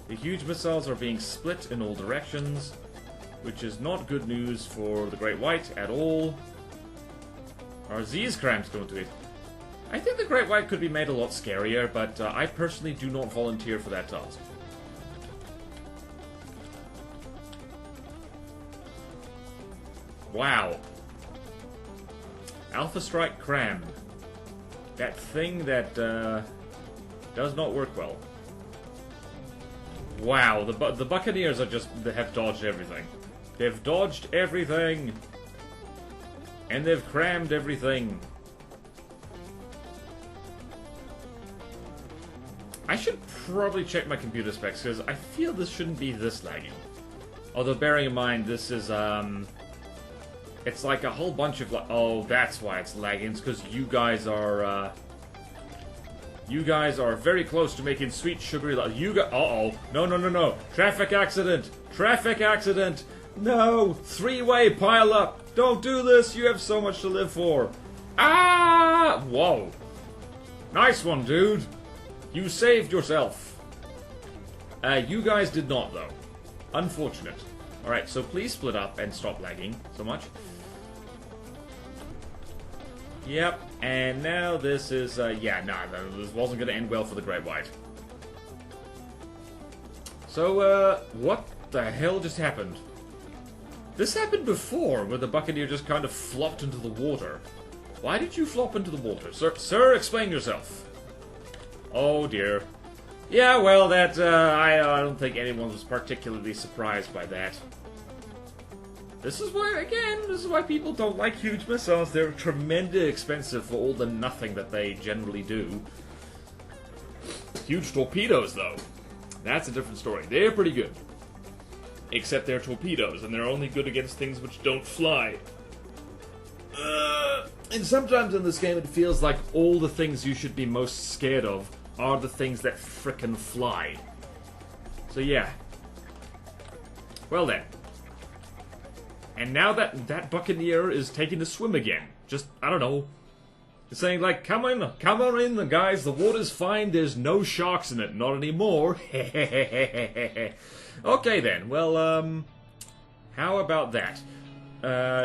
The huge missiles are being split in all directions, which is not good news for the Great White at all. Are these crams going to hit? I think the Great White could be made a lot scarier, but I personally do not volunteer for that task. Wow. Alpha Strike Cram. That thing that Does not work well. Wow, the Buccaneers are just... They have dodged everything. They've dodged everything! And they've crammed everything. I should probably check my computer specs, because I feel this shouldn't be this lagging. Although, bearing in mind, this is, it's like a whole bunch of, oh, that's why it's lagging. It's because you guys are very close to making sweet, sugary, uh-oh. No, no, no, no. Traffic accident. Traffic accident. No. Three-way pile up. Don't do this. You have so much to live for. Ah! Whoa. Nice one, dude. You saved yourself. You guys did not, though. Unfortunate. Alright, so please split up and stop lagging so much. Yep, and now this is, yeah, nah, this wasn't going to end well for the Great White. So, what the hell just happened? This happened before, where the Buccaneer just kind of flopped into the water. Why did you flop into the water? Sir, explain yourself. Oh, dear. Yeah, well, that, I don't think anyone was particularly surprised by that. This is why, again, this is why people don't like huge missiles. They're tremendously expensive for all the nothing that they generally do. Huge torpedoes, though. That's a different story. They're pretty good. Except they're torpedoes, and they're only good against things which don't fly. And sometimes in this game it feels like all the things you should be most scared of are the things that frickin' fly. So yeah. Well then. And now that Buccaneer is taking a swim again. Just, I don't know. It's saying like, come on in, guys, the water's fine, there's no sharks in it, not anymore. Okay then, well, how about that?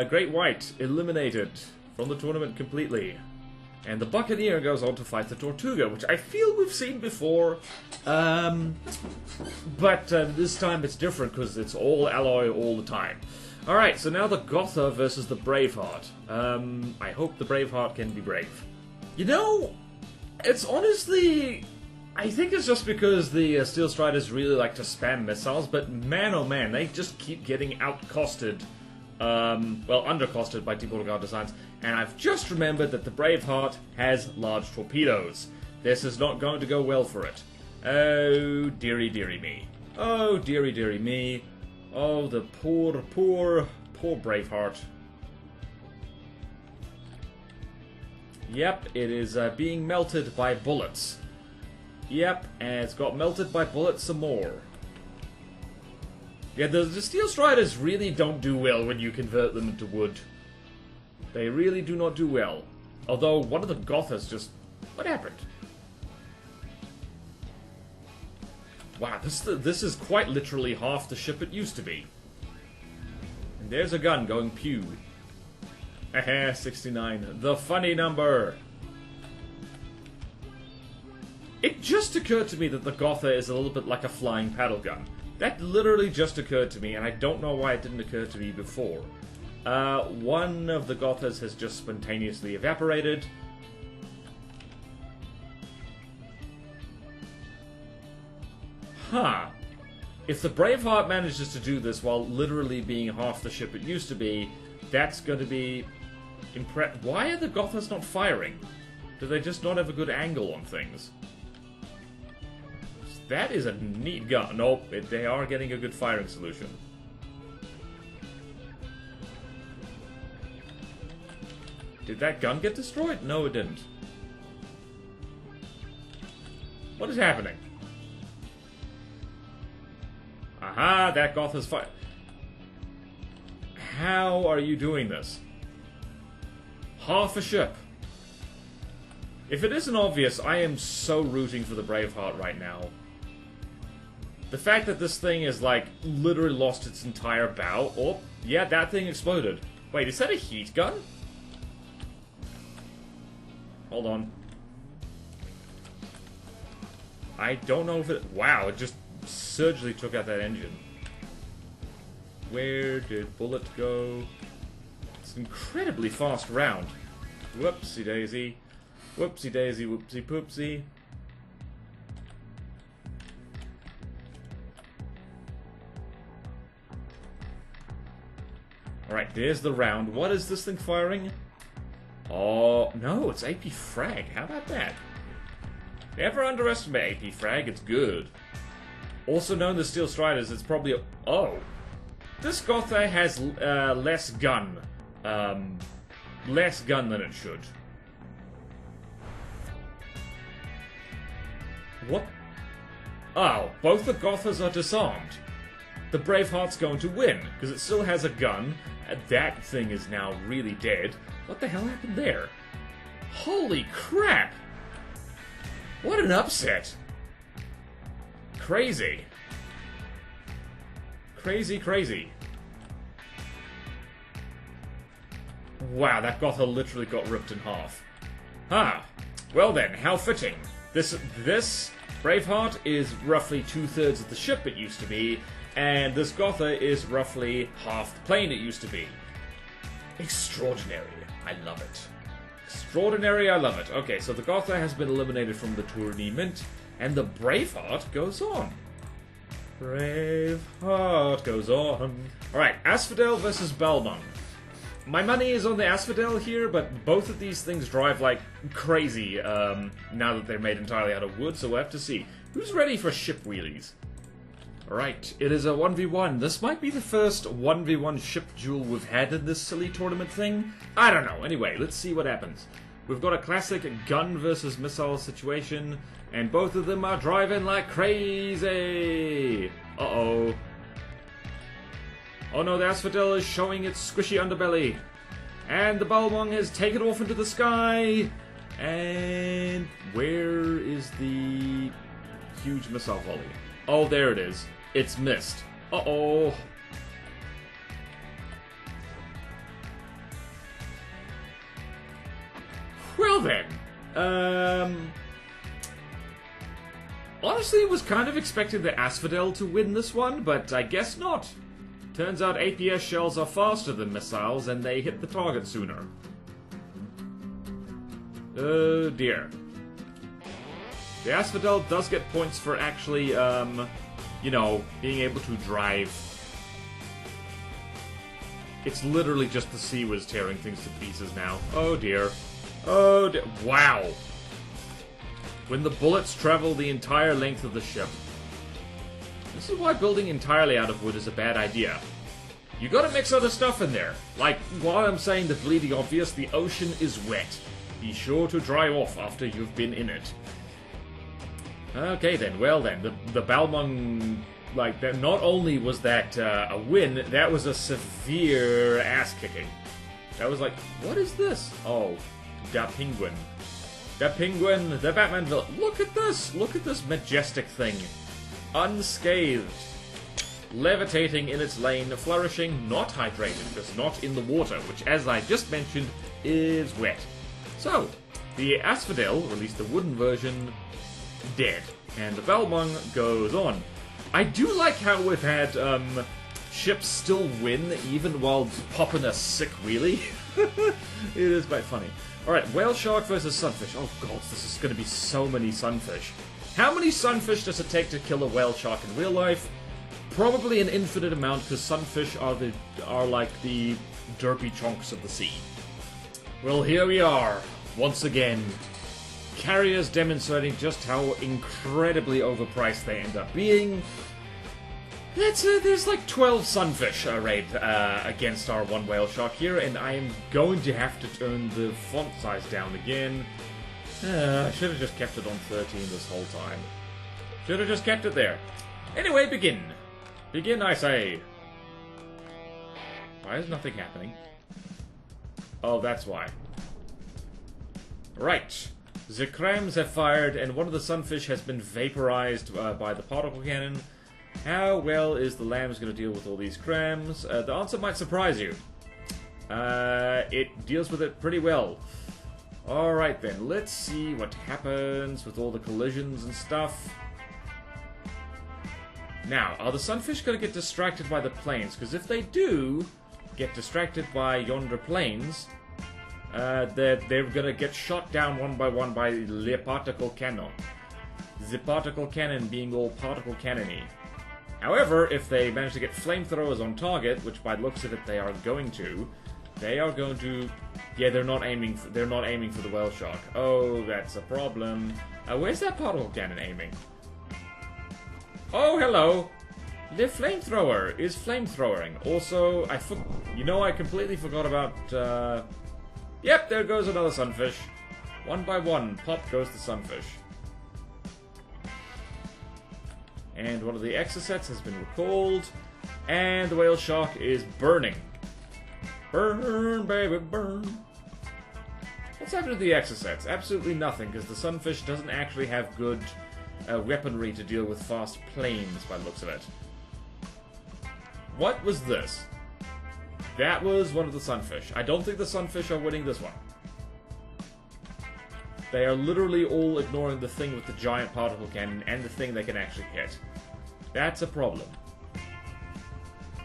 Great White eliminated from the tournament completely. And the Buccaneer goes on to fight the Tortuga, which I feel we've seen before. But this time it's different because it's all alloy all the time. Alright, so now the Gotha versus the Braveheart. I hope the Braveheart can be brave. You know, it's honestly... I think it's just because the Steel Striders really like to spam missiles, but man oh man, they just keep getting outcosted. Well, undercosted by Deepwater Guard designs. And I've just remembered that the Braveheart has large torpedoes. This is not going to go well for it. Oh, dearie, dearie me. Oh, dearie, dearie me. Oh, the poor Braveheart. Yep, it is being melted by bullets. Yep, and it's got melted by bullets some more. Yeah, the Steel Striders really don't do well when you convert them into wood. They really do not do well. Although, one of the Gothas just... What happened? Wow, this is quite literally half the ship it used to be. And there's a gun going pew. Haha, 69. The funny number! It just occurred to me that the Gotha is a little bit like a flying paddle gun. That literally just occurred to me, and I don't know why it didn't occur to me before. One of the Gothas has just spontaneously evaporated. Huh. If the Braveheart manages to do this while literally being half the ship it used to be, that's going to be... Why are the Gothas not firing? Do they just not have a good angle on things? That is a neat gun. Nope, they are getting a good firing solution. Did that gun get destroyed? No, it didn't. What is happening? Aha, that Goth is fire. How are you doing this? Half a ship. If it isn't obvious, I am so rooting for the Braveheart right now. The fact that this thing is, like, literally lost its entire bow. Oh, yeah, that thing exploded. Wait, is that a heat gun? Hold on. I don't know if it... Wow, it just surgically took out that engine. Where did bullet go? It's an incredibly fast round. Whoopsie daisy. Whoopsie daisy, whoopsie poopsie. There's the round. What is this thing firing? Oh, no, it's AP Frag. How about that? Never underestimate AP Frag, it's good. Also known as Steel Striders, it's probably... Oh! This Gotha has less gun. Less gun than it should. What? Oh, both the Gothas are disarmed. The Braveheart's going to win, because it still has a gun. That thing is now really dead. What the hell happened there? Holy crap! What an upset! Crazy. Crazy, crazy. Wow, that Gotha literally got ripped in half. Ah, well then, how fitting. This Braveheart is roughly 2/3 of the ship it used to be, and this Gotha is roughly half the plane it used to be. Extraordinary. I love it. Extraordinary, I love it. Okay, so the Gotha has been eliminated from the tournament, and the Braveheart goes on. Braveheart goes on. Alright, Asphodel versus Balmung. My money is on the Asphodel here, but both of these things drive like crazy now that they're made entirely out of wood, so we'll have to see. Who's ready for ship wheelies? Alright, it is a 1v1. This might be the first 1v1 ship duel we've had in this silly tournament thing. I don't know. Anyway, let's see what happens. We've got a classic gun versus missile situation, and both of them are driving like crazy. Uh-oh. Oh no, the Asphodel is showing its squishy underbelly. And the Balmung has taken off into the sky. And where is the huge missile volley? Oh, there it is. It's missed. Uh-oh. Well then. Honestly, was kind of expecting the Asphodel to win this one, but I guess not. Turns out APS shells are faster than missiles, and they hit the target sooner. Oh dear. The Asphodel does get points for actually, you know, being able to drive. It's literally just the sea was tearing things to pieces now. Oh dear. Oh dear. Wow. When the bullets travel the entire length of the ship. This is why building entirely out of wood is a bad idea. You gotta mix other stuff in there. Like, while I'm saying the bleeding obvious, the ocean is wet. Be sure to dry off after you've been in it. Okay then, well then, the Balmung, like, that, not only was that a win, that was a severe ass-kicking. That was like, what is this? Oh, da Penguin. Da Penguin, the Batman villain. Look at this majestic thing. Unscathed. Levitating in its lane, flourishing, not hydrated, because not in the water, which, as I just mentioned, is wet. So, the Asphodel, or at least the wooden version, dead. And the Balmung goes on. I do like how we've had ships still win, even while popping a sick wheelie. It is quite funny. Alright, whale shark versus sunfish. Oh god, this is going to be so many sunfish. How many sunfish does it take to kill a whale shark in real life? Probably an infinite amount, because sunfish are like the derpy chunks of the sea. Well, here we are, once again. Carriers demonstrating just how incredibly overpriced they end up being. There's like 12 sunfish arrayed against our one whale shark here, and I am going to have to turn the font size down again. I should have just kept it on 13 this whole time. Should have just kept it there. Anyway, begin. Begin, I say. Why is nothing happening? Oh, that's why. Right. The crams have fired, and one of the sunfish has been vaporized by the particle cannon. How well is the lambs going to deal with all these crams? The answer might surprise you. It deals with it pretty well. Alright then, let's see what happens with all the collisions and stuff. Now, are the sunfish going to get distracted by the planes? Because if they do get distracted by yonder planes, they're going to get shot down one by one by the particle cannon. The particle cannon being all particle cannony. However, if they manage to get flamethrowers on target, which by the looks of it they are going to, yeah, they're not aiming for the whale shark. Oh, that's a problem. Where's that particle cannon aiming? Oh, hello. The flamethrower is flamethrowing. Also, I completely forgot about. Yep, there goes another sunfish. One by one, pop goes the sunfish. And one of the exocets has been recalled, and the whale shark is burning. Burn, baby, burn. What's happened to the exocets? Absolutely nothing, because the sunfish doesn't actually have good weaponry to deal with fast planes, by the looks of it. What was this? That was one of the sunfish. I don't think the sunfish are winning this one. They are literally all ignoring the thing with the giant particle cannon and the thing they can actually hit. That's a problem.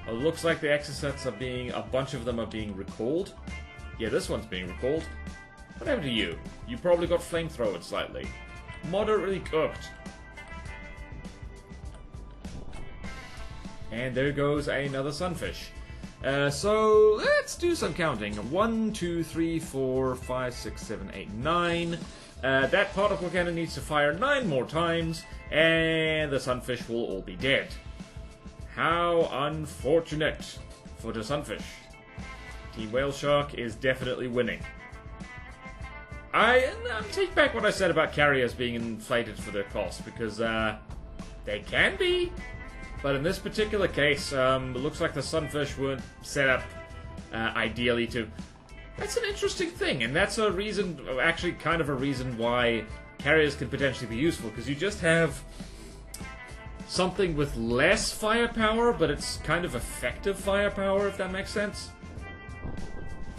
It looks like the exocets a bunch of them are being recalled. Yeah, this one's being recalled. What happened to you? You probably got flamethrowered slightly. Moderately cooked. And there goes another sunfish. So, let's do some counting. 1, 2, 3, 4, 5, 6, 7, 8, 9. That particle cannon needs to fire 9 more times, and the sunfish will all be dead. How unfortunate for the sunfish. Team Whale Shark is definitely winning. I take back what I said about carriers being inflated for their cost, because they can be. But in this particular case, it looks like the sunfish weren't set up ideally to... That's an interesting thing, and that's a reason, actually kind of a reason why carriers can potentially be useful, because you just have something with less firepower, but it's kind of effective firepower, if that makes sense.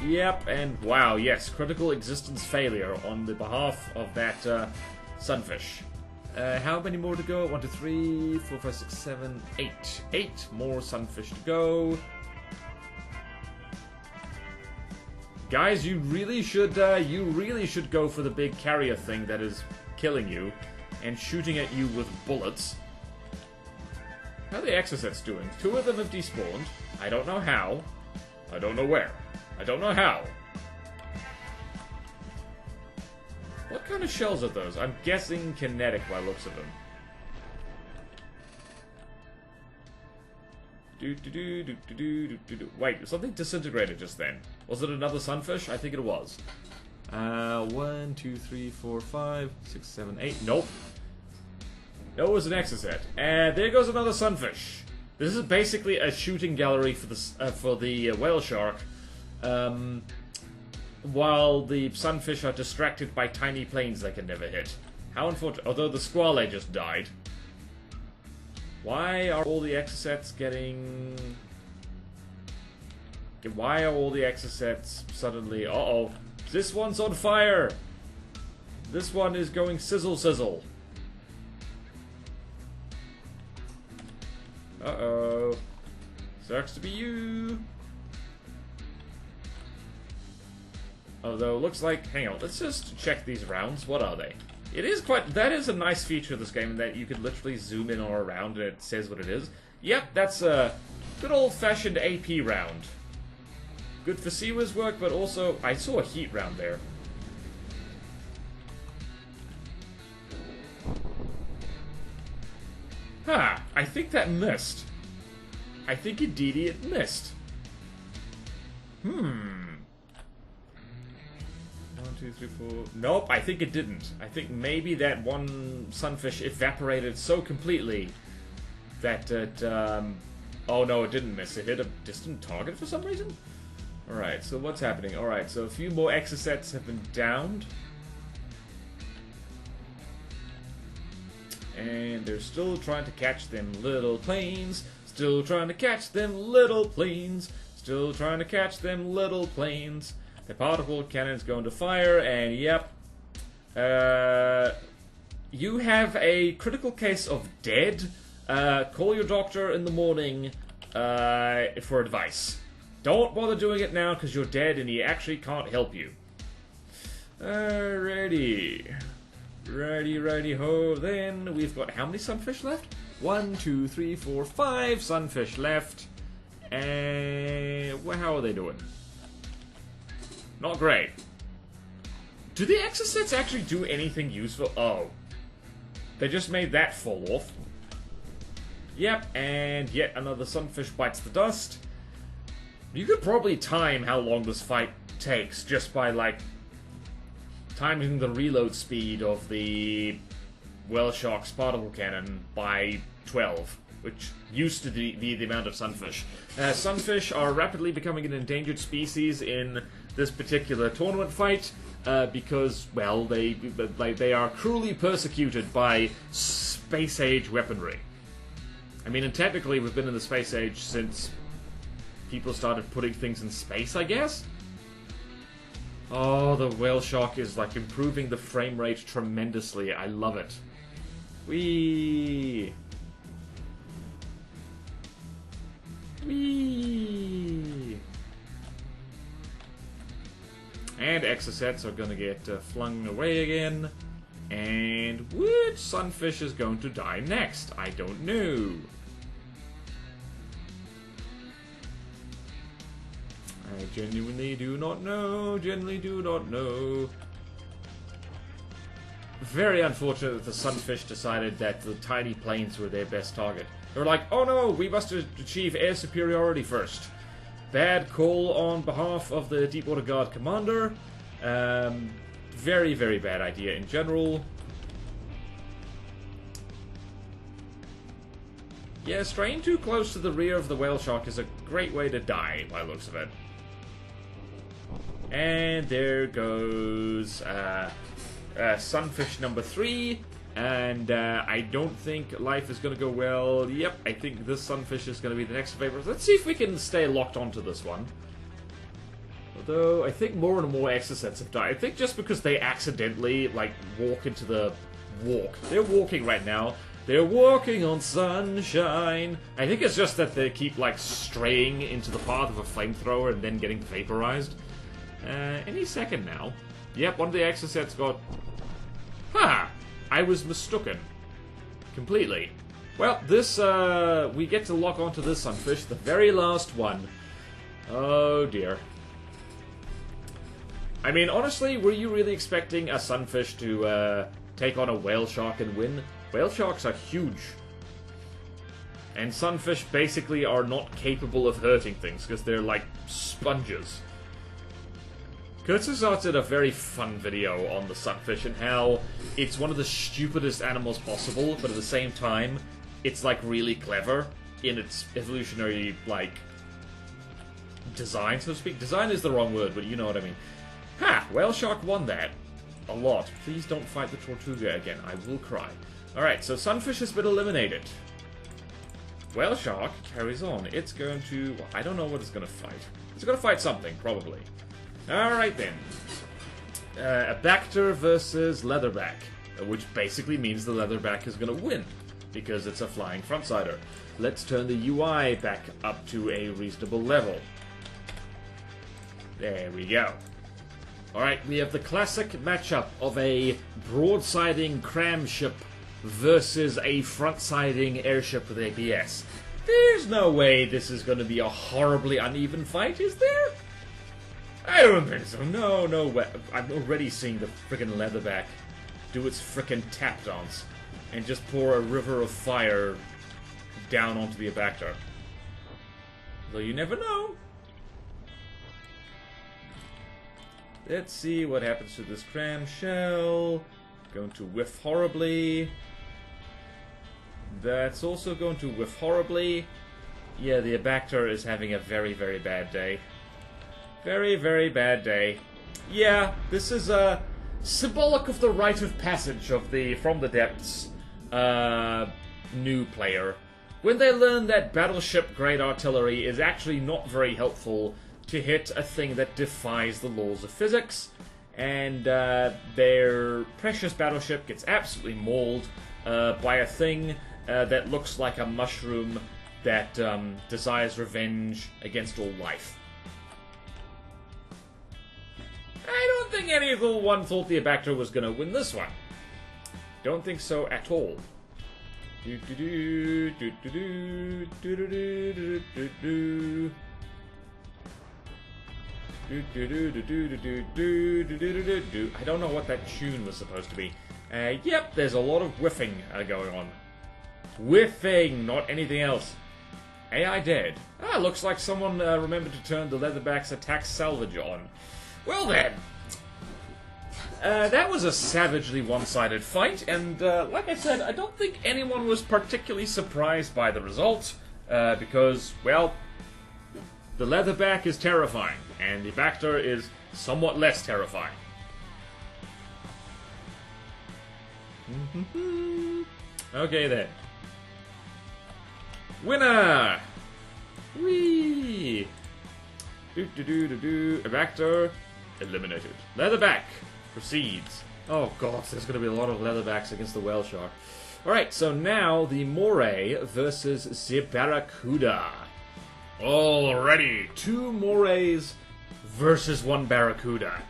Yep, and wow, yes, critical existence failure on the behalf of that sunfish. How many more to go? 1, 2, 3, 4, 5, 6, 7, 8. 8 more sunfish to go. Guys, you really should go for the big carrier thing that is killing you and shooting at you with bullets. How are the exocets doing? 2 of them have despawned. I don't know how. I don't know where. I don't know how. What kind of shells are those? I'm guessing kinetic by looks of them. Wait, something disintegrated just then. Was it another sunfish? I think it was. 1, 2, 3, 4, 5, 6, 7, 8. Nope. No, it was an exocet. And there goes another sunfish. This is basically a shooting gallery for the whale shark. While the sunfish are distracted by tiny planes they can never hit. How unfortunate. Although the squale just died. Why are all the exocets getting... Why are all the exocets suddenly... Uh-oh. This one's on fire! This one is going sizzle sizzle. Uh-oh. Sucks to be you. Although, looks like... Hang on, let's just check these rounds. What are they? It is quite... That is a nice feature of this game, in that you could literally zoom in or around and it says what it is. Yep, that's a good old-fashioned AP round. Good for Siwa's work, but also... I saw a heat round there. Huh, I think that missed. I think indeed it missed. 1, 2, 3, 4... Nope, I think it didn't. I think maybe that one sunfish evaporated so completely that it, oh no, it didn't miss. It hit a distant target for some reason? Alright, so what's happening? Alright, so a few more exocets have been downed. And they're still trying to catch them little planes. Still trying to catch them little planes. Still trying to catch them little planes. The particle cannon's going to fire, and yep. You have a critical case of dead. Call your doctor in the morning for advice. Don't bother doing it now, because you're dead and he actually can't help you. Alrighty. Righty ho, then we've got how many sunfish left? 1, 2, 3, 4, 5 sunfish left. And well, how are they doing? Not great. Do the exocets actually do anything useful? Oh. They just made that fall off. Yep, and yet another sunfish bites the dust. You could probably time how long this fight takes just by, like, timing the reload speed of the whale shark's particle cannon by 12, which used to be the amount of sunfish. Sunfish are rapidly becoming an endangered species in this particular tournament fight because, well, they are cruelly persecuted by space-age weaponry. I mean, and technically we've been in the space age since people started putting things in space, I guess? Oh, the whale shark is, like, improving the frame rate tremendously. I love it. Whee! Whee! And exocets are gonna get flung away again. And which sunfish is going to die next? I don't know. I genuinely do not know. Genuinely do not know. Very unfortunate that the sunfish decided that the tiny planes were their best target. They were like, oh no, we must achieve air superiority first. Bad call on behalf of the Deepwater Guard commander. Very, very bad idea in general. Yeah, straying too close to the rear of the whale shark is a great way to die, by the looks of it. And there goes sunfish number 3. And I don't think life is going to go well. Yep, I think this sunfish is going to be the next favorite. Let's see if we can stay locked onto this one. Although, I think more and more exocets have died. I think just because they accidentally, like, walk into the walk. They're walking right now. They're walking on sunshine. I think it's just that they keep, like, straying into the path of a flamethrower and then getting vaporized. Any second now. Yep, one of the exocets got... Ha! I was mistaken. Completely. Well, this, we get to lock onto this sunfish, the very last one. Oh, dear. I mean, honestly, were you really expecting a sunfish to take on a whale shark and win? Whale sharks are huge. And sunfish basically are not capable of hurting things, because they're like sponges. Kurtz's did a very fun video on the sunfish and how it's one of the stupidest animals possible, but at the same time, it's like really clever in its evolutionary, like, design, so to speak. Design is the wrong word, but you know what I mean. Ha! Whale shark won that. A lot. Please don't fight the Tortuga again. I will cry. Alright, so sunfish has been eliminated. Whale shark carries on. It's going to... Well, I don't know what it's going to fight. It's going to fight something, probably. Alright then. Abactor versus Leatherback, which basically means the Leatherback is going to win, because it's a flying frontsider. Let's turn the UI back up to a reasonable level. There we go. Alright, we have the classic matchup of a broadsiding cram ship versus a front-siding airship with ABS. There's no way this is going to be a horribly uneven fight, is there? I don't think so. No, no way. I'm already seeing the frickin' Leatherback do its frickin' tap dance and just pour a river of fire down onto the Abactor. Though you never know. Let's see what happens to this cram shell. Going to whiff horribly. That's also going to whiff horribly. Yeah, the Abactor is having a very, very bad day. Very, very bad day. Yeah, this is symbolic of the rite of passage of the From the Depths new player. When they learn that battleship-grade artillery is actually not very helpful to hit a thing that defies the laws of physics, and their precious battleship gets absolutely mauled by a thing that looks like a mushroom that desires revenge against all life. I don't think anyone thought the Abactor was going to win this one. Don't think so at all. Do do do do do do do do do do do. I don't know what that tune was supposed to be. Yep, there's a lot of whiffing going on. Whiffing, not anything else. AI dead. Ah, looks like someone remembered to turn the Leatherback's attack salvage on. Well then. That was a savagely one-sided fight, and like I said, I don't think anyone was particularly surprised by the result, because, well, the Leatherback is terrifying, and the Bacter is somewhat less terrifying. Okay then. Winner! Whee! Bacter eliminated. Leatherback proceeds. Oh god, there's going to be a lot of Leatherbacks against the whale shark. Alright, so now the Moray versus the Barracuda. Alrighty, 2 Morays versus 1 Barracuda.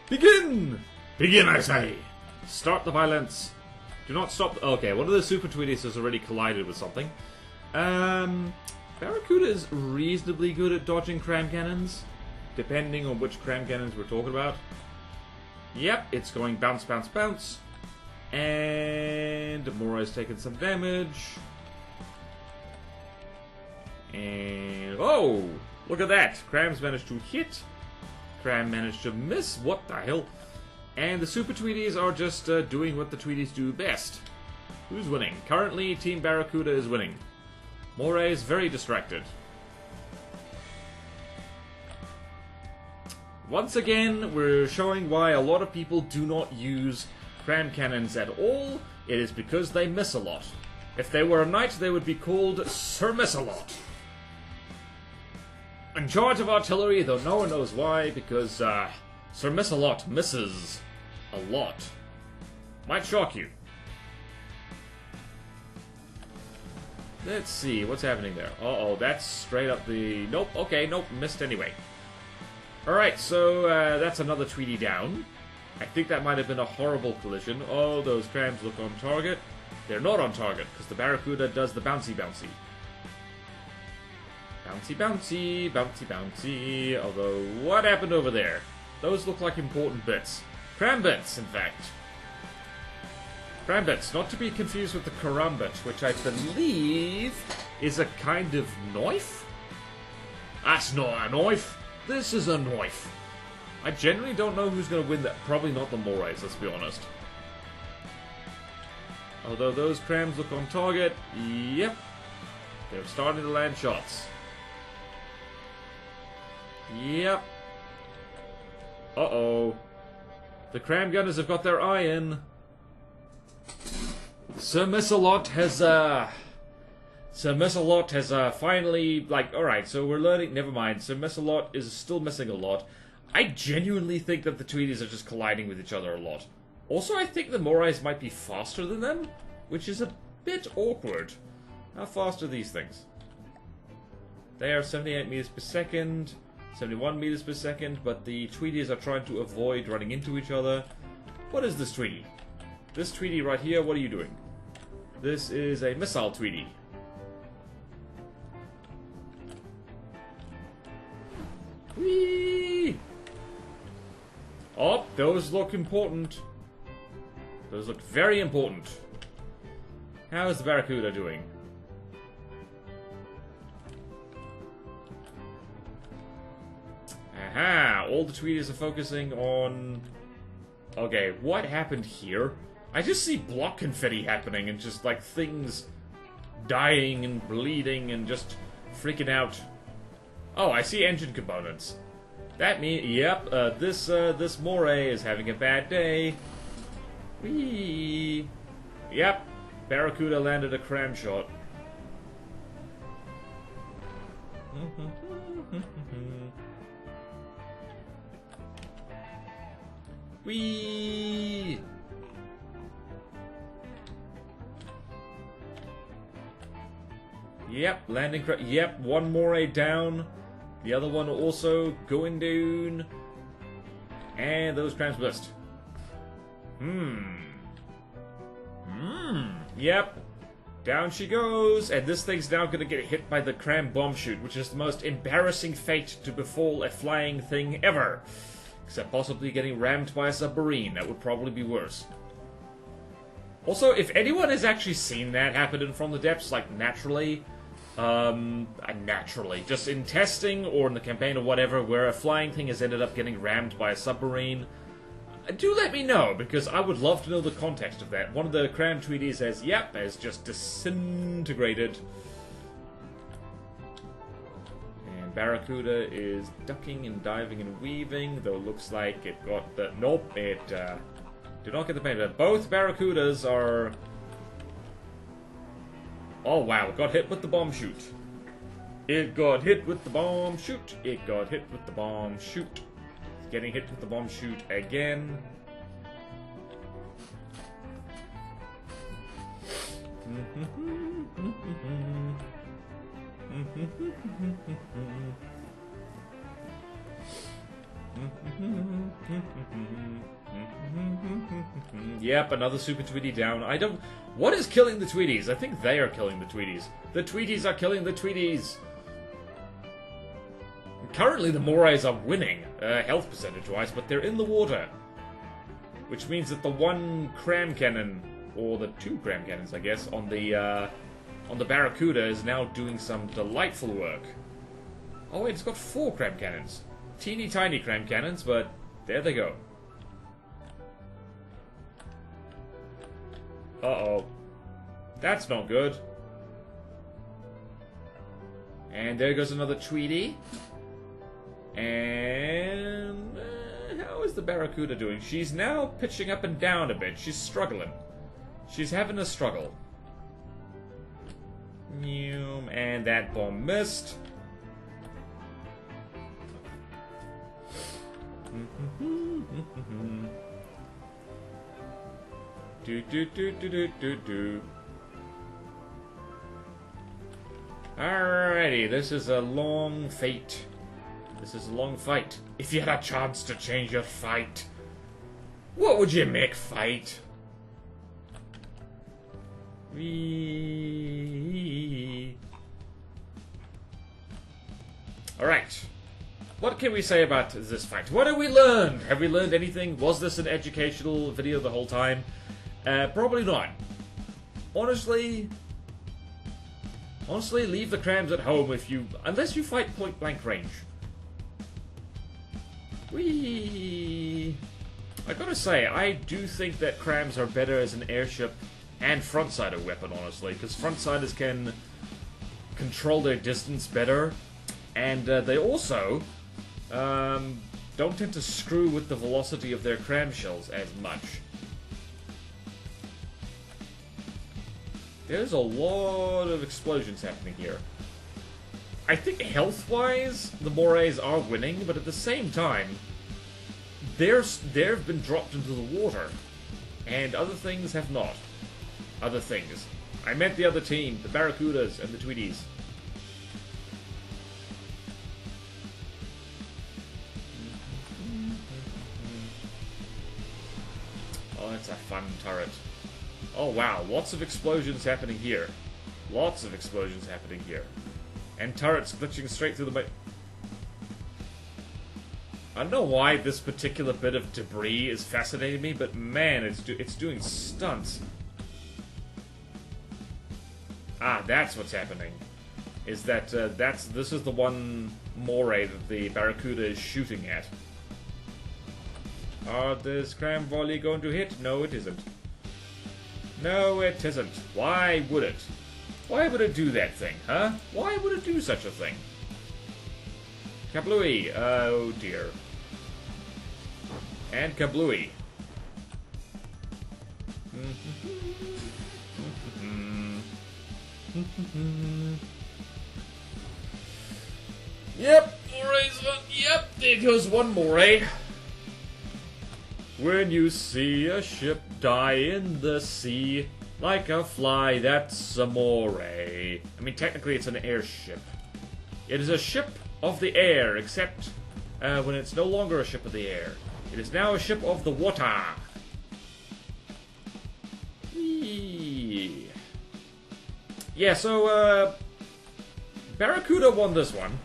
Begin! Begin, I say! Start the violence. Do not stop. Okay, one of the Super Tweeties has already collided with something. Barracuda is reasonably good at dodging cram cannons, depending on which cram cannons we're talking about. Yep, it's going bounce, bounce, bounce. And Moray's taken some damage. And oh, look at that! Cram's managed to hit. Cram managed to miss. What the hell? And the Super Tweeties are just doing what the Tweeties do best. Who's winning? Currently, Team Barracuda is winning. Moray is very distracted. Once again, we're showing why a lot of people do not use cram cannons at all. It is because they miss a lot. If they were a knight, they would be called Sir Miss-a-Lot. In charge of artillery, though no one knows why, because Sir Miss-a-Lot misses a lot. Might shock you. Let's see, what's happening there? Uh-oh, that's straight up the... Nope, okay, nope, missed anyway. Alright, so that's another Tweety down. I think that might have been a horrible collision. Oh, those crams look on target. They're not on target, because the Barracuda does the bouncy bouncy. Bouncy bouncy, bouncy bouncy. Although, what happened over there? Those look like important bits. Cram bits, in fact. Cram bits, not to be confused with the karambit, which I believe is a kind of knife? That's not a knife. This is a knife. I generally don't know who's going to win that. Probably not the Morays, let's be honest. Although those crams look on target. Yep. They're starting to land shots. Yep. Uh-oh. The cram gunners have got their eye in. Sir Miss-a-Lot has finally, like, alright, so we're learning, never mind, Sir Miss-a-Lot is still missing a lot. I genuinely think that the Tweeties are just colliding with each other a lot. Also, I think the Morays might be faster than them, which is a bit awkward. How fast are these things? They are 78 meters per second, 71 meters per second, but the Tweeties are trying to avoid running into each other. What is this Tweety? This Tweety right here, what are you doing? This is a missile Tweety. Whee! Oh, those look important. Those look very important. How is the Barracuda doing? Aha! All the Tweeties are focusing on... Okay, what happened here? I just see block confetti happening and just, like, things dying and bleeding and just freaking out. Oh, I see engine components. That means, yep, this Moray is having a bad day. Whee! Yep, Barracuda landed a cram shot. Whee! Yep, landing correct. Yep, one Moray down. The other one also going down. And those crams missed. Yep. Down she goes, and this thing's now going to get hit by the cram bomb chute, which is the most embarrassing fate to befall a flying thing ever. Except possibly getting rammed by a submarine. That would probably be worse. Also, if anyone has actually seen that happen in From the Depths, like naturally, just in testing or in the campaign or whatever, where a flying thing has ended up getting rammed by a submarine, do let me know, because I would love to know the context of that. One of the cram tweeties says, yep, has just disintegrated. And Barracuda is ducking and diving and weaving, though it looks like it got the... Nope, it did not get the paint. Both Barracudas are... Oh wow, it got hit with the bomb chute. It got hit with the bomb chute. It got hit with the bomb chute. It's getting hit with the bomb chute again. Yep, another super Tweety down. I don't... What is killing the Tweeties? I think they are killing the Tweeties. The Tweeties are killing the Tweeties! Currently the Morays are winning, health percentage-wise, but they're in the water. Which means that the one cram cannon, or the two cram cannons, I guess, on the Barracuda is now doing some delightful work. Oh wait, it's got 4 cram cannons. Teeny tiny cram cannons, but there they go. Uh-oh. That's not good. And there goes another Tweety. And... how is the Barracuda doing? She's now pitching up and down a bit. She's struggling. She's having a struggle. And that bomb missed. Alrighty, this is a long fate. This is a long fight. If you had a chance to change your fight, what would you make fight? Alright. What can we say about this fight? What have we learned? Have we learned anything? Was this an educational video the whole time? Probably not. Honestly, leave the crams at home unless you fight point blank range. I gotta say, I do think that crams are better as an airship and front-sider weapon, honestly, because front-siders can control their distance better, and they also don't tend to screw with the velocity of their cram shells as much. There's a lot of explosions happening here. I think health-wise, the Morays are winning, but at the same time, they've been dropped into the water, and other things have not. Other things. I meant the other team, the Barracudas and the Tweeties. Oh, that's a fun turret. Oh wow, lots of explosions happening here. Lots of explosions happening here. And turrets glitching straight through the... I don't know why this particular bit of debris is fascinating me, but man, it's doing stunts. Ah, that's what's happening. Is that, this is the one moray that the Barracuda is shooting at. Are this cram volley going to hit? No, it isn't. No, it isn't. Why would it? Why would it do that thing, huh? Why would it do such a thing? Kablooey. Oh, dear. And kablooey. Yep, moray's one. Yep, there goes one moray. When you see a ship die in the sea, like a fly, that's a moray. I mean, technically it's an airship. It is a ship of the air, except when it's no longer a ship of the air. It is now a ship of the water. Whee. Yeah, so, Barracuda won this one,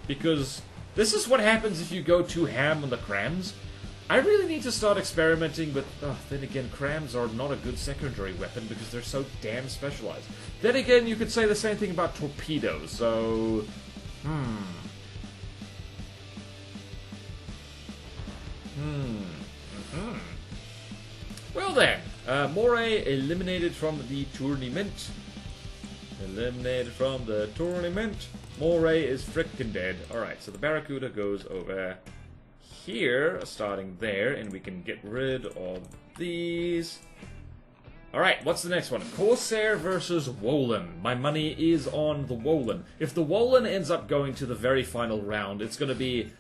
because this is what happens if you go too ham on the crams. I really need to start experimenting with... Oh, then again, crams are not a good secondary weapon because they're so damn specialized. Then again, you could say the same thing about torpedoes, so... Well then, Moray eliminated from the tournament. Eliminated from the tournament. Moray is frickin' dead. Alright, so the Barracuda goes over here, starting there, and we can get rid of these. Alright, what's the next one? Corsair versus Wolin. My money is on the Wolin. If the Wolin ends up going to the very final round, it's gonna be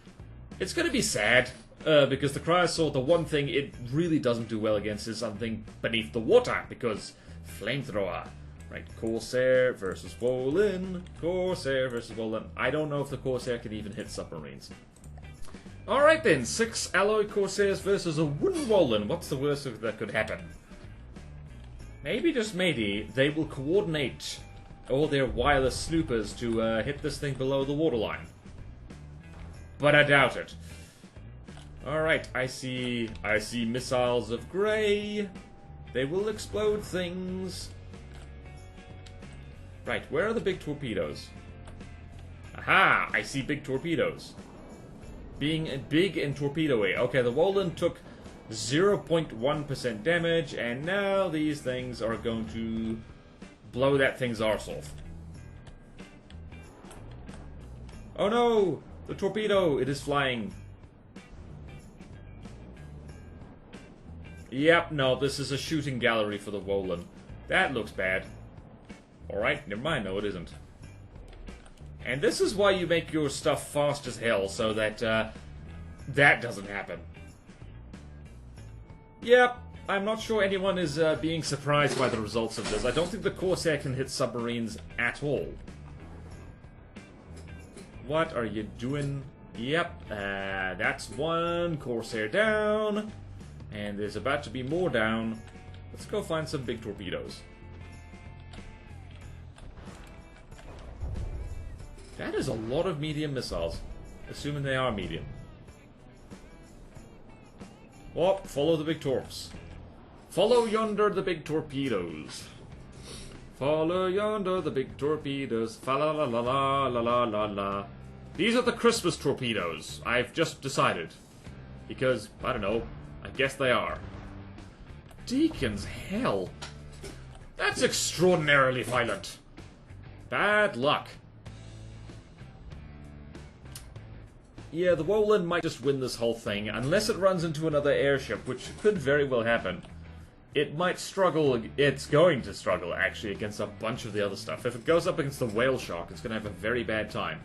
sad. Because the Cryosaur, the one thing it really doesn't do well against is something beneath the water, because flamethrower. Right, Corsair versus Wolin. Corsair versus Wolin. I don't know if the Corsair can even hit submarines. Alright then, 6 alloy Corsairs versus a wooden Wolin. What's the worst that could happen? Maybe, just maybe, they will coordinate all their wireless snoopers to hit this thing below the waterline. But I doubt it. Alright, I see missiles of grey. They will explode things. Right, where are the big torpedoes? Aha! I see big torpedoes. Being big and torpedo-y. Okay, the Wolin took 0.1% damage, and now these things are going to blow that thing's arse off. Oh no! The torpedo! It is flying. Yep, no, this is a shooting gallery for the Wolin. That looks bad. Alright, never mind, no it isn't. And this is why you make your stuff fast as hell, so that, that doesn't happen. Yep, I'm not sure anyone is being surprised by the results of this. I don't think the Corsair can hit submarines at all. What are you doing? Yep, that's one Corsair down. And there's about to be more down. Let's go find some big torpedoes. That is a lot of medium missiles. Assuming they are medium. Oh, follow the big torps. Follow yonder the big torpedoes. Follow yonder the big torpedoes. Fa la la la la la la la la. These are the Christmas torpedoes. I've just decided. Because, I don't know, I guess they are. Deacon's hell. That's extraordinarily violent. Bad luck. Yeah, the Wolin might just win this whole thing, unless it runs into another airship, which could very well happen. It might struggle, it's going to struggle, actually, against a bunch of the other stuff. If it goes up against the whale shark, it's going to have a very bad time.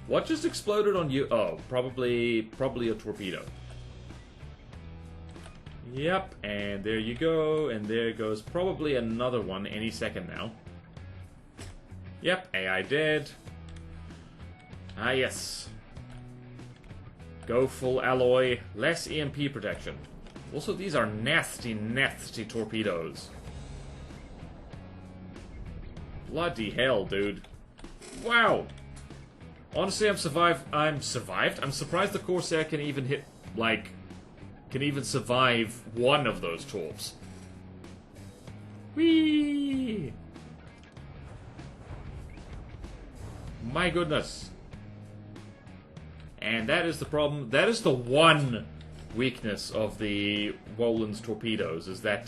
What just exploded on you? Oh, probably a torpedo. Yep, and there you go, and there goes probably another one any second now. Yep, AI dead. Ah, yes. Go full alloy, less EMP protection. Also, these are nasty, nasty torpedoes. Bloody hell, dude. Wow. Honestly, I'm survived. I'm surprised the Corsair can even hit, like, can even survive one of those torps. Whee! My goodness. And that is the problem. That is the one weakness of the Wolin's torpedoes, is that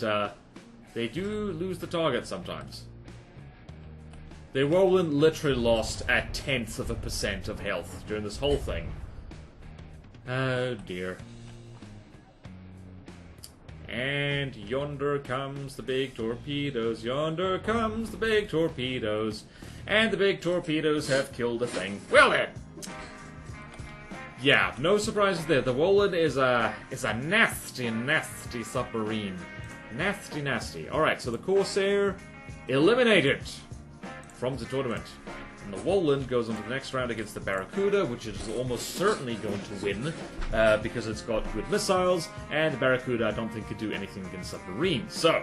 they do lose the target sometimes. The Wolin literally lost a 0.1% of health during this whole thing. Oh dear. And yonder comes the big torpedoes. Yonder comes the big torpedoes. And the big torpedoes have killed the thing. Well then! Yeah, no surprises there. The Wolin is a nasty, nasty submarine. Nasty, nasty. Alright, so the Corsair eliminated from the tournament. And the Wolin goes on to the next round against the Barracuda, which is almost certainly going to win, because it's got good missiles, and the Barracuda I don't think could do anything against submarines. So,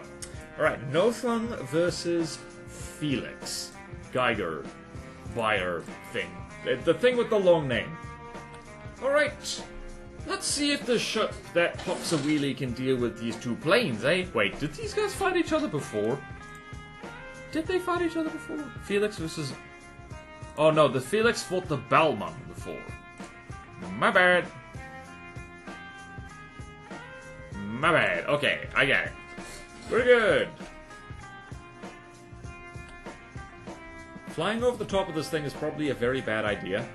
alright, Nothung versus Felix. Geiger wire thing. The thing with the long name. Alright. Let's see if the ship that pops a wheelie can deal with these two planes, eh? Wait, did these guys fight each other before? Did they fight each other before? Felix versus... Oh no, the Felix fought the Balmung before. My bad. My bad. Okay, I got it. We're good. Flying over the top of this thing is probably a very bad idea.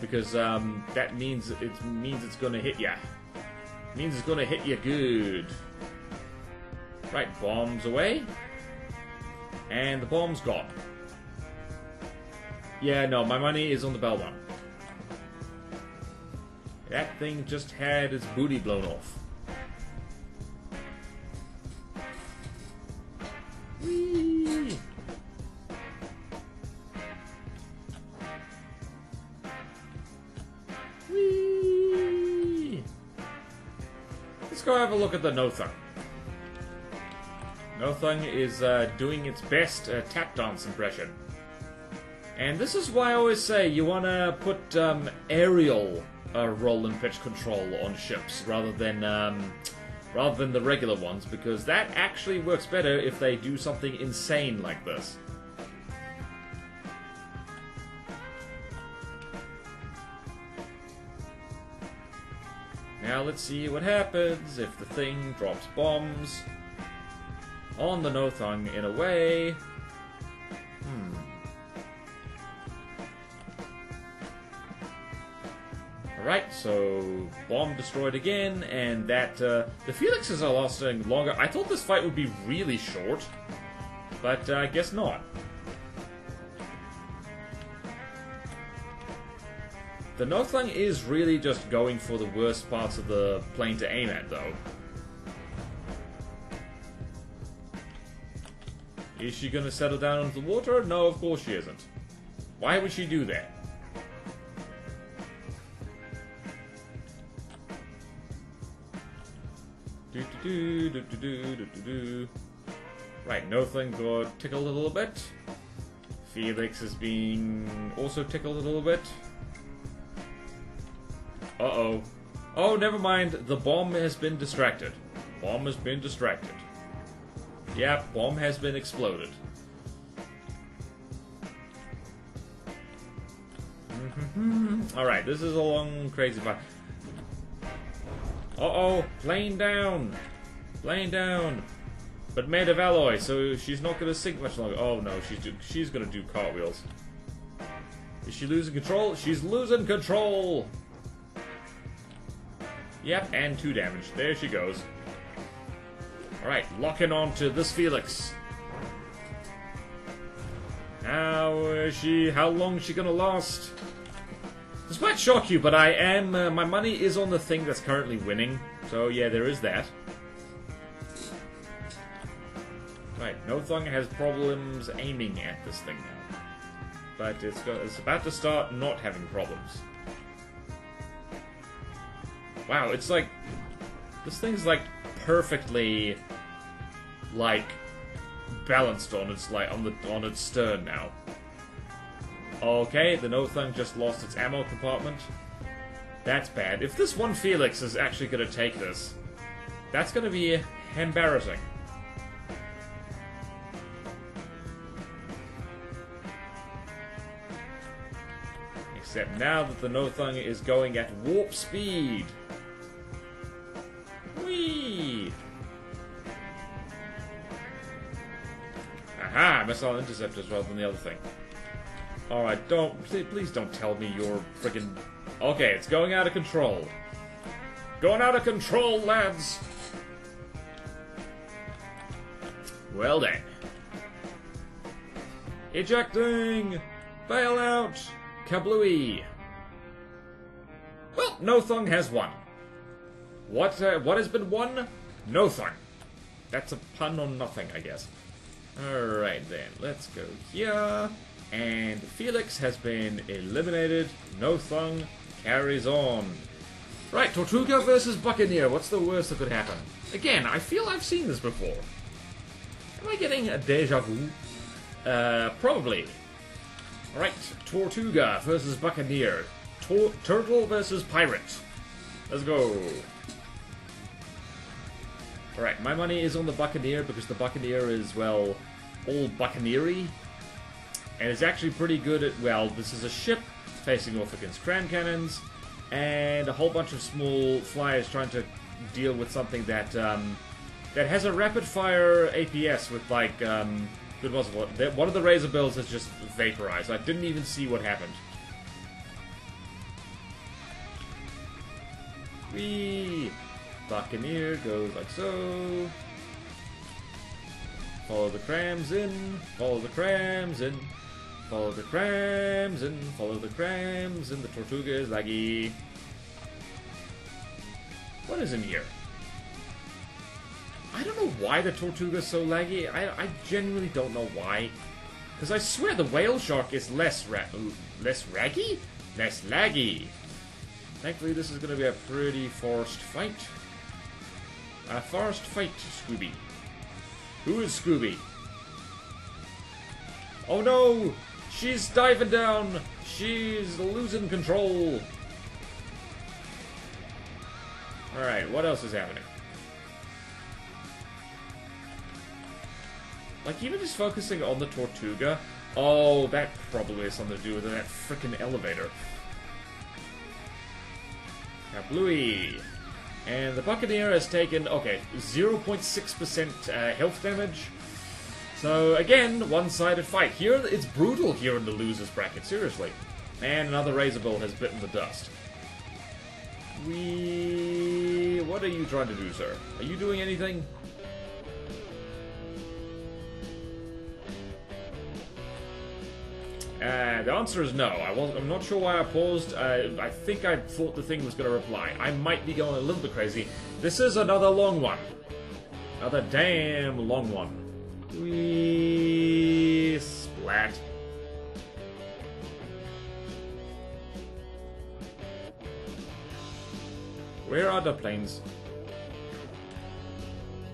Because that means it's gonna hit ya. Means it's gonna hit you good. Right, bombs away. And the bomb's gone. Yeah, no, my money is on the Balmung. That thing just had its booty blown off. Whee! Whee! Let's go have a look at the Nothung. Nothung is doing its best tap dance impression. And this is why I always say you want to put aerial roll and pitch control on ships rather than the regular ones, because that actually works better if they do something insane like this. Now let's see what happens if the thing drops bombs on the Nothung in a way. Alright, so bomb destroyed again, and that the Felixes are lasting longer. I thought this fight would be really short, but I guess not. The Nothung is really just going for the worst parts of the plane to aim at, though. Is she gonna settle down into the water? No, of course she isn't. Why would she do that? Right, Nothung got tickled a little bit. Felix is being also tickled a little bit. Uh-oh. Oh, never mind. The bomb has been distracted. Bomb has been distracted. Yep, bomb has been exploded. Alright, this is a long, crazy fight. Uh-oh, plane down. Plane down. But made of alloy, so she's not going to sink much longer. Oh no, she's going to do cartwheels. Is she losing control? She's losing control! Yep, and 2 damage. There she goes. Alright, locking on to this Felix. How long is she gonna last? This might shock you, but I am, my money is on the thing that's currently winning. So yeah, there is that. Right, Nothung has problems aiming at this thing now. But it's about to start not having problems. Wow, it's like, this thing's like perfectly, like, balanced on its on its stern now. Okay, the Nothung just lost its ammo compartment. That's bad. If this one Felix is actually going to take this, that's going to be embarrassing. Except now that the Nothung is going at warp speed. Whee! Aha! Missile interceptors rather than the other thing. Alright, please don't tell me you're friggin'... Okay, it's going out of control. Going out of control, lads! Well then. Ejecting! Bail out! Kablooey! Well, Nothung has won. What has been won? Nothung. That's a pun on nothing, I guess. Alright then, let's go here. And Felix has been eliminated. Nothung carries on. Right, Tortuga versus Buccaneer. What's the worst that could happen? Again, I feel I've seen this before. Am I getting a deja vu? Probably. Alright, Tortuga versus Buccaneer. Turtle versus Pirate. Let's go. Alright, my money is on the Buccaneer because the Buccaneer is, well, all buccaneery. And it's actually pretty good at, well, this is a ship facing off against cram cannons, and a whole bunch of small flyers trying to deal with something that that has a rapid-fire APS with, like, good was it? One of the Razor Bills has just vaporized. I didn't even see what happened. Whee! Buccaneer goes like so. Follow the crams in, follow the crams in, follow the crams in, follow the crams in. The Tortuga is laggy. What is in here? I don't know why the Tortuga is so laggy. I genuinely don't know why. Because I swear the whale shark is less raggy? Less laggy. Thankfully this is going to be a pretty forced fight. A forced fight, Scooby. Who is Scooby? Oh no! She's diving down! She's losing control! Alright, what else is happening? Like, even just focusing on the Tortuga... Oh, that probably has something to do with that frickin' elevator. Kablooey! And the Buccaneer has taken, okay, 0.6% health damage. So, again, one-sided fight. Here, it's brutal here in the losers bracket, seriously. And another Razor Bill has bitten the dust. What are you trying to do, sir? Are you doing anything? The answer is no. I'm not sure why I paused. I think I thought the thing was going to reply. I might be going a little bit crazy. This is another long one. Another damn long one. Whee! Splat. Where are the planes?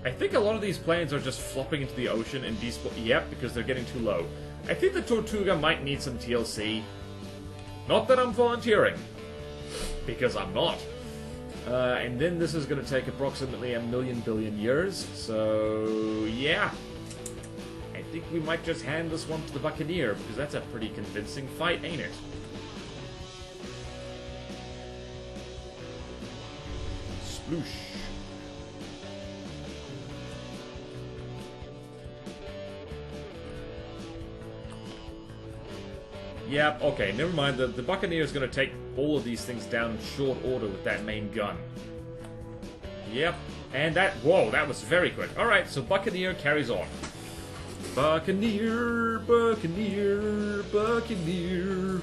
I think a lot of these planes are just flopping into the ocean and Yep, because they're getting too low. I think the Tortuga might need some TLC. Not that I'm volunteering. Because I'm not. And then this is going to take approximately 1,000,000 billion years. So, yeah. I think we might just hand this one to the Buccaneer, because that's a pretty convincing fight, ain't it? Sploosh. Yep, okay, never mind. The Buccaneer is going to take all of these things down in short order with that main gun. Yep, and that... Whoa, that was very quick. Alright, so Buccaneer carries on. Buccaneer, Buccaneer, Buccaneer,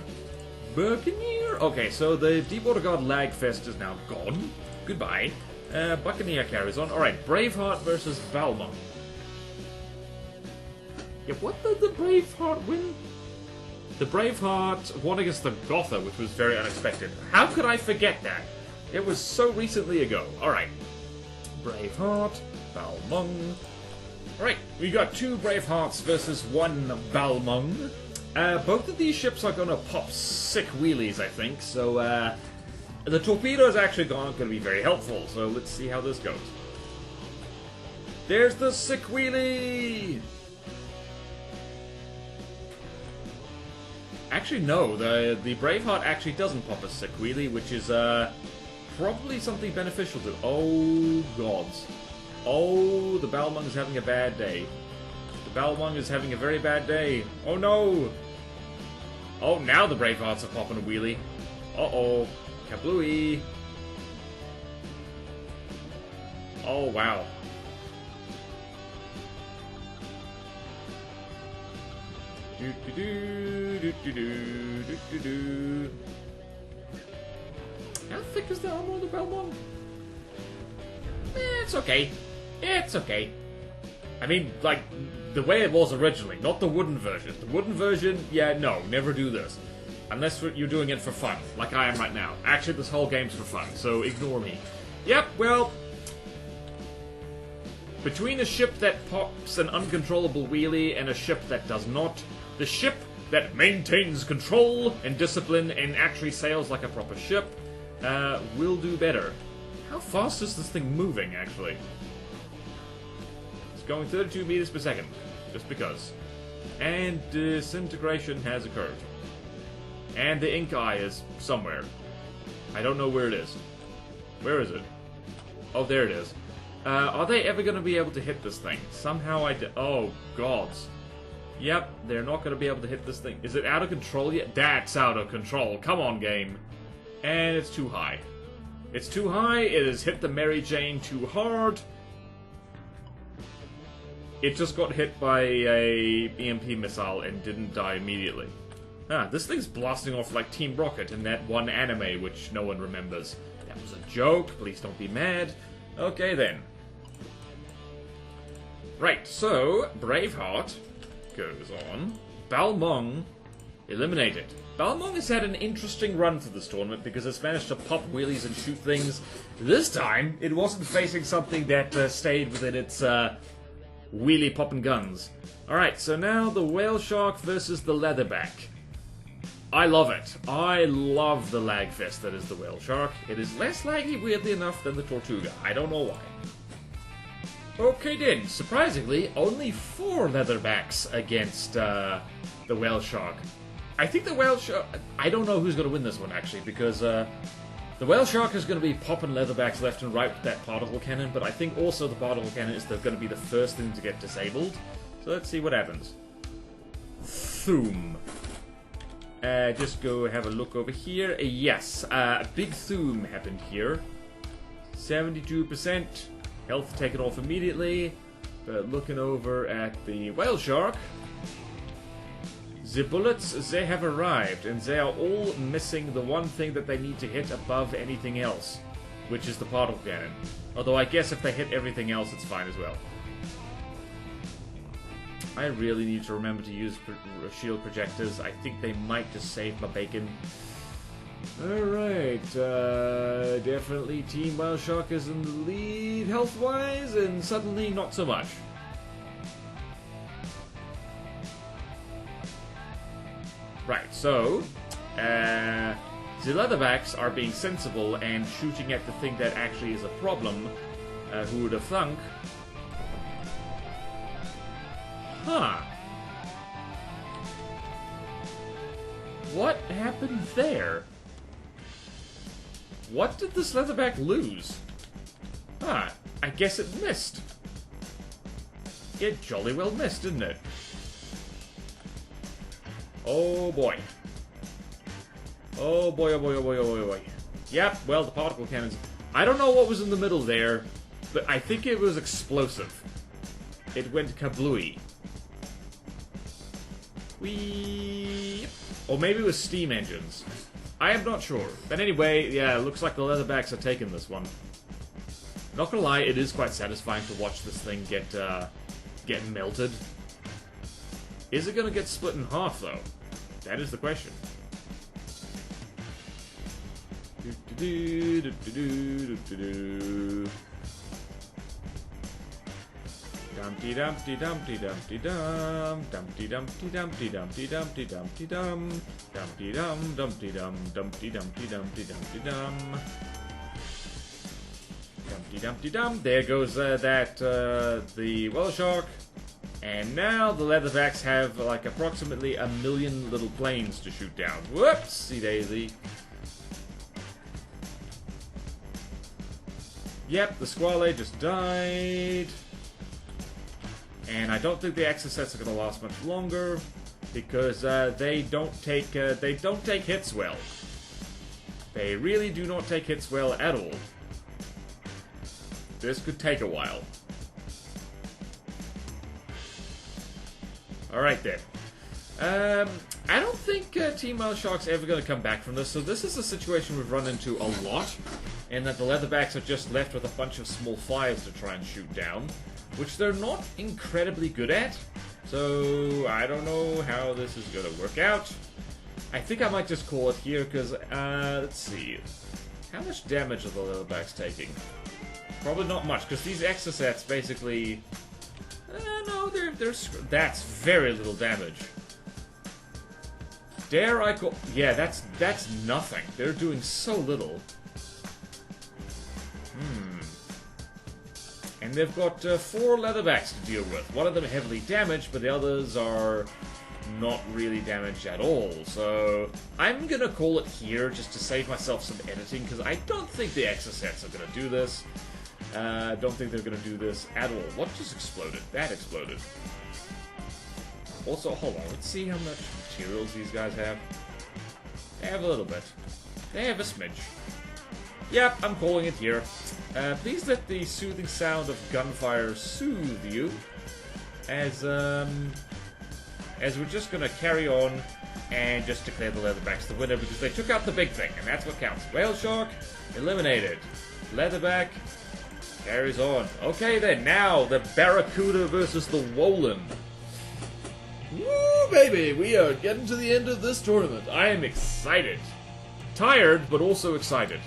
Buccaneer. Okay, so the Deepwater God lag fest is now gone. Goodbye. Buccaneer carries on. Alright, Braveheart versus Balmung. Yeah, what did the Braveheart win? The Braveheart won against the Gotha, which was very unexpected. How could I forget that? It was so recently ago. Alright. Braveheart, Balmung. Alright, we got 2 Bravehearts versus 1 Balmung. Both of these ships are going to pop sick wheelies, I think. So, the torpedo is actually going to be very helpful. So, let's see how this goes. There's the sick wheelie! Actually, no. The Braveheart actually doesn't pop a sick wheelie, which is probably something beneficial to... Oh, gods. Oh, the Balmung is having a bad day. The Balmung is having a very bad day. Oh, no! Oh, now the Bravehearts are popping a wheelie. Uh-oh. Kablooey. Oh, wow. How thick is the armor on the Balmung? It's okay. It's okay. I mean, like, the way it was originally, not the wooden version. The wooden version, yeah, no, never do this. Unless you're doing it for fun, like I am right now. Actually, this whole game's for fun, so ignore me. Yep, well... Between a ship that pops an uncontrollable wheelie and a ship that does not, the ship that maintains control and discipline and actually sails like a proper ship will do better. How fast is this thing moving, actually? It's going 32 meters per second, just because. And disintegration has occurred. And the ink eye is somewhere. I don't know where it is. Where is it? Oh, there it is. Are they ever going to be able to hit this thing? Somehow oh, gods. Yep, they're not going to be able to hit this thing. Is it out of control yet? That's out of control. Come on, game. And it's too high. It's too high. It has hit the Mary Jane too hard. It just got hit by a EMP missile and didn't die immediately. Ah, this thing's blasting off like Team Rocket in that one anime which no one remembers. That was a joke. Please don't be mad. Okay, then. Right, so, Braveheart goes on. Balmung eliminated. Balmung has had an interesting run for this tournament because it's managed to pop wheelies and shoot things. This time, it wasn't facing something that stayed within its wheelie popping guns. Alright, so now the Whale Shark versus the Leatherback. I love it. I love the lag fest that is the Whale Shark. It is less laggy, weirdly enough, than the Tortuga. I don't know why. Okay then, surprisingly, only 4 Leatherbacks against the Whale Shark. I think the Whale Shark... I don't know who's going to win this one, actually, because the Whale Shark is going to be popping Leatherbacks left and right with that particle cannon, but I think also the particle cannon is going to be the first thing to get disabled. So let's see what happens. Thoom. Just go have a look over here. Yes, a big Thoom happened here. 72%. Health taken off immediately. But looking over at the Whale Shark. The bullets, they have arrived. And they are all missing the one thing that they need to hit above anything else. Which is the particle cannon. Although I guess if they hit everything else, it's fine as well. I really need to remember to use shield projectors. I think they might just save my bacon. Alright, definitely Team Whale Shark is in the lead health-wise, and suddenly not so much. Right, so, the Leatherbacks are being sensible and shooting at the thing that actually is a problem. Who would have thunk? Huh. What happened there? What did this Leatherback lose? Ah, I guess it missed. It jolly well missed, didn't it? Oh boy. Oh boy, oh boy, oh boy, oh boy, oh boy. Yep, well, the particle cannons... I don't know what was in the middle there, but I think it was explosive. It went kablooey. Whee! Or maybe it was steam engines. I am not sure. But anyway, yeah, it looks like the Leatherbacks are taking this one. Not gonna lie, it is quite satisfying to watch this thing get melted. Is it gonna get split in half, though? That is the question. Dumpty dumpty dumpty dumpty dum dumpty dumpty dumpty dumpty dumpty dumpty dum dumpty dum dumpty dum dumpty dumpty dumpty dumpty dum dumpty dumpty dum. There goes the Whale Shark, and now the Leatherbacks have like approximately 1 million little planes to shoot down. Whoopsie daisy. Yep, the Squale just died. And I don't think the exocets are going to last much longer because they don't take hits well. They really do not take hits well at all. This could take a while. All right then. I don't think Team Whale Shark's ever going to come back from this. So this is a situation we've run into a lot, and that the Leatherbacks are just left with a bunch of small fires to try and shoot down, which they're not incredibly good at. So I don't know how this is going to work out. I think I might just call it here because let's see, how much damage are the Leatherbacks taking? Probably not much, because these exocets basically... no, that's very little damage. Dare I go... Yeah, that's nothing. They're doing so little. And they've got 4 leatherbacks to deal with. One of them heavily damaged, but the others are not really damaged at all. So I'm gonna call it here just to save myself some editing, because I don't think the exocets are gonna do this. Don't think they're gonna do this at all. What just exploded? That exploded. Also, hold on, let's see how much materials these guys have. They have a little bit. They have a smidge. Yep, I'm calling it here. Please let the soothing sound of gunfire soothe you, as we're just gonna carry on and just declare the leatherbacks the winner, because they took out the big thing, and that's what counts. Whale shark, eliminated. Leatherback carries on. Okay then, now the Barracuda versus the Wolin. Woo, baby! We are getting to the end of this tournament. I am excited. Tired, but also excited.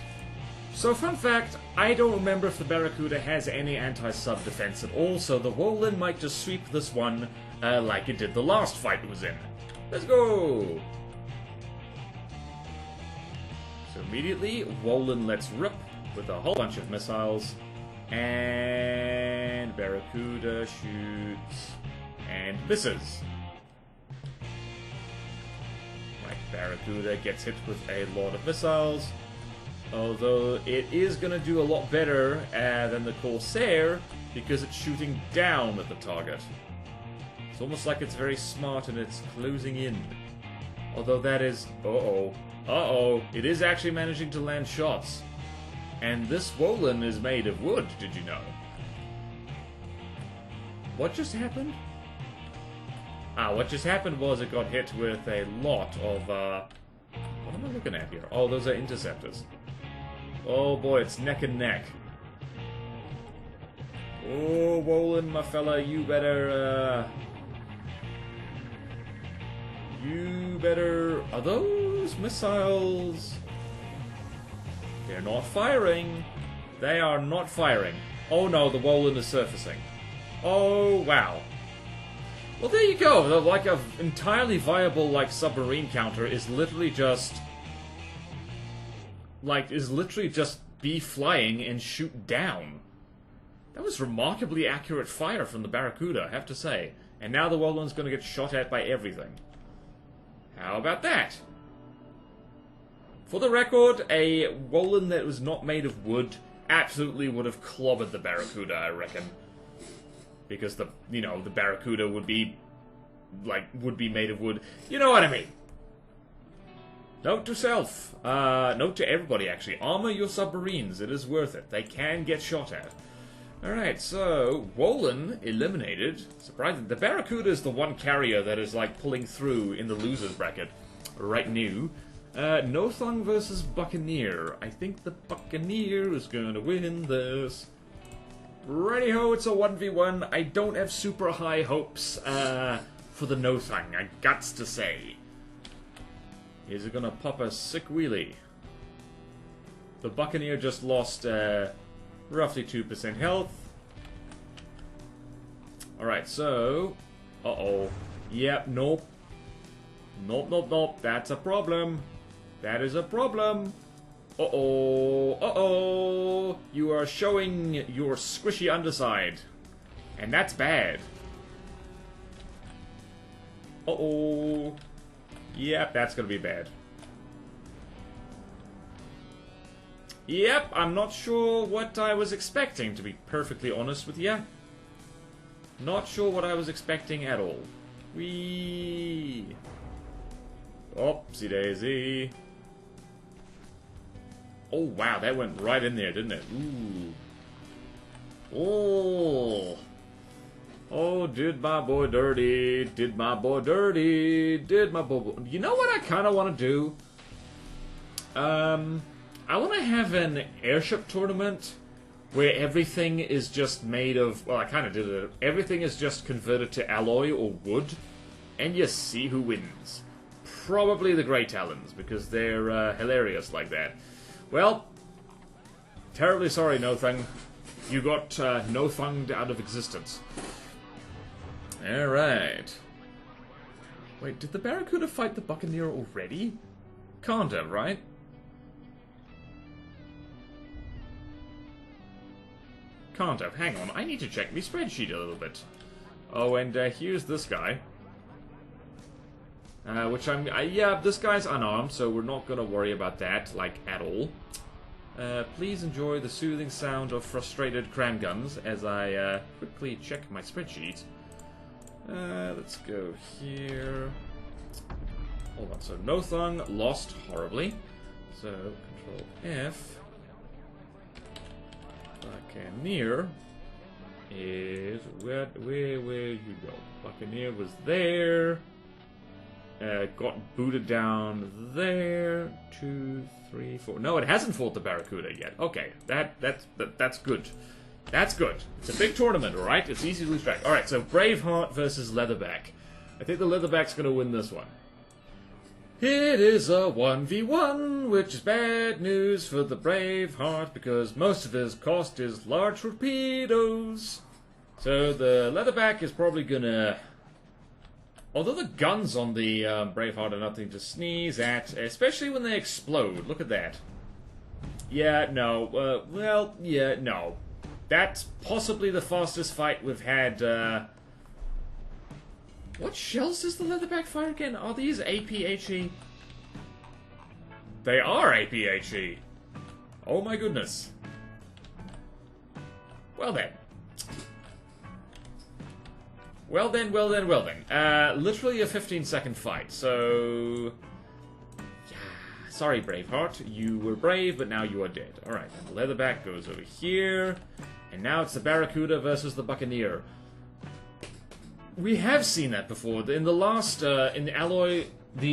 So, fun fact, I don't remember if the Barracuda has any anti-sub defense at all, so the Wolin might just sweep this one like it did the last fight it was in. Let's go! So immediately, Wolin lets rip with a whole bunch of missiles, and Barracuda shoots and misses. Like, Barracuda gets hit with a lot of missiles. Although it is going to do a lot better than the Corsair because it's shooting down at the target. It's almost like it's very smart and it's closing in. Although that is... Uh-oh. It is actually managing to land shots. And this Wolin is made of wood, did you know? What just happened? What just happened was it got hit with a lot of... what am I looking at here? Oh, those are interceptors. Oh boy, it's neck and neck. Oh, Wolin, my fella, you better, Are those missiles... They're not firing. They are not firing. Oh no, the Wolin is surfacing. Oh, wow. Well, there you go. Like, an entirely viable, like, submarine counter is literally just... be flying and shoot down. That was remarkably accurate fire from the Barracuda, I have to say. And now the Wolin's going to get shot at by everything. How about that? For the record, a Wolin that was not made of wood absolutely would have clobbered the Barracuda, I reckon. Because the Barracuda would be made of wood. You know what I mean? Note to self. Note to everybody, actually. Armor your submarines. It is worth it. They can get shot at. Alright, so... Wolin eliminated. Surprising. The Barracuda is the one carrier that is, like, pulling through in the losers bracket. Right new. Nothung versus Buccaneer. I think the Buccaneer is going to win this. Righty-ho, it's a 1v1. I don't have super high hopes for the Nothung, I gots to say. Is it gonna pop a sick wheelie? The Buccaneer just lost roughly 2% health. Alright, so... Uh-oh. Yep, nope. Nope. That's a problem. That is a problem. Uh-oh. You are showing your squishy underside. And that's bad. Uh-oh. Yep, that's gonna be bad. Yep, I'm not sure what I was expecting, to be perfectly honest with you. Not sure what I was expecting at all. Whee! Oopsie daisy. Oh wow, that went right in there, didn't it? Ooh. Oh. Oh, did my boy dirty, did my boy dirty, did my boy... You know what I kind of want to do? I want to have an airship tournament where everything is just made of... Well, I kind of did it. Everything is just converted to alloy or wood, and you see who wins. Probably the Grey Talons, because they're hilarious like that. Well, terribly sorry, Nothung. You got no thunged out of existence. Alright. Wait, did the Barracuda fight the Buccaneer already? Can't have, right? Can't have. Hang on, I need to check my spreadsheet a little bit. Oh, and here's this guy. Yeah, this guy's unarmed, so we're not gonna worry about that, like, at all. Please enjoy the soothing sound of frustrated cram guns as I quickly check my spreadsheet. Let's go here. Hold on, so no thung, lost horribly. So, Control F. Buccaneer is... Where you go? Buccaneer was there. Got booted down there. 2, 3, 4. No, it hasn't fought the Barracuda yet. Okay, that's good. That's good. It's a big tournament, alright? It's easy to lose track. Alright, so Braveheart versus Leatherback. I think the Leatherback's gonna win this one. It is a 1v1, which is bad news for the Braveheart, because most of his cost is large torpedoes. So the Leatherback is probably gonna... Although the guns on the Braveheart are nothing to sneeze at, especially when they explode. Look at that. Yeah, no. Well, yeah, no. That's possibly the fastest fight we've had. What shells does the Leatherback fire again? Are these APHE? They are APHE. Oh my goodness. Well then. Well then. Literally a 15-second fight, so... Yeah. Sorry, Braveheart. You were brave, but now you are dead. Alright, then the Leatherback goes over here. And now it's the Barracuda versus the Buccaneer. We have seen that before. In the last, in the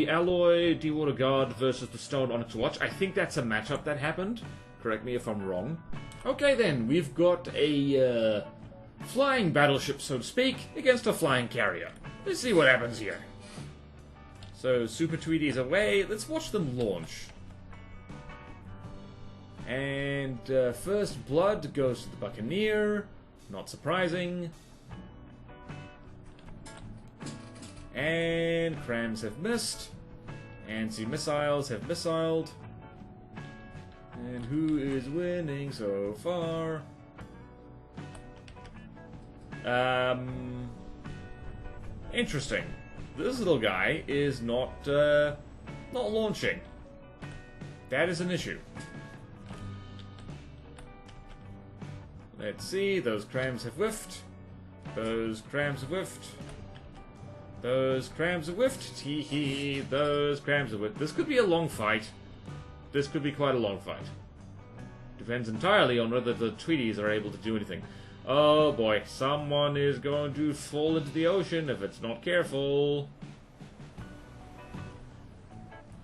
Alloy Deepwater Guard versus the Stone Onyx Watch, I think that's a matchup that happened. Correct me if I'm wrong. Okay then, we've got a, flying battleship, so to speak, against a flying carrier. Let's see what happens here. So, Super Tweety's away. Let's watch them launch. And, first blood goes to the Buccaneer. Not surprising. And crams have missed. Anti-missiles have missiled. And who is winning so far? Interesting. This little guy is not launching. That is an issue. Let's see, those crams have whiffed. Those crams have whiffed. Those crams have whiffed. Tee hee, those crams have whiffed. This could be a long fight. This could be quite a long fight. Depends entirely on whether the Tweeties are able to do anything. Oh boy, someone is going to fall into the ocean if it's not careful.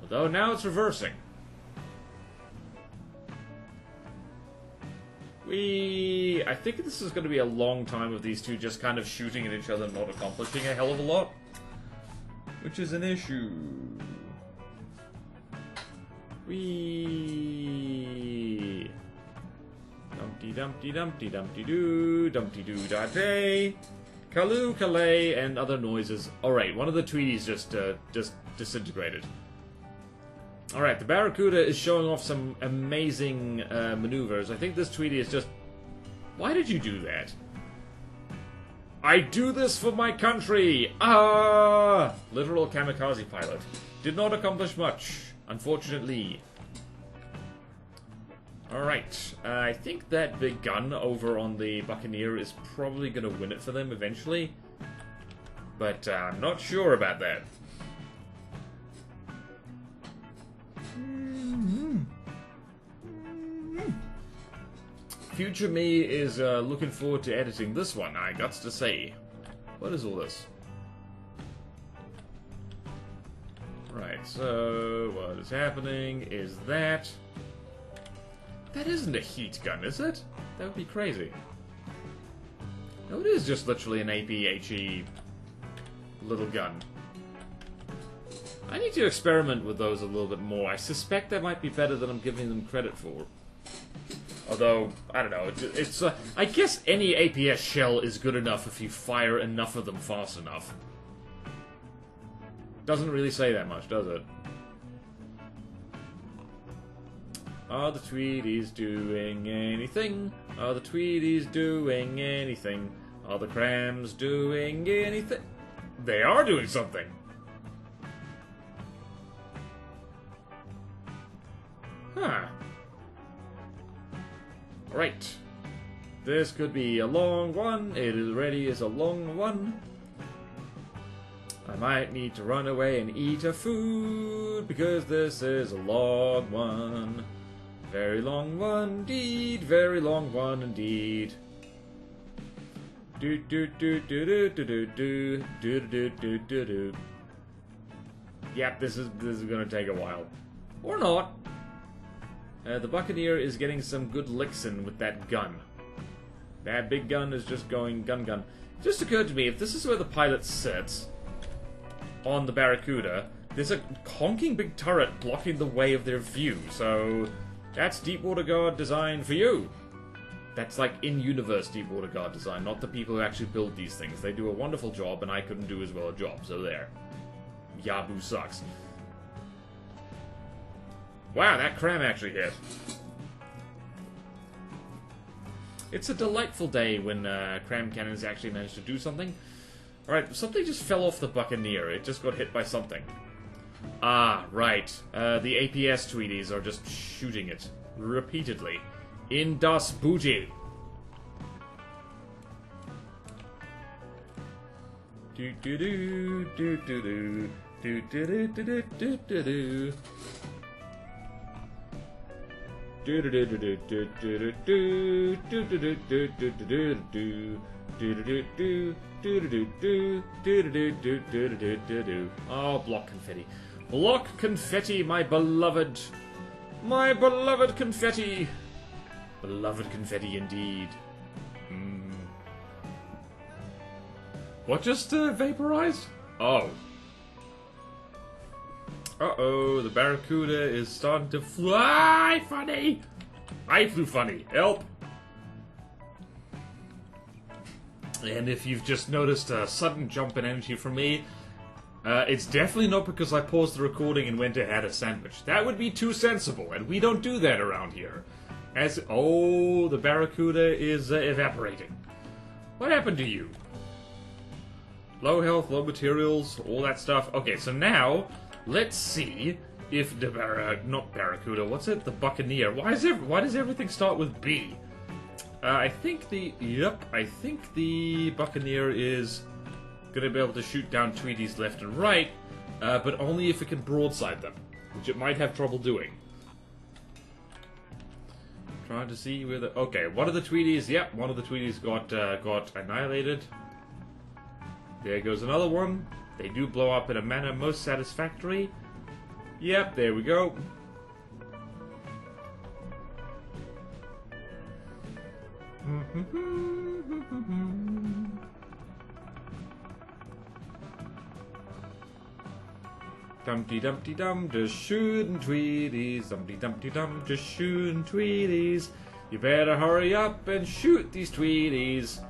Although now it's reversing. I think this is going to be a long time of these two just kind of shooting at each other and not accomplishing a hell of a lot. Which is an issue. Dumpty dumpty dumpty dumpty doo, dumpty doo da day. Kaloo, Kalay, and other noises. Alright, one of the Tweeties just disintegrated. Alright, the Barracuda is showing off some amazing maneuvers. I think this Tweety is just... Why did you do that? I do this for my country! Ah! Literal kamikaze pilot. Did not accomplish much, unfortunately. Alright, I think that big gun over on the Buccaneer is probably going to win it for them eventually. But I'm not sure about that. Future me is looking forward to editing this one, I gots to say. What is all this? Right, so what is happening is that... That isn't a heat gun, is it? That would be crazy. No, it is just literally an APHE little gun. I need to experiment with those a little bit more. I suspect that might be better than I'm giving them credit for. Although, I don't know, it's I guess any APS shell is good enough if you fire enough of them fast enough. Doesn't really say that much, does it? Are the Tweedies doing anything? Are the Tweedies doing anything? Are the Crams doing anything? They are doing something! Huh. Right. This could be a long one. It already is a long one. I might need to run away and eat a food, because this is a long one. Very long one indeed, very long one indeed. Do do do do do do do do do do do do do. Yep, this is gonna take a while. Or not. The Buccaneer is getting some good licks in with that gun. That big gun is just going gun. It just occurred to me, if this is where the pilot sits on the Barracuda, there's a honking big turret blocking the way of their view, so that's Deepwater Guard design for you. That's like in-universe Deepwater Guard design, not the people who actually build these things. They do a wonderful job, and I couldn't do as well a job, so there. Yabu sucks. Wow, that cram actually hit. It's a delightful day when cram cannons actually manage to do something. Alright, something just fell off the Buccaneer. It just got hit by something. Ah, right. The APS Tweedies are just shooting it. Repeatedly. In das Booty. Do do do do do do do do do do do do do. Do do do do do do do do do do do do do do do. Oh, block confetti. Block confetti, my beloved. My beloved confetti. Beloved confetti indeed. What just vaporized? Oh. Uh-oh, the Barracuda is starting to fly funny! I flew funny. Help! And if you've just noticed a sudden jump in energy from me, it's definitely not because I paused the recording and went to add a sandwich. That would be too sensible, and we don't do that around here. Oh, the Barracuda is evaporating. What happened to you? Low health, low materials, all that stuff. Okay, so now let's see if the not Barracuda, what's it? The Buccaneer. Why does everything start with B? I think the Buccaneer is gonna be able to shoot down Tweedies left and right, but only if it can broadside them, which it might have trouble doing. Trying to see where the... Okay, one of the Tweedies, yep, one of the Tweedies got annihilated. There goes another one. They do blow up in a manner most satisfactory. Yep, there we go. Dumpty Dumpty Dum, just shooting Tweedies. Dumpty Dumpty Dum, just shooting Tweedies. You better hurry up and shoot these Tweedies,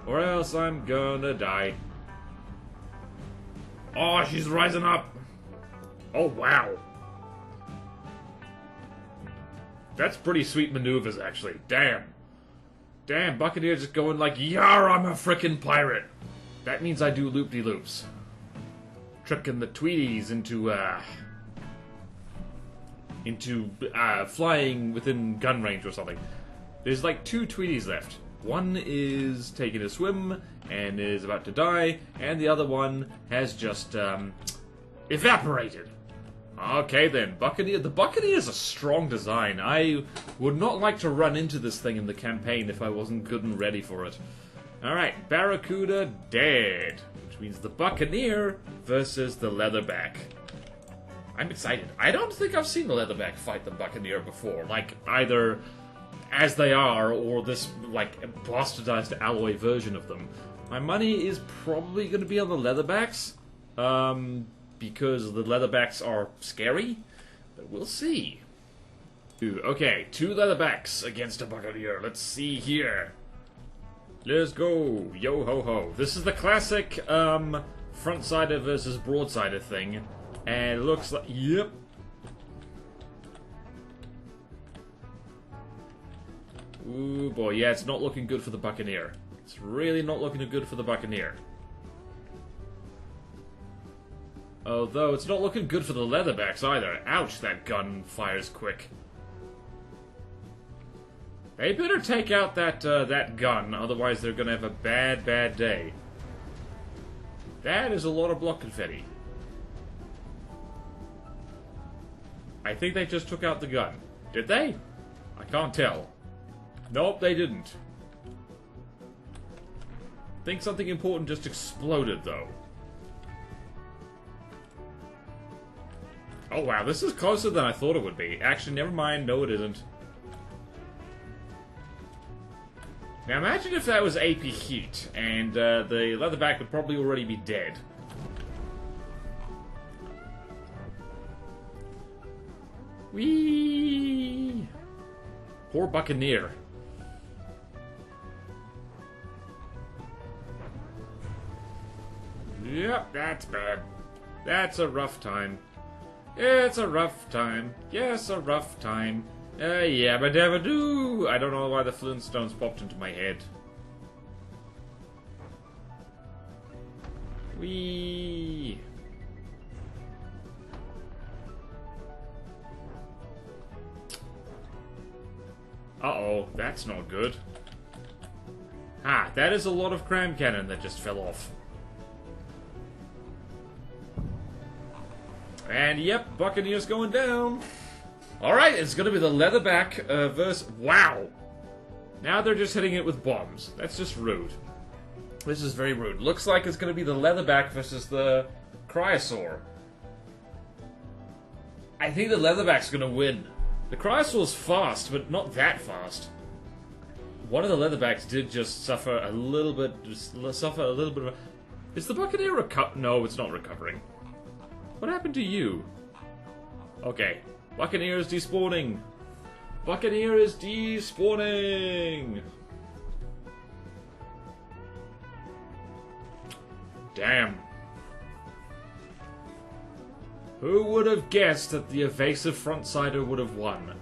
or else I'm gonna die. Oh, she's rising up. Oh, wow. That's pretty sweet maneuvers, actually. Damn. Damn, Buccaneer just going like, yar, I'm a frickin' pirate. That means I do loop-de-loops. Tricking the Tweedies into flying within gun range or something. There's like 2 Tweedies left. One is taking a swim and is about to die, and the other one has just evaporated. Okay then, Buccaneer. The Buccaneer is a strong design. I would not like to run into this thing in the campaign if I wasn't good and ready for it. Alright, Barracuda dead. Which means the Buccaneer versus the Leatherback. I'm excited. I don't think I've seen the Leatherback fight the Buccaneer before. Like, either as they are, or this, like, bastardized alloy version of them. My money is probably going to be on the Leatherbacks, because the Leatherbacks are scary, but we'll see. Ooh, okay, 2 leatherbacks against a buccaneer. Let's see here. Let's go. Yo ho ho. This is the classic front-sider versus broad-sider thing. And it looks like... Yep. Ooh boy, yeah, it's not looking good for the buccaneer. It's really not looking good for the buccaneer. Although, it's not looking good for the leatherbacks either. Ouch, that gun fires quick. They better take out that gun, otherwise they're gonna have a bad, bad day. That is a lot of block confetti. I think they just took out the gun. Did they? I can't tell. Nope, they didn't. I think something important just exploded, though. Oh wow, this is closer than I thought it would be. Actually, never mind, no it isn't. Now imagine if that was AP heat, and the leatherback would probably already be dead. Whee! Poor buccaneer. Yep, that's bad. That's a rough time. It's a rough time. Yes, a rough time. Yabba dabba doo! I don't know why the Flintstones popped into my head. Whee! Uh-oh, that's not good. Ah, that is a lot of cram cannon that just fell off. And yep, Buccaneers going down. Alright, it's gonna be the leatherback versus... Wow! Now they're just hitting it with bombs. That's just rude. This is very rude. Looks like it's gonna be the leatherback versus the cryosaur. I think the leatherback's gonna win. The cryosaur's fast, but not that fast. One of the leatherbacks did just suffer a little bit... of... Is the Buccaneer No, it's not recovering. What happened to you? Okay. Buccaneer is despawning. Buccaneer is despawning. Damn. Who would have guessed that the evasive frontsider would have won?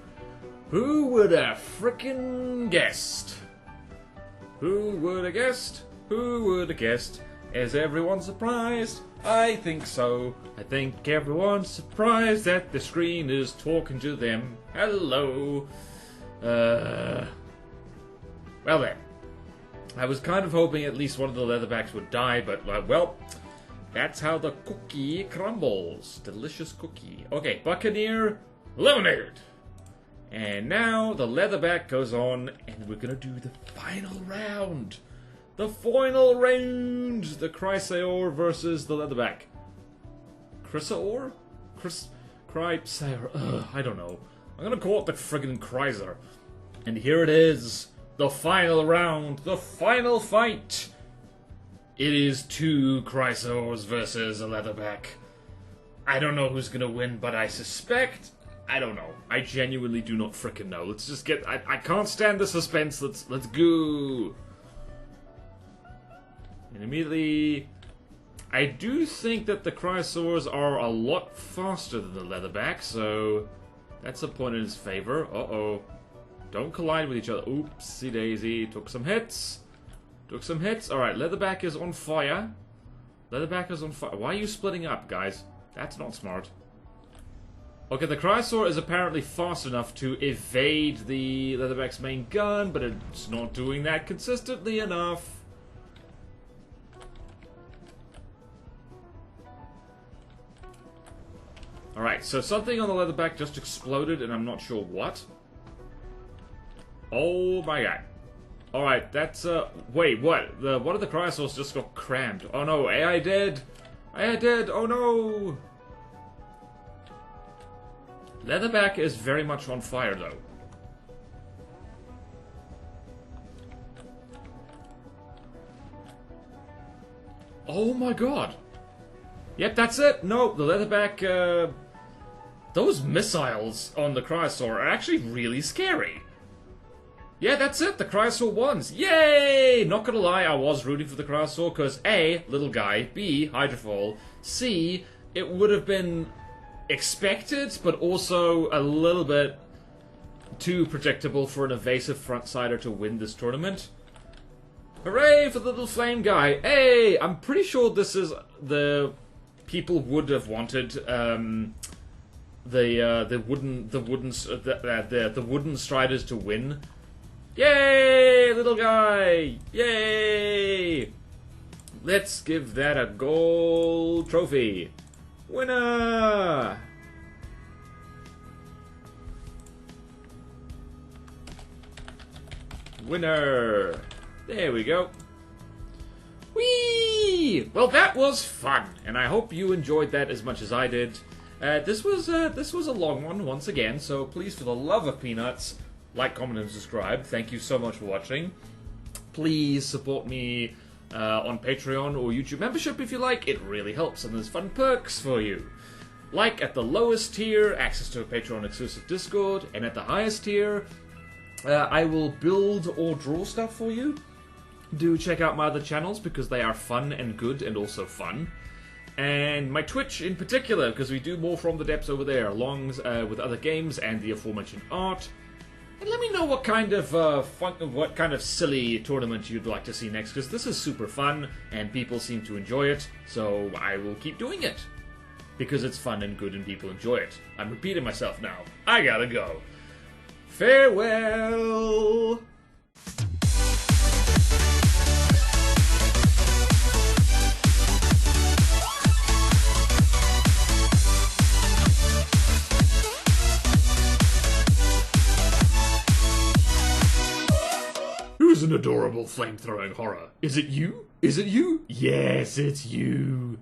Who would have frickin' guessed? Who would have guessed? Who would have guessed? Is everyone surprised? I think so. I think everyone's surprised that the screen is talking to them. Hello. Well then. I was kind of hoping at least one of the leatherbacks would die, but, well, that's how the cookie crumbles. Delicious cookie. Okay, Buccaneer eliminated. And now the leatherback goes on, and we're gonna do the final round. The final round! The Chrysaor versus the leatherback. Chrysaor? Chrysaor. I don't know. I'm gonna call it the friggin' Chrysaor. And here it is. The final round. The final fight. It is 2 Chrysaors versus a leatherback. I don't know who's gonna win, but I suspect... I don't know. I genuinely do not frickin' know. Let's just get... I can't stand the suspense. Let's go. And immediately... I do think that the Chrysaors are a lot faster than the leatherback, so... That's a point in his favor. Uh-oh. Don't collide with each other. Oopsie daisy. Took some hits. Took some hits. Alright, leatherback is on fire. Leatherback is on fire. Why are you splitting up, guys? That's not smart. Okay, the Chrysaor is apparently fast enough to evade the leatherback's main gun, but it's not doing that consistently enough. Alright, so something on the leatherback just exploded, and I'm not sure what. Oh my god. Alright, that's, wait, what? One of the Chrysaors just got crammed. Oh no, AI dead! AI dead! Oh no! Leatherback is very much on fire, though. Oh my god! Yep, that's it! No, the leatherback, those missiles on the Cryosaur are actually really scary. Yeah, that's it, the Cryosaur wins. Yay! Not gonna lie, I was rooting for the Cryosaur, because A, little guy, B, Hydrofall, C, it would have been expected, but also a little bit too predictable for an evasive frontsider to win this tournament. Hooray for the little flame guy! Hey, I'm pretty sure this is the people would have wanted the wooden striders to win. Yay, little guy! Yay! Let's give that a gold trophy. Winner! Winner! There we go. Whee! Well, that was fun, and I hope you enjoyed that as much as I did. This was a long one once again, so please, for the love of peanuts, like, comment, and subscribe. Thank you so much for watching. Please support me on Patreon or YouTube membership if you like. It really helps, and there's fun perks for you. Like, at the lowest tier, access to a Patreon exclusive Discord, and at the highest tier, I will build or draw stuff for you. Do check out my other channels because they are fun and good and also fun. And my Twitch in particular, because we do more From the Depths over there, along with other games and the aforementioned art. And let me know what kind of silly tournament you'd like to see next, because this is super fun and people seem to enjoy it, so I will keep doing it. Because it's fun and good and people enjoy it. I'm repeating myself now. I gotta go. Farewell! Who's an adorable flame-throwing horror? Is it you? Is it you? Yes, it's you.